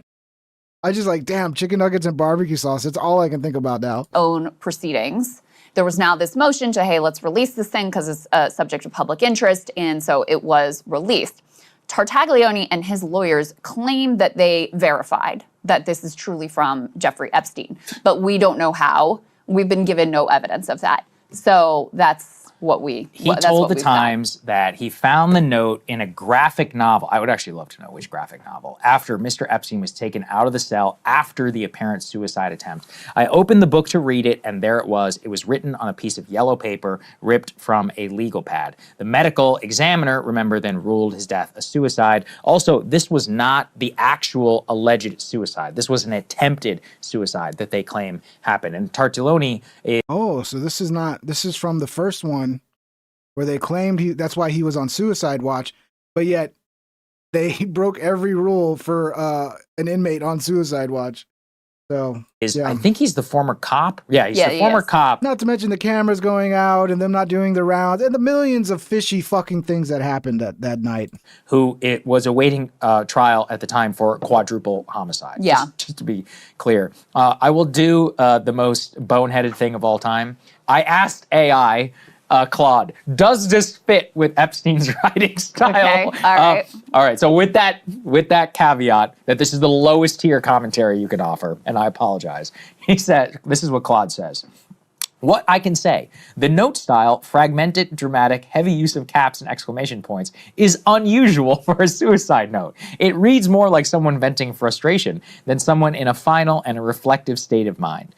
Speaker 1: I just like, damn, chicken nuggets and barbecue sauce. It's all I can think about now.
Speaker 14: Own proceedings. There was now this motion to, hey, let's release this thing because it's a subject of public interest. And so it was released. Tartaglione and his lawyers claim that they verified that this is truly from Jeffrey Epstein, but we don't know how. We've been given no evidence of that. So that's what
Speaker 5: he told the Times that he found the note in a graphic novel. I would actually love to know which graphic novel. After Mr. Epstein was taken out of the cell after the apparent suicide attempt. I opened the book to read it, and there it was. It was written on a piece of yellow paper ripped from a legal pad. The medical examiner, remember, then ruled his death a suicide. Also, this was not the actual alleged suicide. This was an attempted suicide that they claim happened. And Tartaglione is...
Speaker 1: Oh, so this is from the first one, where they claimed that's why he was on suicide watch, but yet they broke every rule for an inmate on suicide watch. So
Speaker 5: I think he's the former cop. Yeah, he's the former cop.
Speaker 1: Not to mention the cameras going out and them not doing the rounds and the millions of fishy fucking things that happened that night.
Speaker 5: Who it was awaiting trial at the time for quadruple homicide.
Speaker 14: Yeah.
Speaker 5: Just to be clear. I will do the most boneheaded thing of all time. I asked AI, Claude, does this fit with Epstein's writing style?
Speaker 14: Okay, all right.
Speaker 5: All right. So with that caveat that this is the lowest tier commentary you could offer, and I apologize. He said, this is what Claude says. What I can say, the note style, fragmented, dramatic, heavy use of caps and exclamation points is unusual for a suicide note. It reads more like someone venting frustration than someone in a final and a reflective state of mind.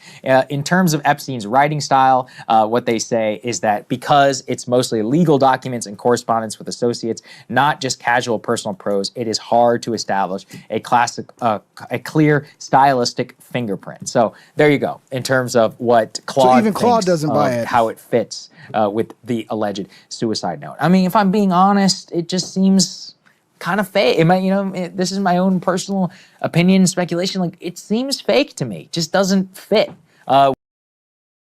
Speaker 5: In terms of Epstein's writing style, what they say is that because it's mostly legal documents and correspondence with associates, not just casual personal prose, it is hard to establish a clear stylistic fingerprint. So there you go, in terms of what Claude
Speaker 1: even Claude doesn't buy it.
Speaker 5: How it fits with the alleged suicide note. I mean, if I'm being honest, it just seems kind of fake. This is my own personal opinion, speculation. Like, it seems fake to me. Just doesn't fit.
Speaker 1: I'll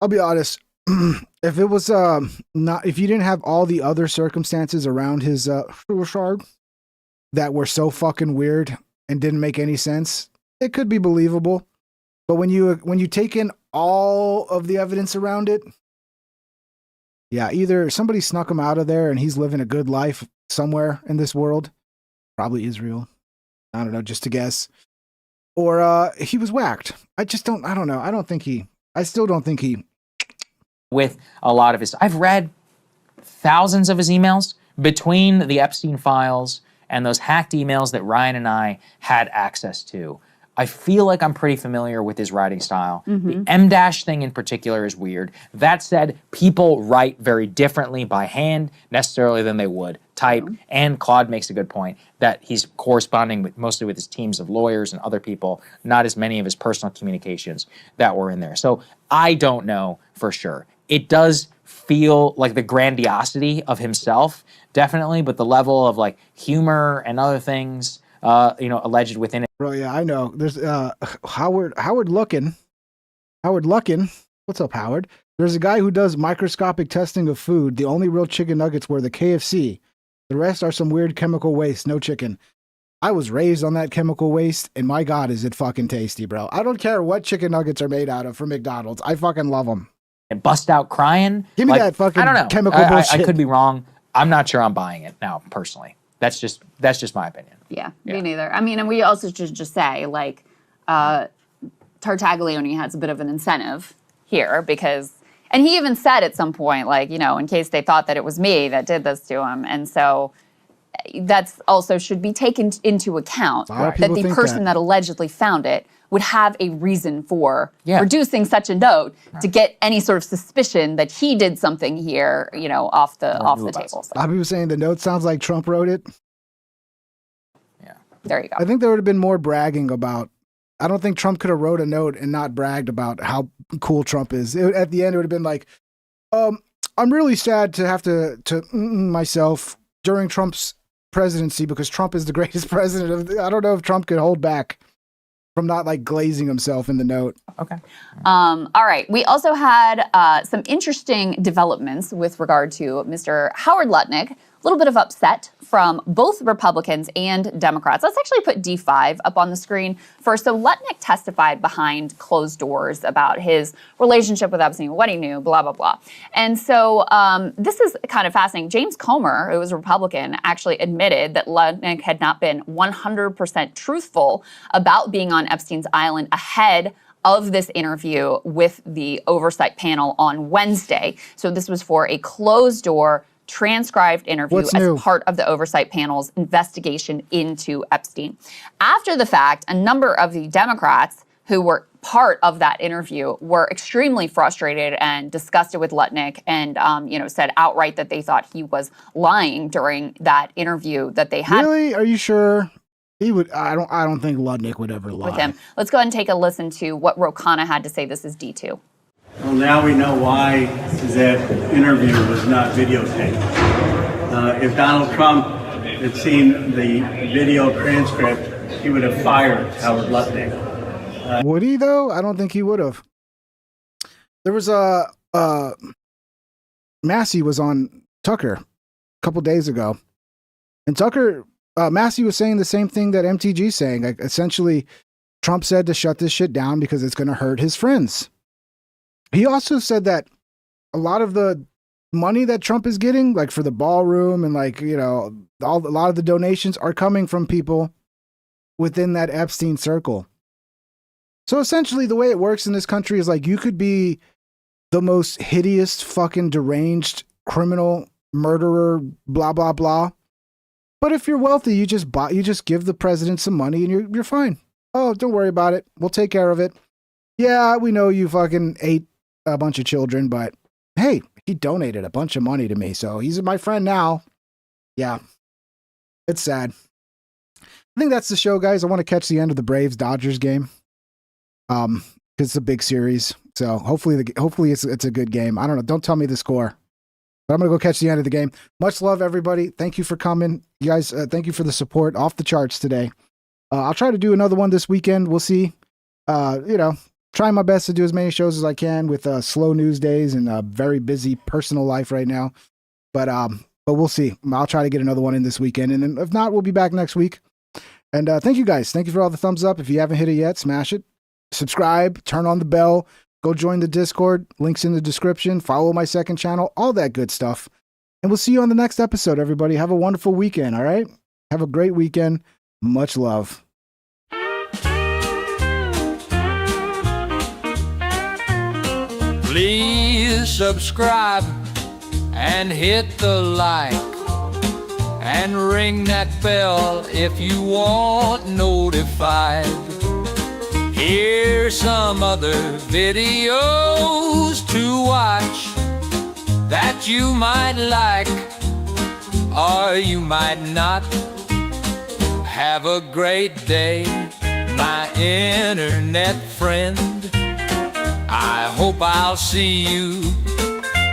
Speaker 1: be honest. If it was if you didn't have all the other circumstances around his suicide that were so fucking weird and didn't make any sense, it could be believable. But when you take in all of the evidence around it, yeah, either somebody snuck him out of there and he's living a good life somewhere in this world, probably Israel, I don't know, just to guess, or he was whacked. I still don't think he.
Speaker 5: With a lot of his, I've read thousands of his emails between the Epstein files and those hacked emails that Ryan and I had access to. I feel like I'm pretty familiar with his writing style. The M- thing in particular is weird. That said, people write very differently by hand necessarily than they would type. And Claude makes a good point that he's corresponding mostly with his teams of lawyers and other people, not as many of his personal communications that were in there. So I don't know for sure. It does feel like the grandiosity of himself, definitely, but the level of like humor and other things, alleged within it.
Speaker 1: Bro, yeah, I know. There's Howard Lutkin. Howard Lutkin. What's up, Howard? There's a guy who does microscopic testing of food. The only real chicken nuggets were the KFC. The rest are some weird chemical waste. No chicken. I was raised on that chemical waste, and my God, is it fucking tasty, bro. I don't care what chicken nuggets are made out of from McDonald's. I fucking love them.
Speaker 5: And bust out crying.
Speaker 1: Give me that fucking
Speaker 5: I don't know.
Speaker 1: Chemical bullshit.
Speaker 5: I could be wrong. I'm not sure I'm buying it now, personally. That's just my opinion.
Speaker 14: Yeah, me neither. I mean, and we also should just say, like, Tartaglione has a bit of an incentive here because, and he even said at some point, like, in case they thought that it was me that did this to him. And so that's also should be taken into account that the person that allegedly found it would have a reason for producing such a note to get any sort of suspicion that he did something here, off the table. So.
Speaker 1: A lot of people saying the note sounds like Trump wrote it.
Speaker 14: Yeah. There you go.
Speaker 1: I think there would have been more bragging about. I don't think Trump could have wrote a note and not bragged about how cool Trump is. At the end, it would have been like, I'm really sad to have to myself during Trump's presidency because Trump is the greatest president. I don't know if Trump could hold back from not like glazing himself in the note.
Speaker 5: Okay.
Speaker 14: All right. We also had some interesting developments with regard to Mr. Howard Lutnik. little bit of upset from both Republicans and Democrats. Let's actually put D5 up on the screen first. So Lutnik testified behind closed doors about his relationship with Epstein, what he knew, blah, blah, blah. And so this is kind of fascinating. James Comer, who was a Republican, actually admitted that Lutnik had not been 100% truthful about being on Epstein's island ahead of this interview with the oversight panel on Wednesday. So this was for a closed door transcribed interview as part of the oversight panel's investigation into Epstein. After the fact, a number of the Democrats who were part of that interview were extremely frustrated and disgusted with Lutnik and, said outright that they thought he was lying during that interview that they had.
Speaker 1: Really? Are you sure? He would. I don't think Lutnik would ever lie.
Speaker 14: With him. Let's go ahead and take a listen to what Ro Khanna had to say. This is D2.
Speaker 15: Well, now we know why that interview was not videotaped. If Donald Trump had seen the video transcript, he would have fired Howard Lutnik.
Speaker 1: Would he, though? I don't think he would have. There was Massey was on Tucker a couple days ago, and Massey was saying the same thing that MTG's saying. Like, essentially, Trump said to shut this shit down because it's going to hurt his friends. He also said that a lot of the money that Trump is getting, like for the ballroom and a lot of the donations are coming from people within that Epstein circle. So essentially the way it works in this country is like you could be the most hideous, fucking deranged criminal, murderer, blah, blah, blah. But if you're wealthy, you just give the president some money and you're fine. Oh, don't worry about it. We'll take care of it. Yeah, we know you fucking ate a bunch of children, but hey, he donated a bunch of money to me, so he's my friend now. Yeah, it's sad. I think that's the show, guys. I want to catch the end of the Braves-Dodgers game, because it's a big series. So hopefully it's a good game. I don't know. Don't tell me the score, but I'm gonna go catch the end of the game. Much love, everybody. Thank you for coming, you guys. Thank you for the support. Off the charts today. I'll try to do another one this weekend. We'll see. Trying my best to do as many shows as I can with slow news days and a very busy personal life right now. But we'll see. I'll try to get another one in this weekend. And then if not, we'll be back next week. And thank you guys. Thank you for all the thumbs up. If you haven't hit it yet, smash it. Subscribe, turn on the bell, go join the Discord. Links in the description. Follow my second channel, all that good stuff. And we'll see you on the next episode, everybody. Have a wonderful weekend, all right? Have a great weekend. Much love.
Speaker 16: Please subscribe and hit the like and ring that bell if you want notified. Here's some other videos to watch that you might like or you might not. Have a great day, my internet friend. I hope I'll see you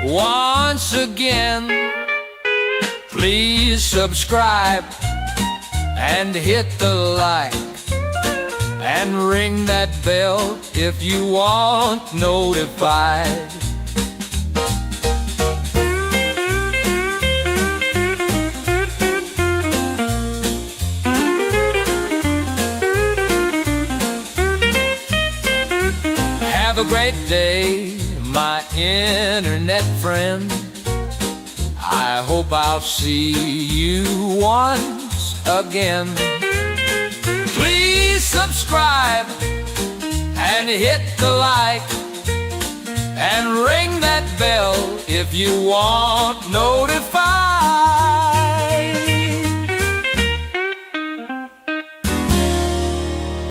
Speaker 16: once again. Please subscribe and hit the like and ring that bell if you want notified. Have a great day, my internet friend. I hope I'll see you once again. Please subscribe and hit the like and ring that bell if you want notified.